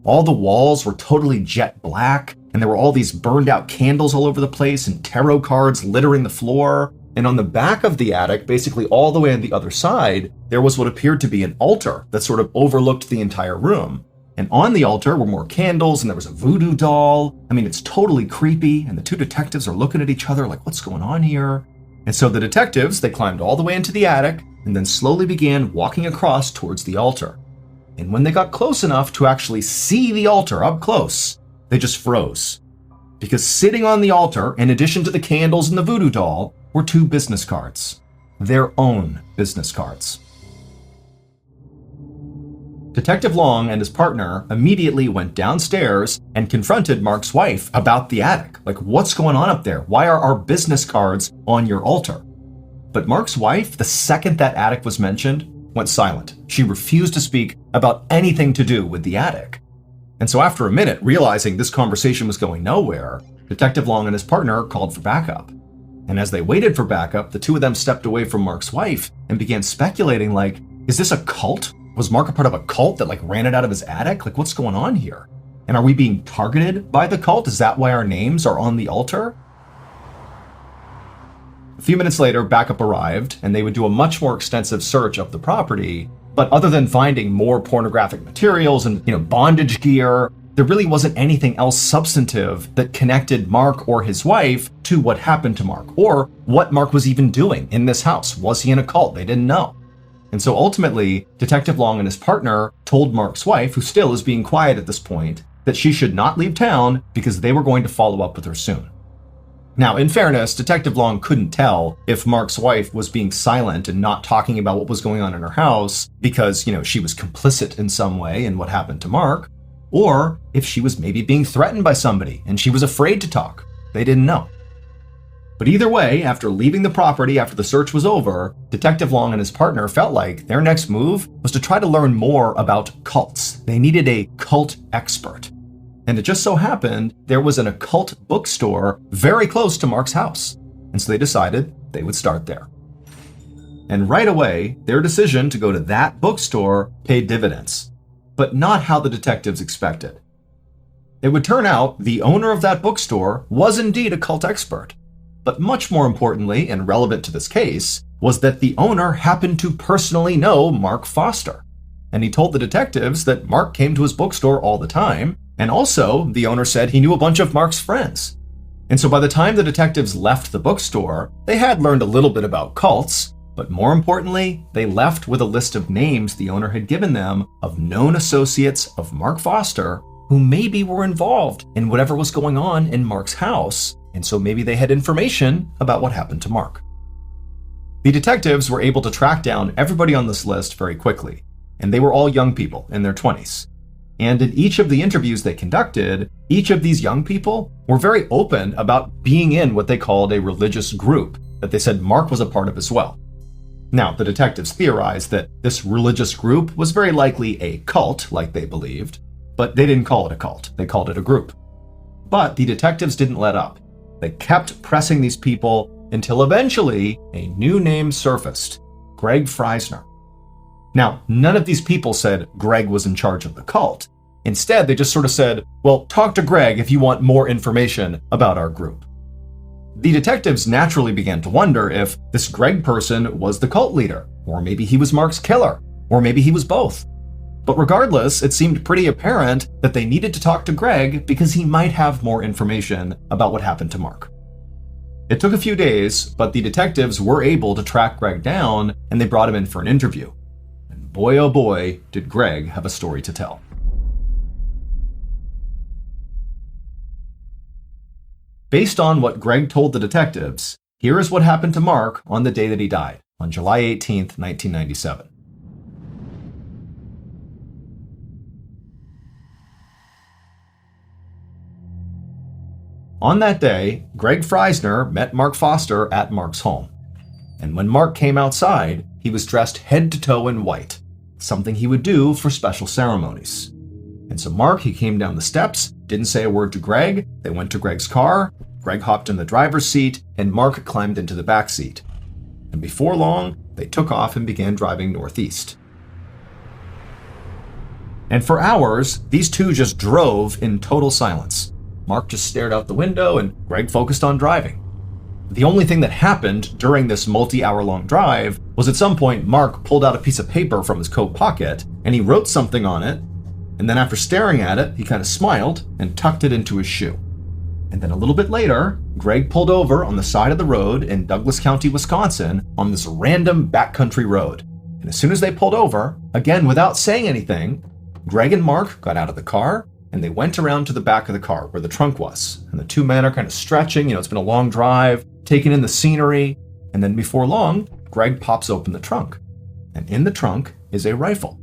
All the walls were totally jet black, and there were all these burned out candles all over the place and tarot cards littering the floor. And on the back of the attic, basically all the way on the other side, there was what appeared to be an altar that sort of overlooked the entire room. And on the altar were more candles, and there was a voodoo doll. I mean, it's totally creepy, and the two detectives are looking at each other like, what's going on here? And so the detectives, they climbed all the way into the attic and then slowly began walking across towards the altar. And when they got close enough to actually see the altar up close, they just froze. Because sitting on the altar, in addition to the candles and the voodoo doll, were two business cards. Their own business cards. Detective Long and his partner immediately went downstairs and confronted Mark's wife about the attic. Like, what's going on up there? Why are our business cards on your altar? But Mark's wife, the second that attic was mentioned, went silent. She refused to speak about anything to do with the attic. And so after a minute, realizing this conversation was going nowhere, Detective Long and his partner called for backup. And as they waited for backup, the two of them stepped away from Mark's wife and began speculating, like, is this a cult? Was Mark a part of a cult that ran it out of his attic? Like, what's going on here? And are we being targeted by the cult? Is that why our names are on the altar? A few minutes later, backup arrived, and they would do a much more extensive search of the property. But other than finding more pornographic materials and, bondage gear, there really wasn't anything else substantive that connected Mark or his wife to what happened to Mark, or what Mark was even doing in this house. Was he in a cult? They didn't know. And so ultimately, Detective Long and his partner told Mark's wife, who still is being quiet at this point, that she should not leave town because they were going to follow up with her soon. Now, in fairness, Detective Long couldn't tell if Mark's wife was being silent and not talking about what was going on in her house because, she was complicit in some way in what happened to Mark, or if she was maybe being threatened by somebody and she was afraid to talk. They didn't know. But either way, after leaving the property after the search was over, Detective Long and his partner felt like their next move was to try to learn more about cults. They needed a cult expert. And it just so happened there was an occult bookstore very close to Mark's house. And so they decided they would start there. And right away, their decision to go to that bookstore paid dividends, but not how the detectives expected. It would turn out the owner of that bookstore was indeed a cult expert. But much more importantly, and relevant to this case, was that the owner happened to personally know Mark Foster. And he told the detectives that Mark came to his bookstore all the time, and also the owner said he knew a bunch of Mark's friends. And so by the time the detectives left the bookstore, they had learned a little bit about cults, but more importantly, they left with a list of names the owner had given them of known associates of Mark Foster who maybe were involved in whatever was going on in Mark's house. And so maybe they had information about what happened to Mark. The detectives were able to track down everybody on this list very quickly, and they were all young people in their 20s. And in each of the interviews they conducted, each of these young people were very open about being in what they called a religious group that they said Mark was a part of as well. Now, the detectives theorized that this religious group was very likely a cult, like they believed, but they didn't call it a cult, they called it a group. But the detectives didn't let up. They kept pressing these people until eventually a new name surfaced, Greg Freisner. Now, none of these people said Greg was in charge of the cult. Instead, they just sort of said, well, talk to Greg if you want more information about our group. The detectives naturally began to wonder if this Greg person was the cult leader, or maybe he was Mark's killer, or maybe he was both. But regardless, it seemed pretty apparent that they needed to talk to Greg because he might have more information about what happened to Mark. It took a few days, but the detectives were able to track Greg down and they brought him in for an interview. And boy, oh boy, did Greg have a story to tell. Based on what Greg told the detectives, here is what happened to Mark on the day that he died, on July 18th, 1997. On that day, Greg Freisner met Mark Foster at Mark's home. And when Mark came outside, he was dressed head to toe in white, something he would do for special ceremonies. And so Mark, he came down the steps, didn't say a word to Greg. They went to Greg's car. Greg hopped in the driver's seat, and Mark climbed into the back seat. And before long, they took off and began driving northeast. And for hours, these two just drove in total silence. Mark just stared out the window and Greg focused on driving. The only thing that happened during this multi-hour-long drive was at some point Mark pulled out a piece of paper from his coat pocket and he wrote something on it, And then after staring at it, he kind of smiled and tucked it into his shoe. And then a little bit later, Greg pulled over on the side of the road in Douglas County, Wisconsin, on this random backcountry road. And as soon as they pulled over, again without saying anything, Greg and Mark got out of the car and they went around to the back of the car where the trunk was. And the two men are kind of stretching, it's been a long drive, taking in the scenery. And then before long, Greg pops open the trunk. And in the trunk is a rifle.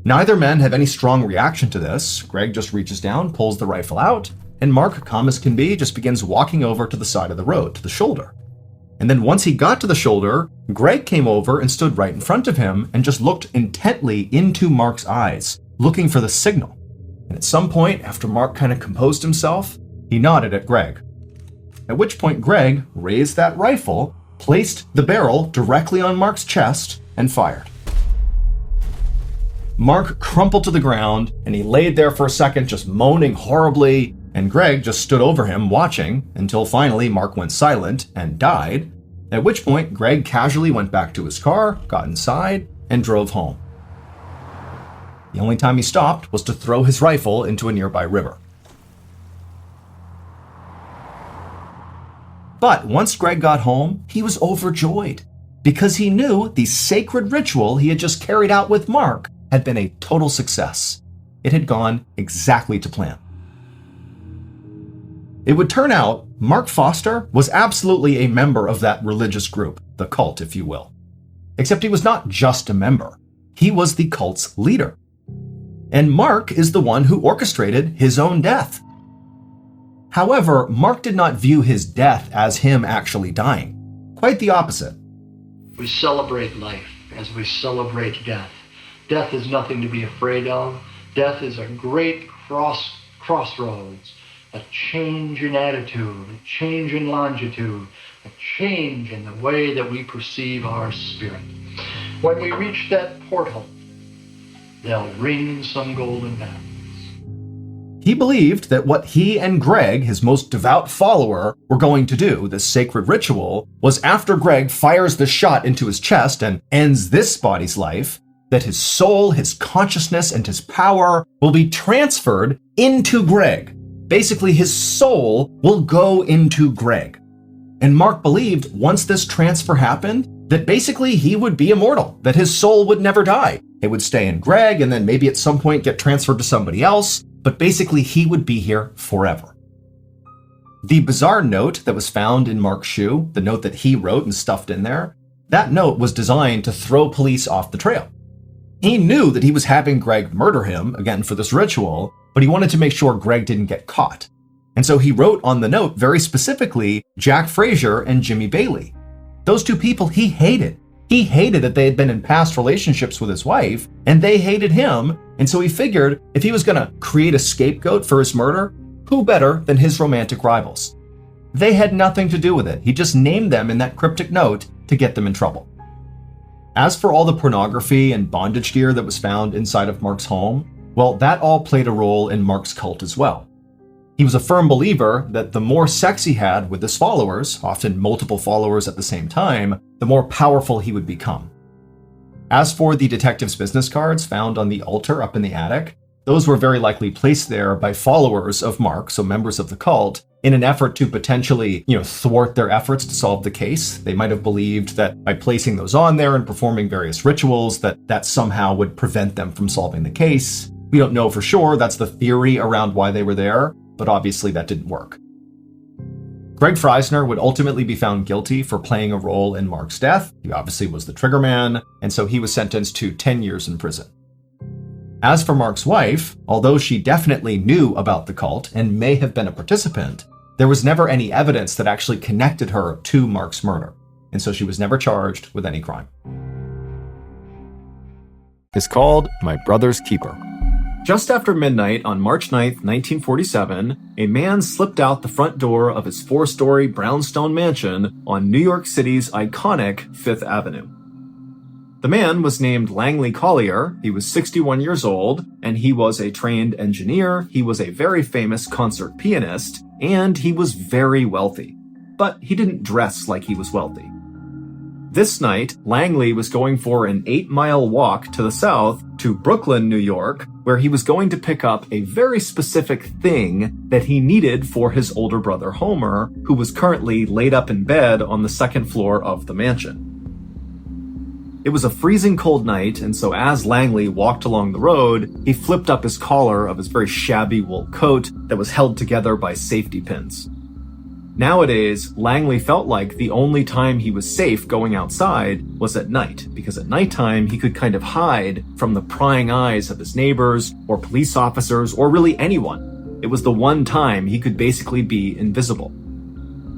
Neither man have any strong reaction to this. Greg just reaches down, pulls the rifle out, and Mark, calm as can be, just begins walking over to the side of the road, to the shoulder. And then once he got to the shoulder, Greg came over and stood right in front of him and just looked intently into Mark's eyes, looking for the signal. And at some point, after Mark kind of composed himself, he nodded at Greg. At which point Greg raised that rifle, placed the barrel directly on Mark's chest, and fired. Mark crumpled to the ground, and he laid there for a second just moaning horribly, and Greg just stood over him watching until finally Mark went silent and died, at which point Greg casually went back to his car, got inside, and drove home. The only time he stopped was to throw his rifle into a nearby river. But once Greg got home, he was overjoyed because he knew the sacred ritual he had just carried out with Mark had been a total success. It had gone exactly to plan. It would turn out Mark Foster was absolutely a member of that religious group, the cult, if you will. Except he was not just a member. He was the cult's leader. And Mark is the one who orchestrated his own death. However, Mark did not view his death as him actually dying. Quite the opposite. We celebrate life as we celebrate death. Death is nothing to be afraid of. Death is a great crossroads, a change in attitude, a change in longitude, a change in the way that we perceive our spirit. When we reach that portal, they'll ring some golden bells. He believed that what he and Greg, his most devout follower, were going to do, this sacred ritual, was after Greg fires the shot into his chest and ends this body's life, that his soul, his consciousness, and his power will be transferred into Greg. Basically, his soul will go into Greg. And Mark believed once this transfer happened, that basically he would be immortal, that his soul would never die. It would stay in Greg and then maybe at some point get transferred to somebody else, but basically he would be here forever. The bizarre note that was found in Mark's shoe, the note that he wrote and stuffed in there, that note was designed to throw police off the trail. He knew that he was having Greg murder him, again for this ritual, but he wanted to make sure Greg didn't get caught. And so he wrote on the note very specifically Jack Frazier and Jimmy Bailey. Those two people he hated. He hated that they had been in past relationships with his wife, and they hated him, and so he figured if he was going to create a scapegoat for his murder, who better than his romantic rivals? They had nothing to do with it. He just named them in that cryptic note to get them in trouble. As for all the pornography and bondage gear that was found inside of Mark's home, well, that all played a role in Mark's cult as well. He was a firm believer that the more sex he had with his followers, often multiple followers at the same time, the more powerful he would become. As for the detective's business cards found on the altar up in the attic, those were very likely placed there by followers of Mark, so members of the cult, in an effort to potentially, thwart their efforts to solve the case. They might have believed that by placing those on there and performing various rituals, that somehow would prevent them from solving the case. We don't know for sure. That's the theory around why they were there, but obviously that didn't work. Greg Freisner would ultimately be found guilty for playing a role in Mark's death. He obviously was the trigger man, and so he was sentenced to 10 years in prison. As for Mark's wife, although she definitely knew about the cult and may have been a participant, there was never any evidence that actually connected her to Mark's murder, and so she was never charged with any crime. Is called My Brother's Keeper. Just after midnight on March 9th, 1947, a man slipped out the front door of his 4-story brownstone mansion on New York City's iconic Fifth Avenue. The man was named Langley Collier. He was 61 years old, and he was a trained engineer. He was a very famous concert pianist, and he was very wealthy. But he didn't dress like he was wealthy. This night, Langley was going for an 8-mile walk to the south to Brooklyn, New York, where he was going to pick up a very specific thing that he needed for his older brother Homer, who was currently laid up in bed on the second floor of the mansion. It was a freezing cold night, and so as Langley walked along the road, he flipped up his collar of his very shabby wool coat that was held together by safety pins. Nowadays, Langley felt like the only time he was safe going outside was at night, because at nighttime he could kind of hide from the prying eyes of his neighbors or police officers or really anyone. It was the one time he could basically be invisible.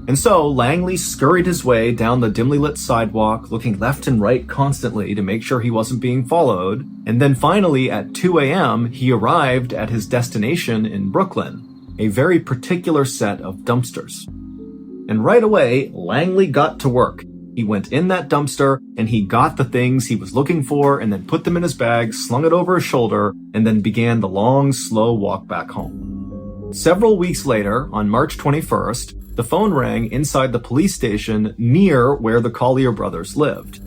And so Langley scurried his way down the dimly lit sidewalk, looking left and right constantly to make sure he wasn't being followed, and then finally at 2 a.m. he arrived at his destination in Brooklyn, a very particular set of dumpsters. And right away, Langley got to work. He went in that dumpster and he got the things he was looking for and then put them in his bag, slung it over his shoulder, and then began the long, slow walk back home. Several weeks later, on March 21st, the phone rang inside the police station near where the Collier brothers lived.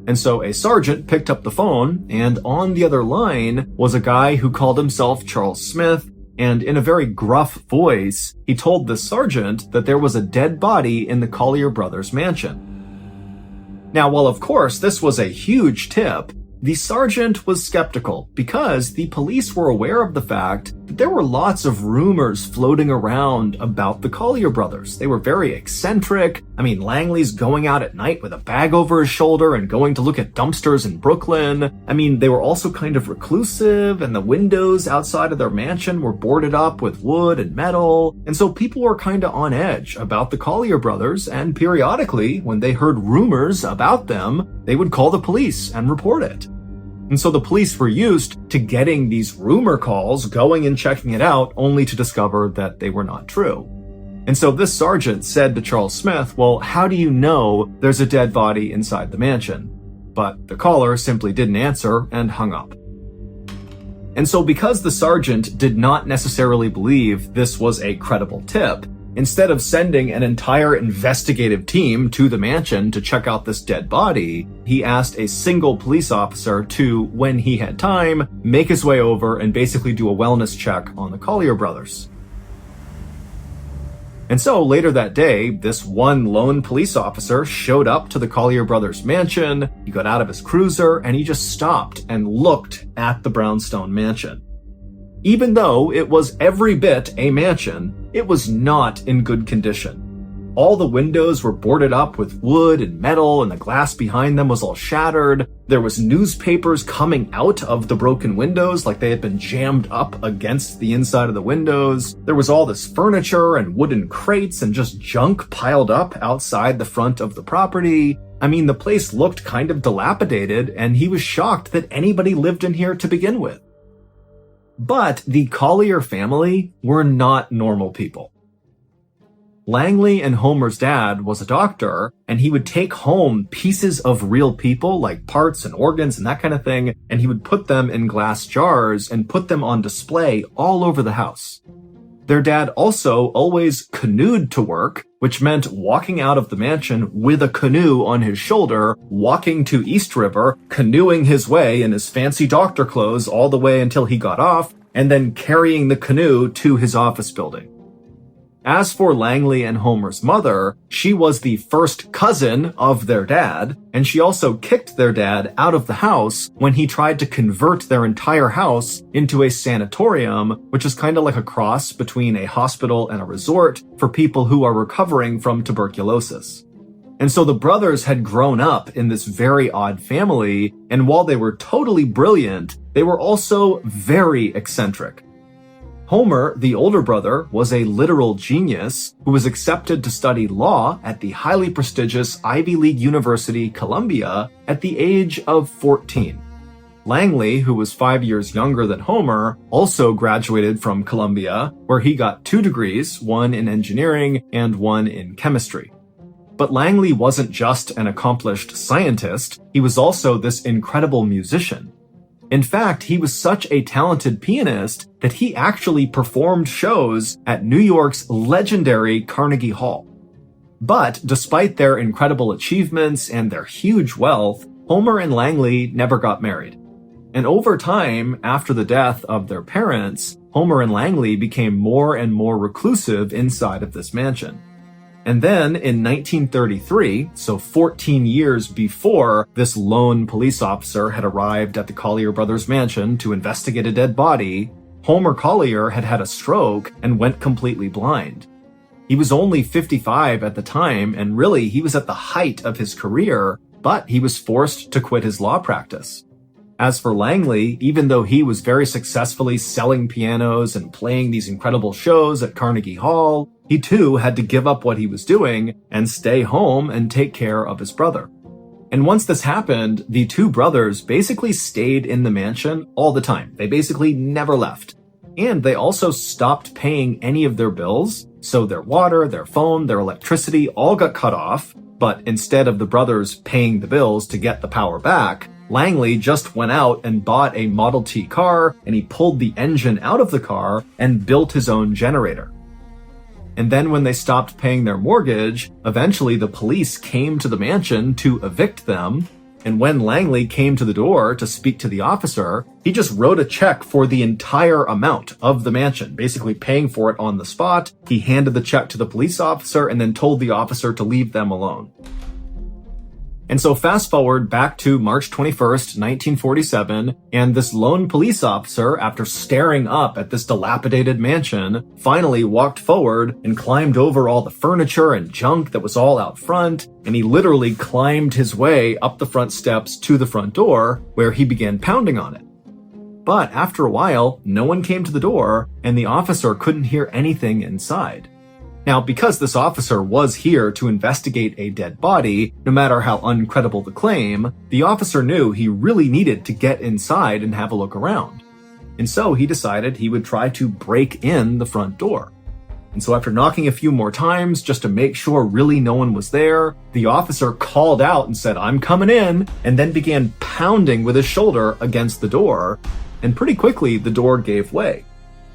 And so a sergeant picked up the phone, and on the other line was a guy who called himself Charles Smith, and in a very gruff voice, he told the sergeant that there was a dead body in the Collier brothers' mansion. Now, while of course this was a huge tip, the sergeant was skeptical because the police were aware of the fact that there were lots of rumors floating around about the Collier brothers. They were very eccentric. I mean, Langley's going out at night with a bag over his shoulder and going to look at dumpsters in Brooklyn. I mean, they were also kind of reclusive, and the windows outside of their mansion were boarded up with wood and metal. And so people were kind of on edge about the Collier brothers, and periodically, when they heard rumors about them, they would call the police and report it. And so the police were used to getting these rumor calls, going and checking it out, only to discover that they were not true. And so this sergeant said to Charles Smith, well, how do you know there's a dead body inside the mansion? But the caller simply didn't answer and hung up. And so because the sergeant did not necessarily believe this was a credible tip, instead of sending an entire investigative team to the mansion to check out this dead body, he asked a single police officer to, when he had time, make his way over and basically do a wellness check on the Collier brothers. And so later that day, this one lone police officer showed up to the Collier brothers' mansion. He got out of his cruiser and he just stopped and looked at the brownstone mansion. Even though it was every bit a mansion, it was not in good condition. All the windows were boarded up with wood and metal, and the glass behind them was all shattered. There was newspapers coming out of the broken windows like they had been jammed up against the inside of the windows. There was all this furniture and wooden crates and just junk piled up outside the front of the property. I mean, the place looked kind of dilapidated, and he was shocked that anybody lived in here to begin with. But the Collier family were not normal people. Langley and Homer's dad was a doctor, and he would take home pieces of real people, like parts and organs and that kind of thing, and he would put them in glass jars and put them on display all over the house. Their dad also always canoed to work, which meant walking out of the mansion with a canoe on his shoulder, walking to East River, canoeing his way in his fancy doctor clothes all the way until he got off, and then carrying the canoe to his office building. As for Langley and Homer's mother, she was the first cousin of their dad, and she also kicked their dad out of the house when he tried to convert their entire house into a sanatorium, which is kind of like a cross between a hospital and a resort for people who are recovering from tuberculosis. And so the brothers had grown up in this very odd family, and while they were totally brilliant, they were also very eccentric. Homer, the older brother, was a literal genius who was accepted to study law at the highly prestigious Ivy League University, Columbia, at the age of 14. Langley, who was 5 years younger than Homer, also graduated from Columbia, where he got 2 degrees, one in engineering and one in chemistry. But Langley wasn't just an accomplished scientist, he was also this incredible musician. In fact, he was such a talented pianist that he actually performed shows at New York's legendary Carnegie Hall. But despite their incredible achievements and their huge wealth, Homer and Langley never got married. And over time, after the death of their parents, Homer and Langley became more and more reclusive inside of this mansion. And then in 1933, so 14 years before this lone police officer had arrived at the Collier brothers' mansion to investigate a dead body, Homer Collier had had a stroke and went completely blind. He was only 55 at the time, and really he was at the height of his career, but he was forced to quit his law practice. As for Langley, even though he was very successfully selling pianos and playing these incredible shows at Carnegie Hall, he too had to give up what he was doing and stay home and take care of his brother. And once this happened, the two brothers basically stayed in the mansion all the time. They basically never left. And they also stopped paying any of their bills, so their water, their phone, their electricity all got cut off, but instead of the brothers paying the bills to get the power back, Langley just went out and bought a Model T car, and he pulled the engine out of the car and built his own generator. And then when they stopped paying their mortgage, eventually the police came to the mansion to evict them. And when Langley came to the door to speak to the officer, he just wrote a check for the entire amount of the mansion, basically paying for it on the spot. He handed the check to the police officer and then told the officer to leave them alone. And so fast forward back to March 21st, 1947, and this lone police officer, after staring up at this dilapidated mansion, finally walked forward and climbed over all the furniture and junk that was all out front, and he literally climbed his way up the front steps to the front door, where he began pounding on it. But after a while, no one came to the door, and the officer couldn't hear anything inside. Now, because this officer was here to investigate a dead body, no matter how uncredible the claim, the officer knew he really needed to get inside and have a look around. And so he decided he would try to break in the front door. And so after knocking a few more times just to make sure really no one was there, the officer called out and said, "I'm coming in," and then began pounding with his shoulder against the door. And pretty quickly, the door gave way.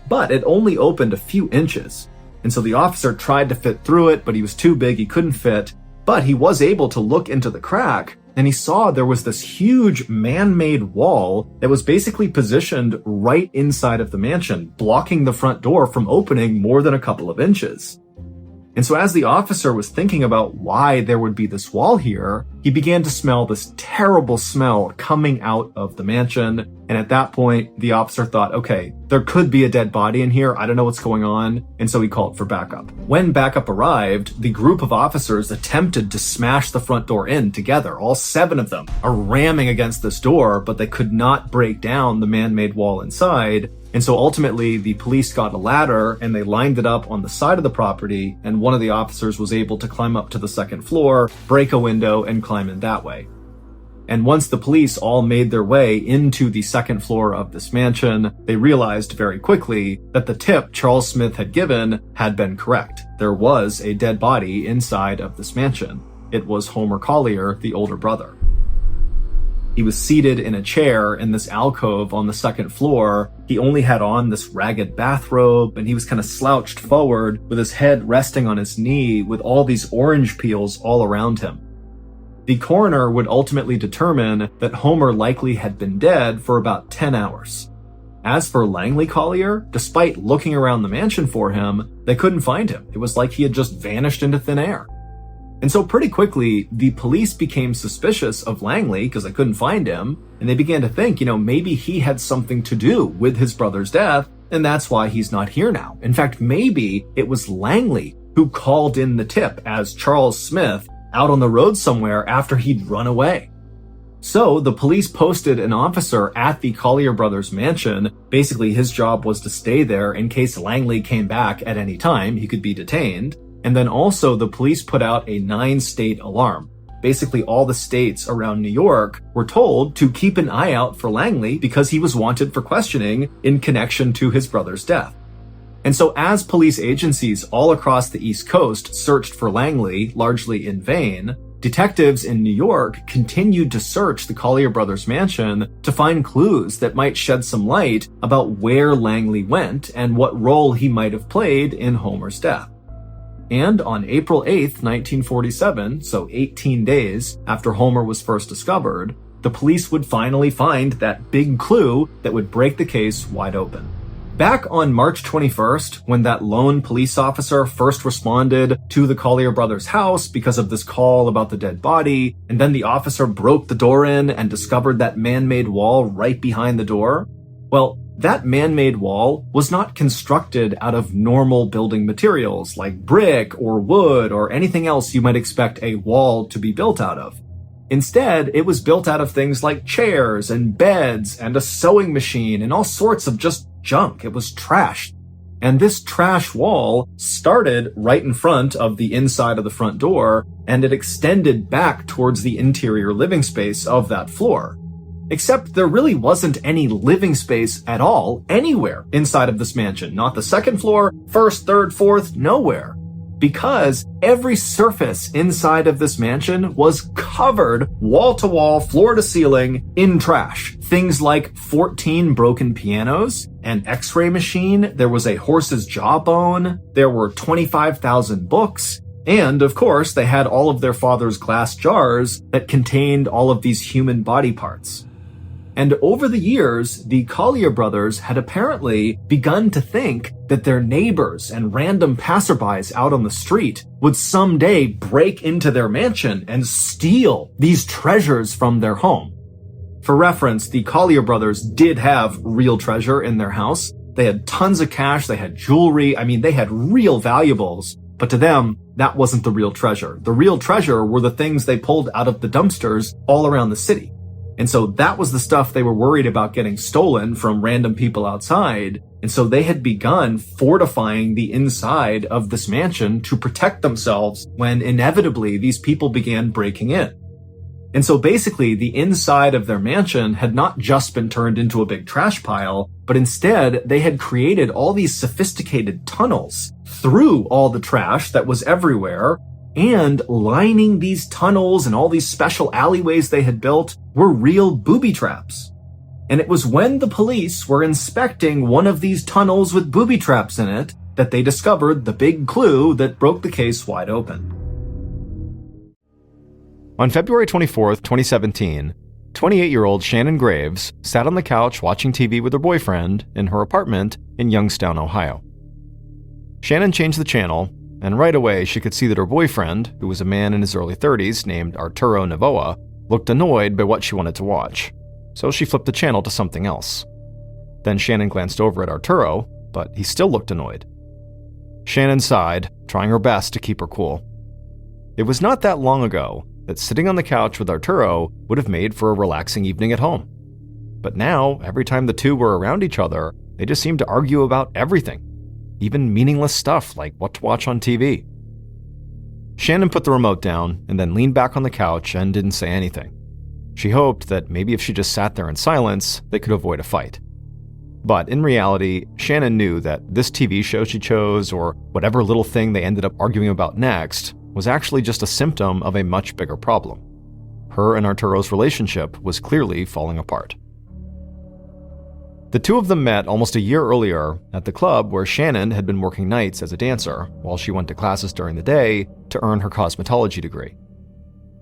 But it only opened a few inches. And so the officer tried to fit through it, but he was too big, he couldn't fit. But he was able to look into the crack, and he saw there was this huge man-made wall that was basically positioned right inside of the mansion, blocking the front door from opening more than a couple of inches. And so as the officer was thinking about why there would be this wall here, he began to smell this terrible smell coming out of the mansion. And at that point, the officer thought, okay, there could be a dead body in here. I don't know what's going on. And so he called for backup. When backup arrived, the group of officers attempted to smash the front door in together. All 7 of them are ramming against this door, but they could not break down the man-made wall inside. And so ultimately, the police got a ladder and they lined it up on the side of the property, and one of the officers was able to climb up to the second floor, break a window, and climb in that way. And once the police all made their way into the second floor of this mansion, they realized very quickly that the tip Charles Smith had given had been correct. There was a dead body inside of this mansion. It was Homer Collier, the older brother. He was seated in a chair in this alcove on the second floor. He only had on this ragged bathrobe, and he was kind of slouched forward with his head resting on his knee with all these orange peels all around him. The coroner would ultimately determine that Homer likely had been dead for about 10 hours. As for Langley Collier, despite looking around the mansion for him, they couldn't find him. It was like he had just vanished into thin air. And so pretty quickly, the police became suspicious of Langley because they couldn't find him, and they began to think, maybe he had something to do with his brother's death, and that's why he's not here now. In fact, maybe it was Langley who called in the tip as Charles Smith out on the road somewhere after he'd run away. So the police posted an officer at the Collier brothers' mansion. Basically, his job was to stay there in case Langley came back at any time. He could be detained. And then also the police put out a 9-state alarm. Basically all the states around New York were told to keep an eye out for Langley because he was wanted for questioning in connection to his brother's death. And so as police agencies all across the East Coast searched for Langley, largely in vain, detectives in New York continued to search the Collier brothers' mansion to find clues that might shed some light about where Langley went and what role he might have played in Homer's death. And on April 8th, 1947, so 18 days after Homer was first discovered, the police would finally find that big clue that would break the case wide open. Back on March 21st, when that lone police officer first responded to the Collier brothers' house because of this call about the dead body, and then the officer broke the door in and discovered that man-made wall right behind the door, well, that man-made wall was not constructed out of normal building materials like brick or wood or anything else you might expect a wall to be built out of. Instead, it was built out of things like chairs and beds and a sewing machine and all sorts of just junk. It was trash. And this trash wall started right in front of the inside of the front door, and it extended back towards the interior living space of that floor. Except there really wasn't any living space at all anywhere inside of this mansion. Not the second floor, first, third, fourth, nowhere. Because every surface inside of this mansion was covered wall to wall, floor to ceiling in trash. Things like 14 broken pianos, an x-ray machine, there was a horse's jawbone, there were 25,000 books, and of course they had all of their father's glass jars that contained all of these human body parts. And over the years, the Collier brothers had apparently begun to think that their neighbors and random passerbys out on the street would someday break into their mansion and steal these treasures from their home. For reference, the Collier brothers did have real treasure in their house. They had tons of cash, they had jewelry, they had real valuables. But to them, that wasn't the real treasure. The real treasure were the things they pulled out of the dumpsters all around the city. And so that was the stuff they were worried about getting stolen from random people outside. And so they had begun fortifying the inside of this mansion to protect themselves when inevitably these people began breaking in. And so basically the inside of their mansion had not just been turned into a big trash pile, but instead they had created all these sophisticated tunnels through all the trash that was everywhere. And lining these tunnels and all these special alleyways they had built were real booby traps. And it was when the police were inspecting one of these tunnels with booby traps in it that they discovered the big clue that broke the case wide open. On February 24th, 2017, 28-year-old Shannon Graves sat on the couch watching TV with her boyfriend in her apartment in Youngstown, Ohio. Shannon changed the channel, and right away she could see that her boyfriend, who was a man in his early 30s named Arturo Novoa, looked annoyed by what she wanted to watch, so she flipped the channel to something else. Then Shannon glanced over at Arturo, but he still looked annoyed. Shannon sighed, trying her best to keep her cool. It was not that long ago that sitting on the couch with Arturo would have made for a relaxing evening at home. But now, every time the two were around each other, they just seemed to argue about everything. Even meaningless stuff like what to watch on TV. Shannon put the remote down and then leaned back on the couch and didn't say anything. She hoped that maybe if she just sat there in silence, they could avoid a fight. But in reality, Shannon knew that this TV show she chose, or whatever little thing they ended up arguing about next, was actually just a symptom of a much bigger problem. Her and Arturo's relationship was clearly falling apart. The two of them met almost a year earlier at the club where Shannon had been working nights as a dancer while she went to classes during the day to earn her cosmetology degree.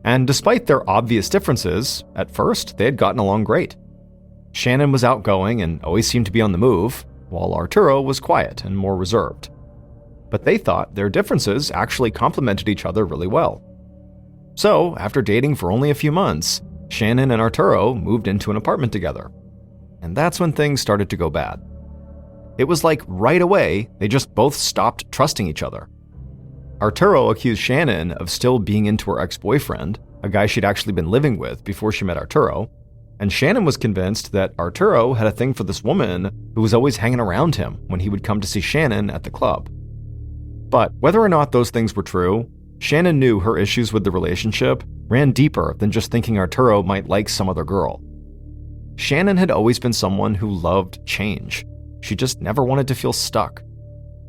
And despite their obvious differences, at first they had gotten along great. Shannon was outgoing and always seemed to be on the move, while Arturo was quiet and more reserved. But they thought their differences actually complemented each other really well. So, after dating for only a few months, Shannon and Arturo moved into an apartment together. And that's when things started to go bad. It was like right away, they just both stopped trusting each other. Arturo accused Shannon of still being into her ex-boyfriend, a guy she'd actually been living with before she met Arturo, and Shannon was convinced that Arturo had a thing for this woman who was always hanging around him when he would come to see Shannon at the club. But whether or not those things were true, Shannon knew her issues with the relationship ran deeper than just thinking Arturo might like some other girl. Shannon had always been someone who loved change. She just never wanted to feel stuck.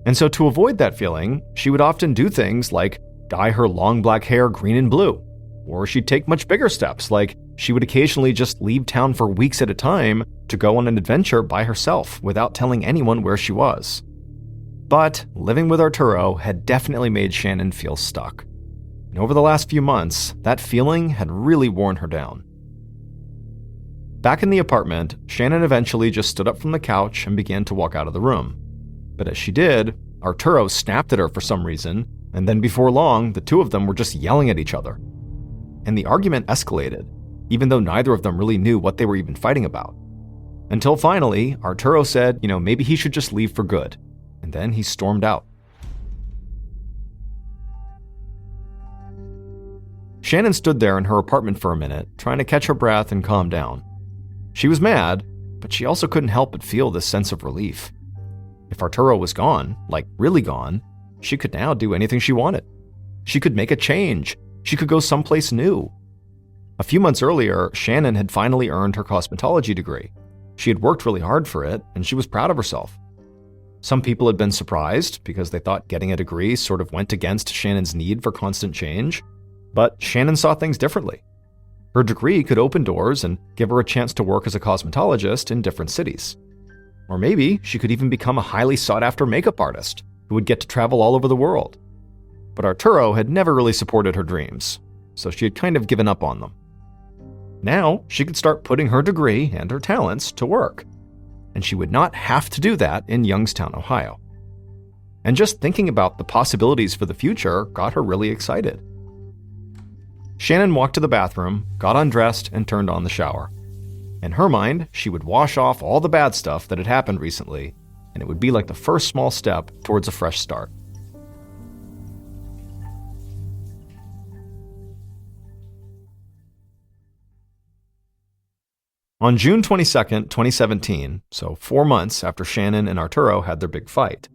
And so to avoid that feeling, she would often do things like dye her long black hair green and blue. Or she'd take much bigger steps, like she would occasionally just leave town for weeks at a time to go on an adventure by herself without telling anyone where she was. But living with Arturo had definitely made Shannon feel stuck. And over the last few months, that feeling had really worn her down. Back in the apartment, Shannon eventually just stood up from the couch and began to walk out of the room. But as she did, Arturo snapped at her for some reason, and then before long, the two of them were just yelling at each other. And the argument escalated, even though neither of them really knew what they were even fighting about. Until finally, Arturo said, maybe he should just leave for good. And then he stormed out. Shannon stood there in her apartment for a minute, trying to catch her breath and calm down. She was mad, but she also couldn't help but feel this sense of relief. If Arturo was gone, like really gone, she could now do anything she wanted. She could make a change. She could go someplace new. A few months earlier, Shannon had finally earned her cosmetology degree. She had worked really hard for it, and she was proud of herself. Some people had been surprised because they thought getting a degree sort of went against Shannon's need for constant change, but Shannon saw things differently. Her degree could open doors and give her a chance to work as a cosmetologist in different cities. Or maybe she could even become a highly sought-after makeup artist who would get to travel all over the world. But Arturo had never really supported her dreams, so she had kind of given up on them. Now she could start putting her degree and her talents to work, and she would not have to do that in Youngstown, Ohio. And just thinking about the possibilities for the future got her really excited. Shannon walked to the bathroom, got undressed, and turned on the shower. In her mind, she would wash off all the bad stuff that had happened recently, and it would be like the first small step towards a fresh start. On June 22, 2017, so 4 months after Shannon and Arturo had their big fight,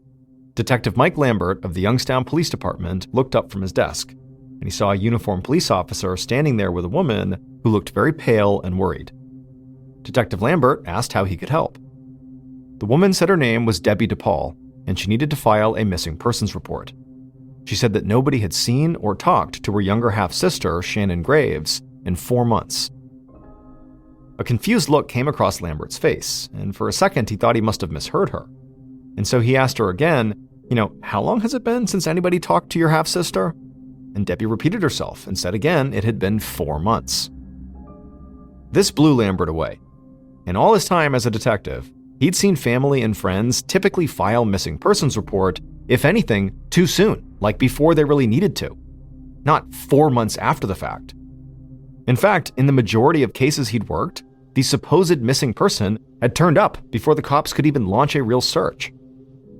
Detective Mike Lambert of the Youngstown Police Department looked up from his desk, and he saw a uniformed police officer standing there with a woman who looked very pale and worried. Detective Lambert asked how he could help. The woman said her name was Debbie DePaul, and she needed to file a missing persons report. She said that nobody had seen or talked to her younger half-sister, Shannon Graves, in 4 months. A confused look came across Lambert's face, and for a second he thought he must have misheard her. And so he asked her again, how long has it been since anybody talked to your half-sister? And Debbie repeated herself and said again it had been 4 months. This blew Lambert away. In all his time as a detective, he'd seen family and friends typically file missing persons report, if anything, too soon, like before they really needed to. Not 4 months after the fact. In fact, in the majority of cases he'd worked, the supposed missing person had turned up before the cops could even launch a real search.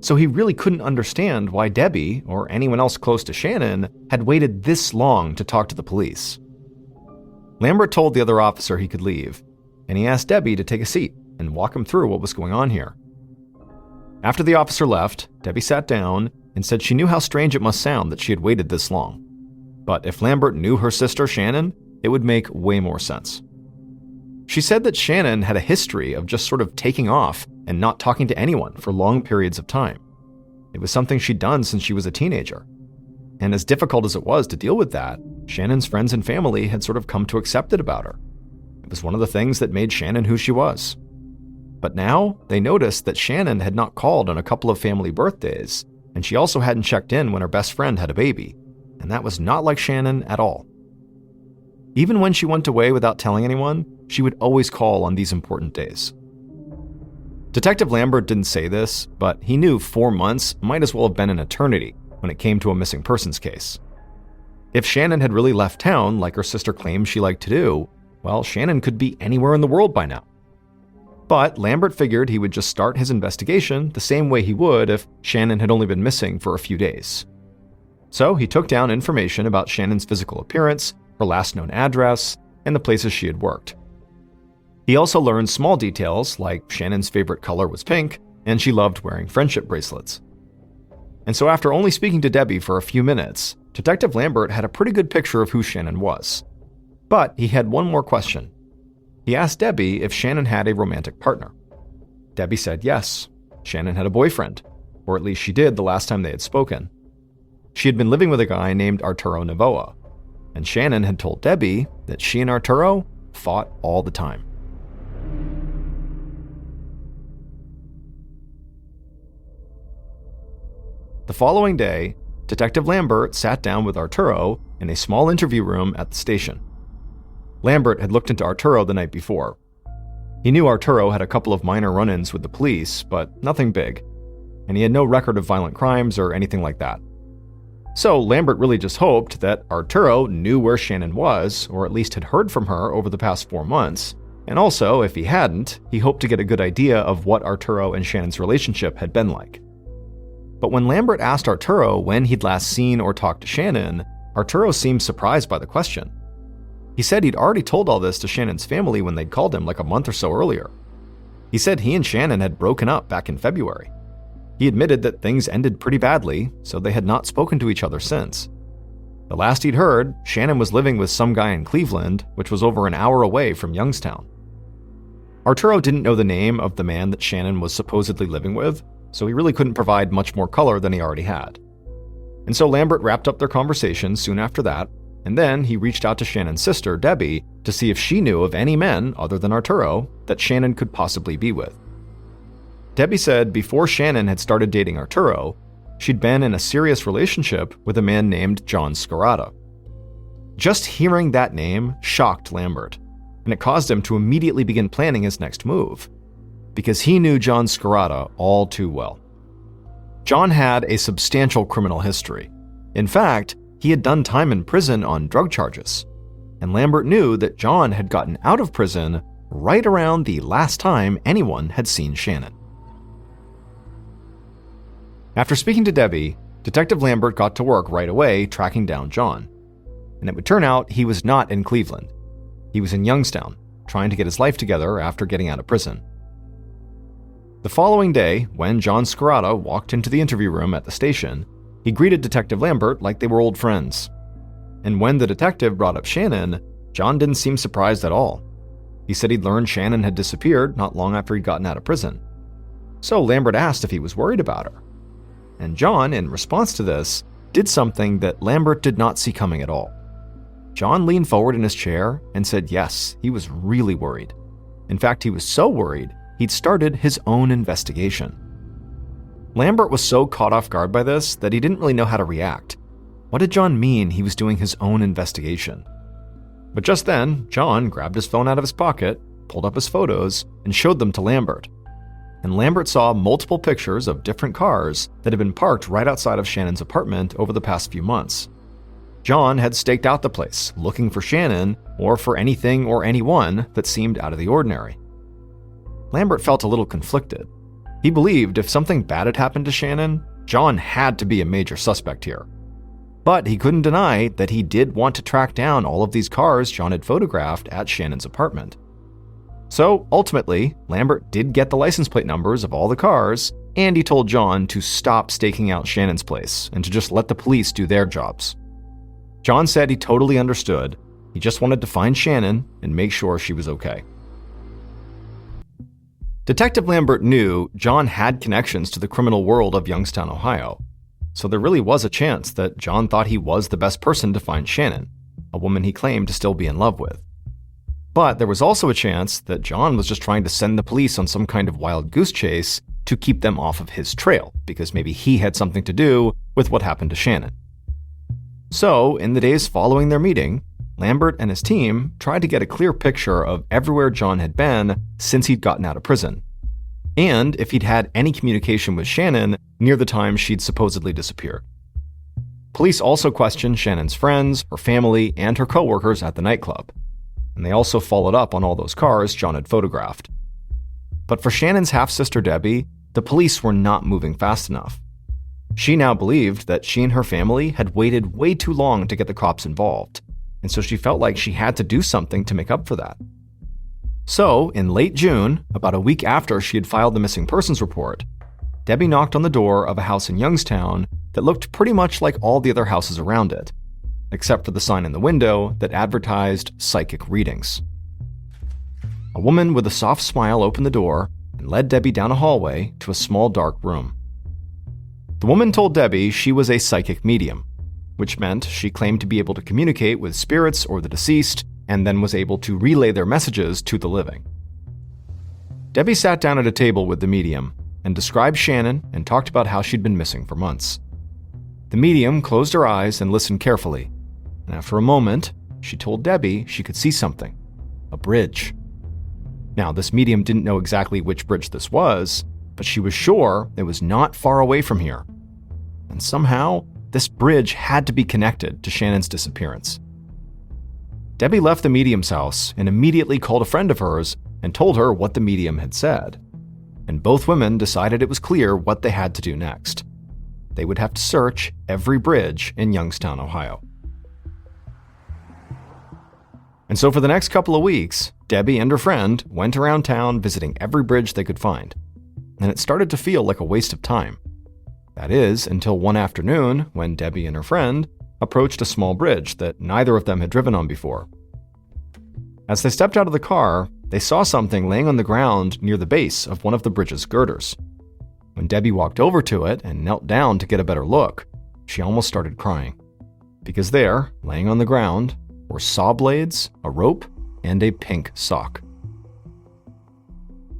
So he really couldn't understand why Debbie, or anyone else close to Shannon, had waited this long to talk to the police. Lambert told the other officer he could leave, and he asked Debbie to take a seat and walk him through what was going on here. After the officer left, Debbie sat down and said she knew how strange it must sound that she had waited this long. But if Lambert knew her sister Shannon, it would make way more sense. She said that Shannon had a history of just sort of taking off and not talking to anyone for long periods of time. It was something she'd done since she was a teenager. And as difficult as it was to deal with that, Shannon's friends and family had sort of come to accept it about her. It was one of the things that made Shannon who she was. But now, they noticed that Shannon had not called on a couple of family birthdays, and she also hadn't checked in when her best friend had a baby, and that was not like Shannon at all. Even when she went away without telling anyone, she would always call on these important days. Detective Lambert didn't say this, but he knew 4 months might as well have been an eternity when it came to a missing persons case. If Shannon had really left town like her sister claimed she liked to do, well, Shannon could be anywhere in the world by now. But Lambert figured he would just start his investigation the same way he would if Shannon had only been missing for a few days. So he took down information about Shannon's physical appearance, her last known address, and the places she had worked. He also learned small details like Shannon's favorite color was pink, and she loved wearing friendship bracelets. And so after only speaking to Debbie for a few minutes, Detective Lambert had a pretty good picture of who Shannon was. But he had one more question. He asked Debbie if Shannon had a romantic partner. Debbie said yes, Shannon had a boyfriend, or at least she did the last time they had spoken. She had been living with a guy named Arturo Novoa, and Shannon had told Debbie that she and Arturo fought all the time. The following day, Detective Lambert sat down with Arturo in a small interview room at the station. Lambert had looked into Arturo the night before. He knew Arturo had a couple of minor run-ins with the police, but nothing big, and he had no record of violent crimes or anything like that. So Lambert really just hoped that Arturo knew where Shannon was, or at least had heard from her over the past 4 months, and also, if he hadn't, he hoped to get a good idea of what Arturo and Shannon's relationship had been like. But when Lambert asked Arturo when he'd last seen or talked to Shannon, Arturo seemed surprised by the question. He said he'd already told all this to Shannon's family when they'd called him like a month or so earlier. He said he and Shannon had broken up back in February. He admitted that things ended pretty badly, so they had not spoken to each other since. The last he'd heard, Shannon was living with some guy in Cleveland, which was over an hour away from Youngstown. Arturo didn't know the name of the man that Shannon was supposedly living with, so he really couldn't provide much more color than he already had. And so Lambert wrapped up their conversation soon after that, and then he reached out to Shannon's sister, Debbie, to see if she knew of any men, other than Arturo, that Shannon could possibly be with. Debbie said before Shannon had started dating Arturo, she'd been in a serious relationship with a man named John Scarata. Just hearing that name shocked Lambert, and it caused him to immediately begin planning his next move, because he knew John Scarata all too well. John had a substantial criminal history. In fact, he had done time in prison on drug charges, and Lambert knew that John had gotten out of prison right around the last time anyone had seen Shannon. After speaking to Debbie, Detective Lambert got to work right away tracking down John, and it would turn out he was not in Cleveland. He was in Youngstown, trying to get his life together after getting out of prison. The following day, when John Scarata walked into the interview room at the station, he greeted Detective Lambert like they were old friends. And when the detective brought up Shannon, John didn't seem surprised at all. He said he'd learned Shannon had disappeared not long after he'd gotten out of prison. So Lambert asked if he was worried about her. And John, in response to this, did something that Lambert did not see coming at all. John leaned forward in his chair and said yes, he was really worried. In fact, he was so worried, he'd started his own investigation. Lambert was so caught off guard by this that he didn't really know how to react. What did John mean he was doing his own investigation? But just then, John grabbed his phone out of his pocket, pulled up his photos, and showed them to Lambert. And Lambert saw multiple pictures of different cars that had been parked right outside of Shannon's apartment over the past few months. John had staked out the place, looking for Shannon or for anything or anyone that seemed out of the ordinary. Lambert felt a little conflicted. He believed if something bad had happened to Shannon, John had to be a major suspect here. But he couldn't deny that he did want to track down all of these cars John had photographed at Shannon's apartment. So ultimately, Lambert did get the license plate numbers of all the cars, and he told John to stop staking out Shannon's place and to just let the police do their jobs. John said he totally understood. He just wanted to find Shannon and make sure she was okay. Detective Lambert knew John had connections to the criminal world of Youngstown, Ohio, so there really was a chance that John thought he was the best person to find Shannon, a woman he claimed to still be in love with. But there was also a chance that John was just trying to send the police on some kind of wild goose chase to keep them off of his trail, because maybe he had something to do with what happened to Shannon. So, in the days following their meeting, Lambert and his team tried to get a clear picture of everywhere John had been since he'd gotten out of prison, and if he'd had any communication with Shannon near the time she'd supposedly disappeared. Police also questioned Shannon's friends, her family, and her coworkers at the nightclub, and they also followed up on all those cars John had photographed. But for Shannon's half-sister Debbie, the police were not moving fast enough. She now believed that she and her family had waited way too long to get the cops involved, and so she felt like she had to do something to make up for that. So, in late June, about a week after she had filed the missing persons report, Debbie knocked on the door of a house in Youngstown that looked pretty much like all the other houses around it, except for the sign in the window that advertised psychic readings. A woman with a soft smile opened the door and led Debbie down a hallway to a small dark room. The woman told Debbie she was a psychic medium, which meant she claimed to be able to communicate with spirits or the deceased, and then was able to relay their messages to the living. Debbie sat down at a table with the medium and described Shannon and talked about how she'd been missing for months. The medium closed her eyes and listened carefully, and after a moment, she told Debbie she could see something. A bridge. Now, this medium didn't know exactly which bridge this was, but she was sure it was not far away from here. And somehow, this bridge had to be connected to Shannon's disappearance. Debbie left the medium's house and immediately called a friend of hers and told her what the medium had said. And both women decided it was clear what they had to do next. They would have to search every bridge in Youngstown, Ohio. And so for the next couple of weeks, Debbie and her friend went around town visiting every bridge they could find. And it started to feel like a waste of time. That is, until one afternoon when Debbie and her friend approached a small bridge that neither of them had driven on before. As they stepped out of the car, they saw something laying on the ground near the base of one of the bridge's girders. When Debbie walked over to it and knelt down to get a better look, she almost started crying. Because there, laying on the ground, were saw blades, a rope, and a pink sock.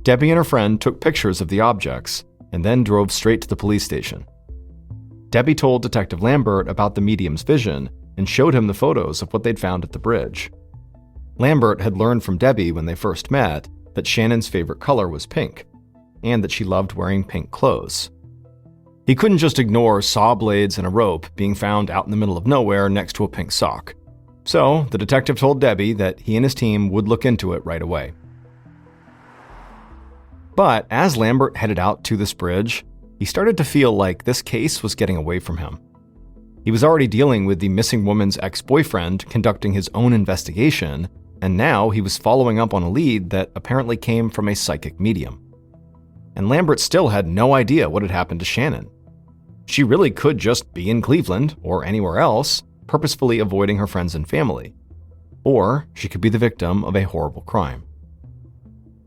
Debbie and her friend took pictures of the objects and then drove straight to the police station. Debbie told Detective Lambert about the medium's vision and showed him the photos of what they'd found at the bridge. Lambert had learned from Debbie when they first met that Shannon's favorite color was pink, and that she loved wearing pink clothes. He couldn't just ignore saw blades and a rope being found out in the middle of nowhere next to a pink sock. So, the detective told Debbie that he and his team would look into it right away. But as Lambert headed out to this bridge, he started to feel like this case was getting away from him. He was already dealing with the missing woman's ex-boyfriend conducting his own investigation, and now he was following up on a lead that apparently came from a psychic medium. And Lambert still had no idea what had happened to Shannon. She really could just be in Cleveland or anywhere else, purposefully avoiding her friends and family. Or she could be the victim of a horrible crime.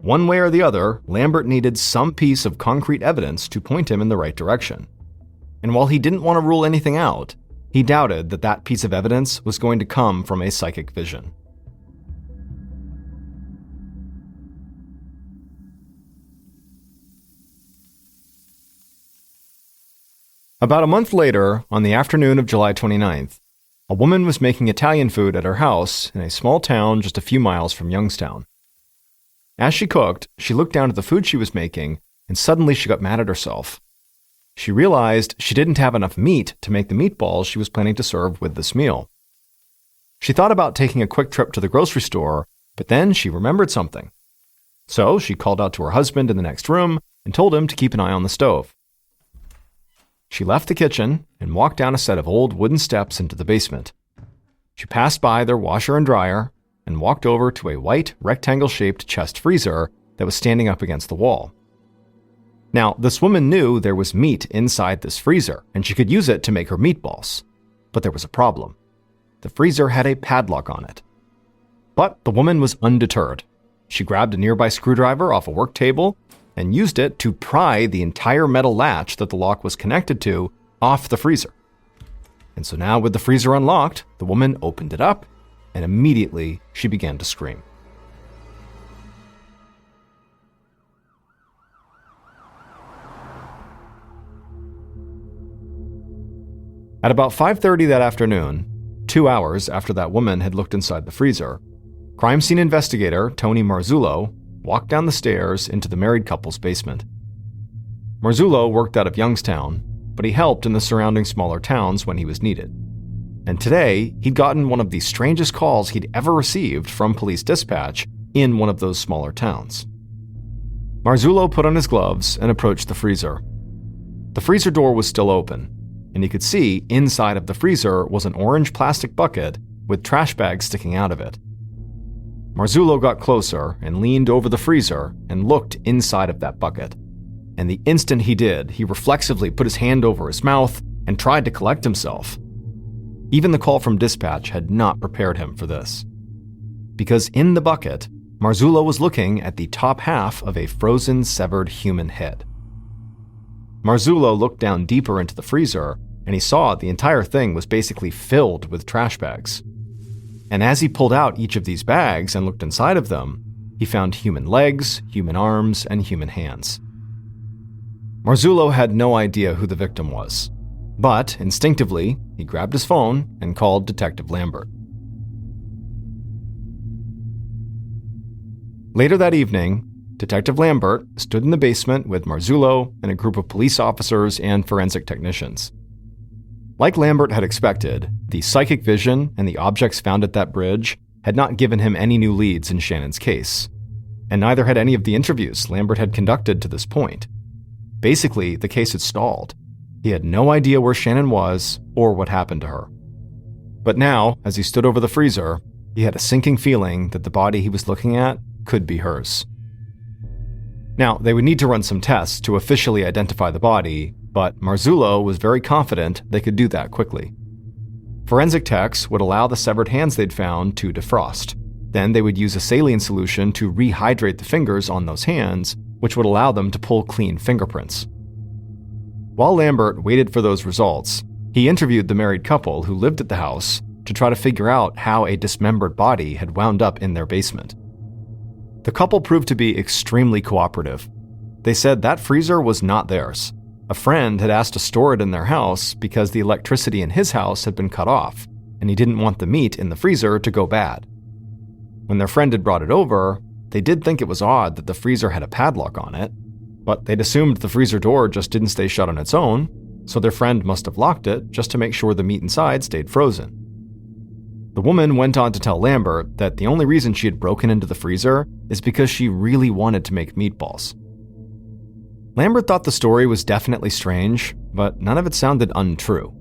One way or the other, Lambert needed some piece of concrete evidence to point him in the right direction. And while he didn't want to rule anything out, he doubted that that piece of evidence was going to come from a psychic vision. About a month later, on the afternoon of July 29th, a woman was making Italian food at her house in a small town just a few miles from Youngstown. As she cooked, she looked down at the food she was making, and suddenly she got mad at herself. She realized she didn't have enough meat to make the meatballs she was planning to serve with this meal. She thought about taking a quick trip to the grocery store, but then she remembered something. So she called out to her husband in the next room and told him to keep an eye on the stove. She left the kitchen and walked down a set of old wooden steps into the basement. She passed by their washer and dryer and walked over to a white, rectangle-shaped chest freezer that was standing up against the wall. Now, this woman knew there was meat inside this freezer, and she could use it to make her meatballs. But there was a problem. The freezer had a padlock on it. But the woman was undeterred. She grabbed a nearby screwdriver off a work table and used it to pry the entire metal latch that the lock was connected to off the freezer. And so now, with the freezer unlocked, the woman opened it up, and immediately she began to scream. At about 5:30 that afternoon, 2 hours after that woman had looked inside the freezer, crime scene investigator Tony Marzullo walked down the stairs into the married couple's basement. Marzullo worked out of Youngstown, but he helped in the surrounding smaller towns when he was needed. And today, he'd gotten one of the strangest calls he'd ever received from police dispatch in one of those smaller towns. Marzullo put on his gloves and approached the freezer. The freezer door was still open, and he could see inside of the freezer was an orange plastic bucket with trash bags sticking out of it. Marzullo got closer and leaned over the freezer and looked inside of that bucket. And the instant he did, he reflexively put his hand over his mouth and tried to collect himself. Even the call from dispatch had not prepared him for this. Because in the bucket, Marzullo was looking at the top half of a frozen, severed human head. Marzullo looked down deeper into the freezer, and he saw the entire thing was basically filled with trash bags. And as he pulled out each of these bags and looked inside of them, he found human legs, human arms, and human hands. Marzullo had no idea who the victim was, But instinctively, he grabbed his phone and called Detective Lambert. Later that evening, Detective Lambert stood in the basement with Marzullo and a group of police officers and forensic technicians. Like Lambert had expected, the psychic vision and the objects found at that bridge had not given him any new leads in Shannon's case, and neither had any of the interviews Lambert had conducted to this point. Basically, the case had stalled. He had no idea where Shannon was or what happened to her. But now, as he stood over the freezer, he had a sinking feeling that the body he was looking at could be hers. Now, they would need to run some tests to officially identify the body, but Marzullo was very confident they could do that quickly. Forensic techs would allow the severed hands they'd found to defrost. Then they would use a saline solution to rehydrate the fingers on those hands, which would allow them to pull clean fingerprints. While Lambert waited for those results, he interviewed the married couple who lived at the house to try to figure out how a dismembered body had wound up in their basement. The couple proved to be extremely cooperative. They said that freezer was not theirs. A friend had asked to store it in their house because the electricity in his house had been cut off, and he didn't want the meat in the freezer to go bad. When their friend had brought it over, they did think it was odd that the freezer had a padlock on it, but they'd assumed the freezer door just didn't stay shut on its own, so their friend must have locked it just to make sure the meat inside stayed frozen. The woman went on to tell Lambert that the only reason she had broken into the freezer is because she really wanted to make meatballs. Lambert thought the story was definitely strange, but none of it sounded untrue.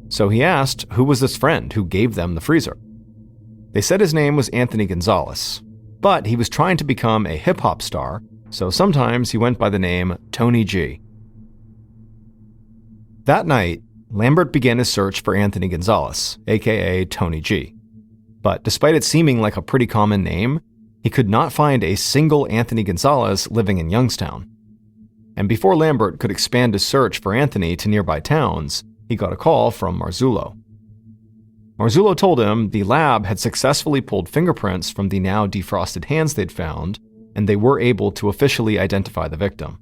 So he asked who was this friend who gave them the freezer. They said his name was Anthony Gonzalez, but he was trying to become a hip-hop star, so sometimes he went by the name Tony G. That night, Lambert began his search for Anthony Gonzalez, aka Tony G. But despite it seeming like a pretty common name, he could not find a single Anthony Gonzalez living in Youngstown. And before Lambert could expand his search for Anthony to nearby towns, he got a call from Marzullo. Marzullo told him the lab had successfully pulled fingerprints from the now defrosted hands they'd found, and they were able to officially identify the victim.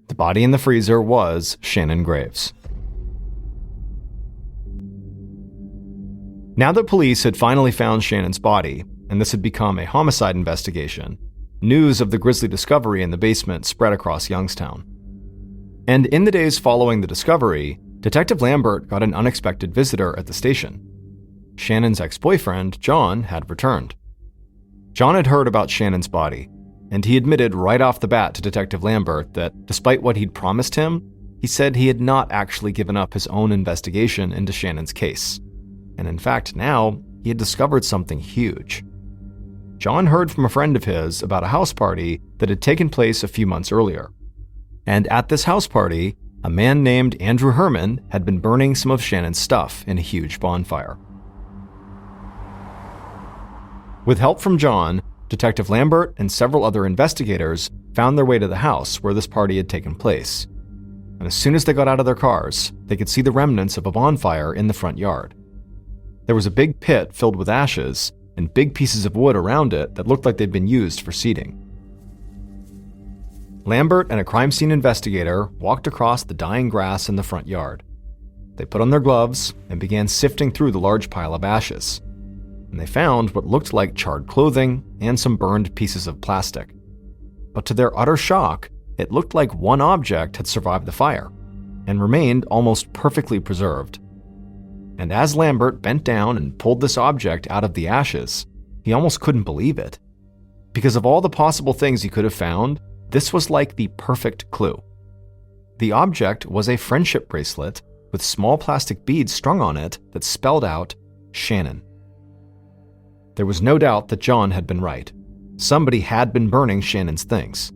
The body in the freezer was Shannon Graves. Now that police had finally found Shannon's body, and this had become a homicide investigation, news of the grisly discovery in the basement spread across Youngstown. And in the days following the discovery, Detective Lambert got an unexpected visitor at the station. Shannon's ex-boyfriend, John, had returned. John had heard about Shannon's body, and he admitted right off the bat to Detective Lambert that despite what he'd promised him, he said he had not actually given up his own investigation into Shannon's case. And in fact, now he had discovered something huge. John heard from a friend of his about a house party that had taken place a few months earlier. And at this house party, a man named Andrew Herman had been burning some of Shannon's stuff in a huge bonfire. With help from John, Detective Lambert and several other investigators found their way to the house where this party had taken place. And as soon as they got out of their cars, they could see the remnants of a bonfire in the front yard. There was a big pit filled with ashes and big pieces of wood around it that looked like they'd been used for seating. Lambert and a crime scene investigator walked across the dying grass in the front yard. They put on their gloves and began sifting through the large pile of ashes. And they found what looked like charred clothing and some burned pieces of plastic. But to their utter shock, it looked like one object had survived the fire and remained almost perfectly preserved. And as Lambert bent down and pulled this object out of the ashes, he almost couldn't believe it. Because of all the possible things he could have found, this was like the perfect clue. The object was a friendship bracelet with small plastic beads strung on it that spelled out Shannon. There was no doubt that John had been right. Somebody had been burning Shannon's things.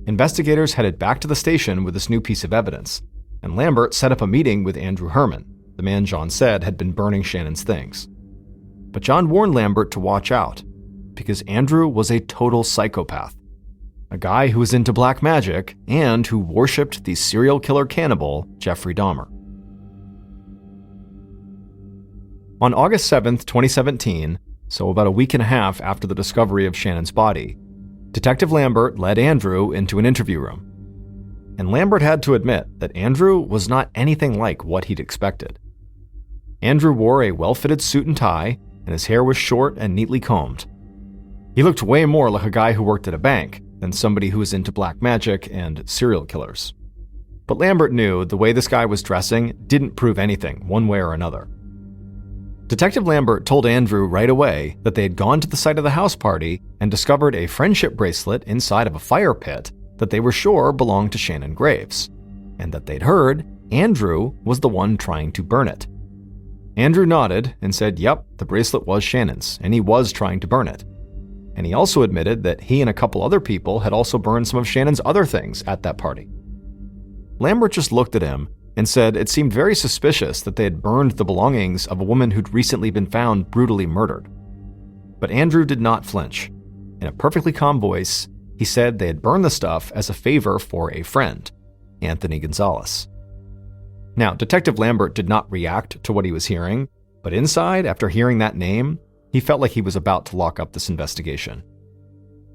Investigators headed back to the station with this new piece of evidence, and Lambert set up a meeting with Andrew Herman, the man John said had been burning Shannon's things. But John warned Lambert to watch out, because Andrew was a total psychopath. A guy who was into black magic and who worshipped the serial killer cannibal Jeffrey Dahmer. On August 7th, 2017, so about a week and a half after the discovery of Shannon's body, Detective Lambert led Andrew into an interview room. and Lambert had to admit that Andrew was not anything like what he'd expected. Andrew wore a well-fitted suit and tie, and his hair was short and neatly combed. He looked way more like a guy who worked at a bank than somebody who was into black magic and serial killers. But Lambert knew the way this guy was dressing didn't prove anything one way or another. Detective Lambert told Andrew right away that they had gone to the site of the house party and discovered a friendship bracelet inside of a fire pit that they were sure belonged to Shannon Graves, and that they'd heard Andrew was the one trying to burn it. Andrew nodded and said, yep, the bracelet was Shannon's, and he was trying to burn it. And he also admitted that he and a couple other people had also burned some of Shannon's other things at that party. Lambert just looked at him and said it seemed very suspicious that they had burned the belongings of a woman who'd recently been found brutally murdered. But Andrew did not flinch. In a perfectly calm voice, he said they had burned the stuff as a favor for a friend, Anthony Gonzalez. Now, Detective Lambert did not react to what he was hearing, but inside, after hearing that name, he felt like he was about to lock up this investigation.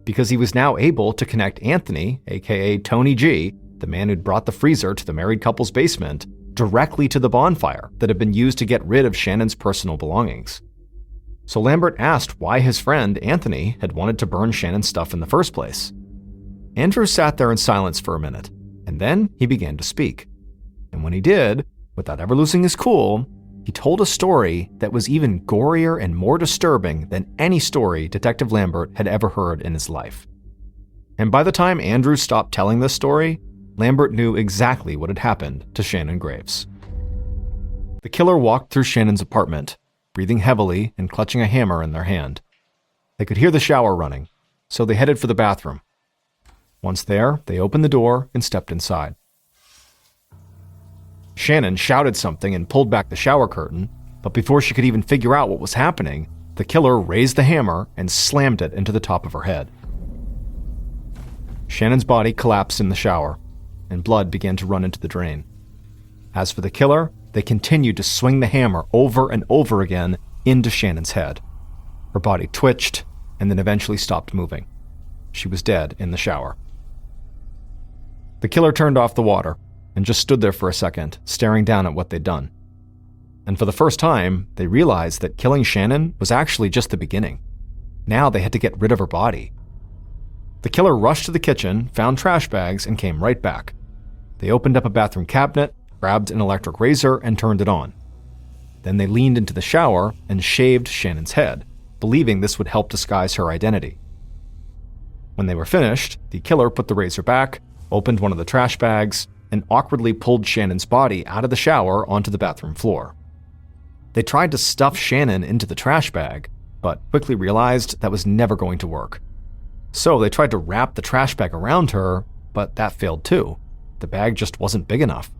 Because he was now able to connect Anthony, aka Tony G, the man who'd brought the freezer to the married couple's basement, directly to the bonfire that had been used to get rid of Shannon's personal belongings. So Lambert asked why his friend, Anthony, had wanted to burn Shannon's stuff in the first place. Andrew sat there in silence for a minute, and then he began to speak. And when he did, without ever losing his cool, he told a story that was even gorier and more disturbing than any story Detective Lambert had ever heard in his life. And by the time Andrew stopped telling this story, Lambert knew exactly what had happened to Shannon Graves. The killer walked through Shannon's apartment, breathing heavily and clutching a hammer in their hand. They could hear the shower running, so they headed for the bathroom. Once there, they opened the door and stepped inside. Shannon shouted something and pulled back the shower curtain, but before she could even figure out what was happening, the killer raised the hammer and slammed it into the top of her head. Shannon's body collapsed in the shower, and blood began to run into the drain. As for the killer, they continued to swing the hammer over and over again into Shannon's head. Her body twitched and then eventually stopped moving. She was dead in the shower. The killer turned off the water and just stood there for a second, staring down at what they'd done. And for the first time, they realized that killing Shannon was actually just the beginning. Now they had to get rid of her body. The killer rushed to the kitchen, found trash bags, and came right back. They opened up a bathroom cabinet, grabbed an electric razor, and turned it on. Then they leaned into the shower and shaved Shannon's head, believing this would help disguise her identity. When they were finished, the killer put the razor back, opened one of the trash bags, and awkwardly pulled Shannon's body out of the shower onto the bathroom floor. They tried to stuff Shannon into the trash bag, but quickly realized that was never going to work. So they tried to wrap the trash bag around her, but that failed too. The bag just wasn't big enough.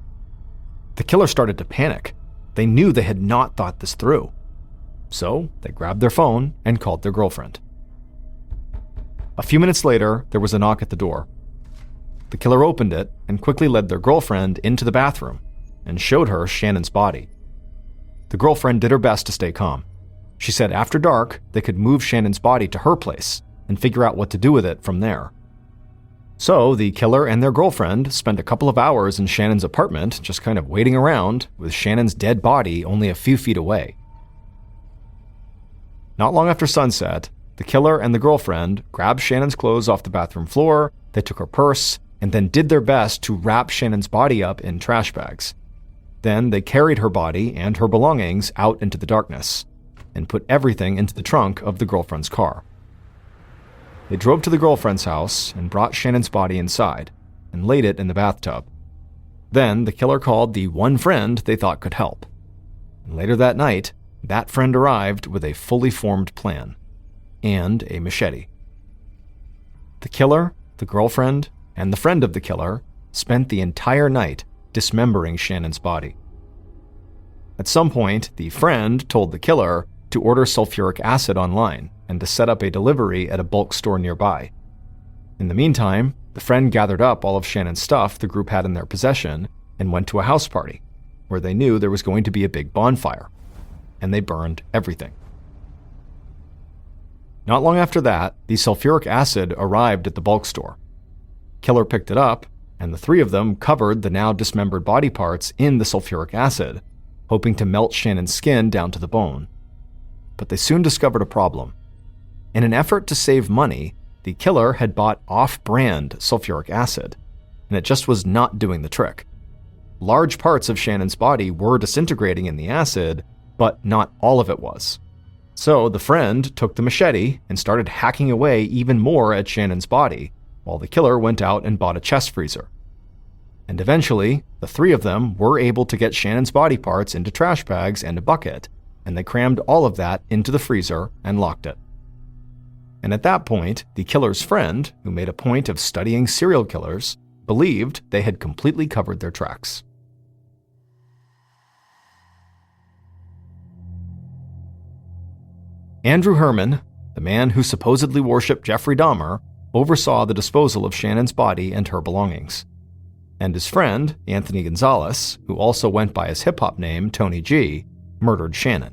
The killer started to panic. They knew they had not thought this through. So they grabbed their phone and called their girlfriend. A few minutes later, there was a knock at the door. The killer opened it and quickly led their girlfriend into the bathroom and showed her Shannon's body. The girlfriend did her best to stay calm. She said after dark, they could move Shannon's body to her place and figure out what to do with it from there. So the killer and their girlfriend spent a couple of hours in Shannon's apartment just kind of waiting around with Shannon's dead body only a few feet away. Not long after sunset, the killer and the girlfriend grabbed Shannon's clothes off the bathroom floor, they took her purse, and then did their best to wrap Shannon's body up in trash bags. Then they carried her body and her belongings out into the darkness and put everything into the trunk of the girlfriend's car. They drove to the girlfriend's house and brought Shannon's body inside and laid it in the bathtub. Then the killer called the one friend they thought could help. And later that night, that friend arrived with a fully formed plan and a machete. The killer, the girlfriend, and the friend of the killer spent the entire night dismembering Shannon's body. At some point, the friend told the killer to order sulfuric acid online and to set up a delivery at a bulk store nearby. In the meantime, the friend gathered up all of Shannon's stuff the group had in their possession and went to a house party, where they knew there was going to be a big bonfire, and they burned everything. Not long after that, the sulfuric acid arrived at the bulk store. Killer picked it up, and the three of them covered the now dismembered body parts in the sulfuric acid, hoping to melt Shannon's skin down to the bone. But they soon discovered a problem. In an effort to save money, the killer had bought off-brand sulfuric acid, and it just was not doing the trick. Large parts of Shannon's body were disintegrating in the acid, but not all of it was. So the friend took the machete and started hacking away even more at Shannon's body, while the killer went out and bought a chest freezer. And eventually, the three of them were able to get Shannon's body parts into trash bags and a bucket, and they crammed all of that into the freezer and locked it. And at that point, the killer's friend, who made a point of studying serial killers, believed they had completely covered their tracks. Andrew Herman, the man who supposedly worshipped Jeffrey Dahmer, oversaw the disposal of Shannon's body and her belongings. And his friend, Anthony Gonzalez, who also went by his hip-hop name Tony G, murdered Shannon.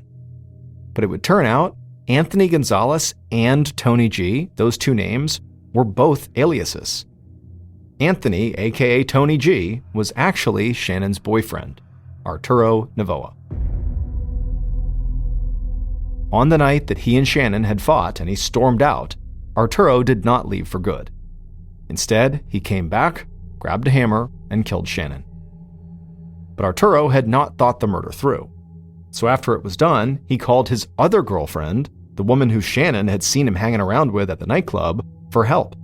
But it would turn out Anthony Gonzalez and Tony G, those two names, were both aliases. Anthony, aka Tony G, was actually Shannon's boyfriend, Arturo Novoa. On the night that he and Shannon had fought and he stormed out, Arturo did not leave for good. Instead, he came back, grabbed a hammer, and killed Shannon. But Arturo had not thought the murder through. So after it was done, he called his other girlfriend, the woman who Shannon had seen him hanging around with at the nightclub, for help.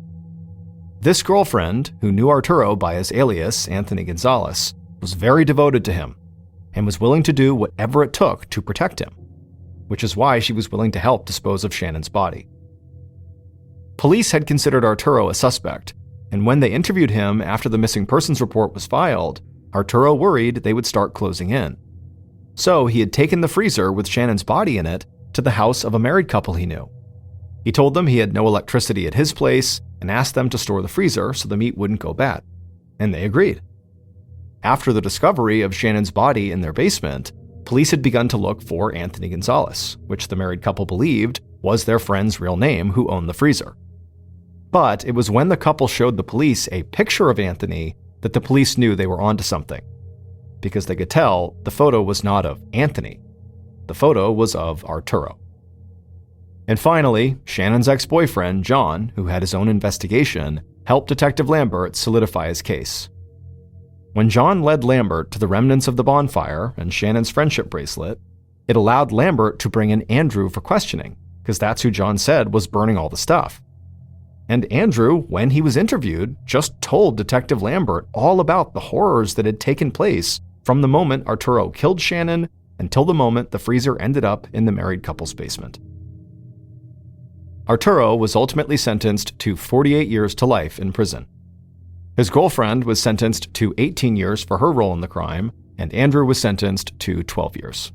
This girlfriend, who knew Arturo by his alias, Anthony Gonzalez, was very devoted to him and was willing to do whatever it took to protect him, which is why she was willing to help dispose of Shannon's body. Police had considered Arturo a suspect, and when they interviewed him after the missing persons report was filed, Arturo worried they would start closing in. So he had taken the freezer with Shannon's body in it to the house of a married couple he knew. He told them he had no electricity at his place and asked them to store the freezer so the meat wouldn't go bad, and they agreed. After the discovery of Shannon's body in their basement, police had begun to look for Anthony Gonzalez, which the married couple believed was their friend's real name who owned the freezer. But it was when the couple showed the police a picture of Anthony that the police knew they were onto something, because they could tell the photo was not of Anthony. The photo was of Arturo. And finally, Shannon's ex-boyfriend, John, who had his own investigation, helped Detective Lambert solidify his case. When John led Lambert to the remnants of the bonfire and Shannon's friendship bracelet, it allowed Lambert to bring in Andrew for questioning, because that's who John said was burning all the stuff. And Andrew, when he was interviewed, just told Detective Lambert all about the horrors that had taken place from the moment Arturo killed Shannon until the moment the freezer ended up in the married couple's basement. Arturo was ultimately sentenced to 48 years to life in prison. His girlfriend was sentenced to 18 years for her role in the crime, and Andrew was sentenced to 12 years.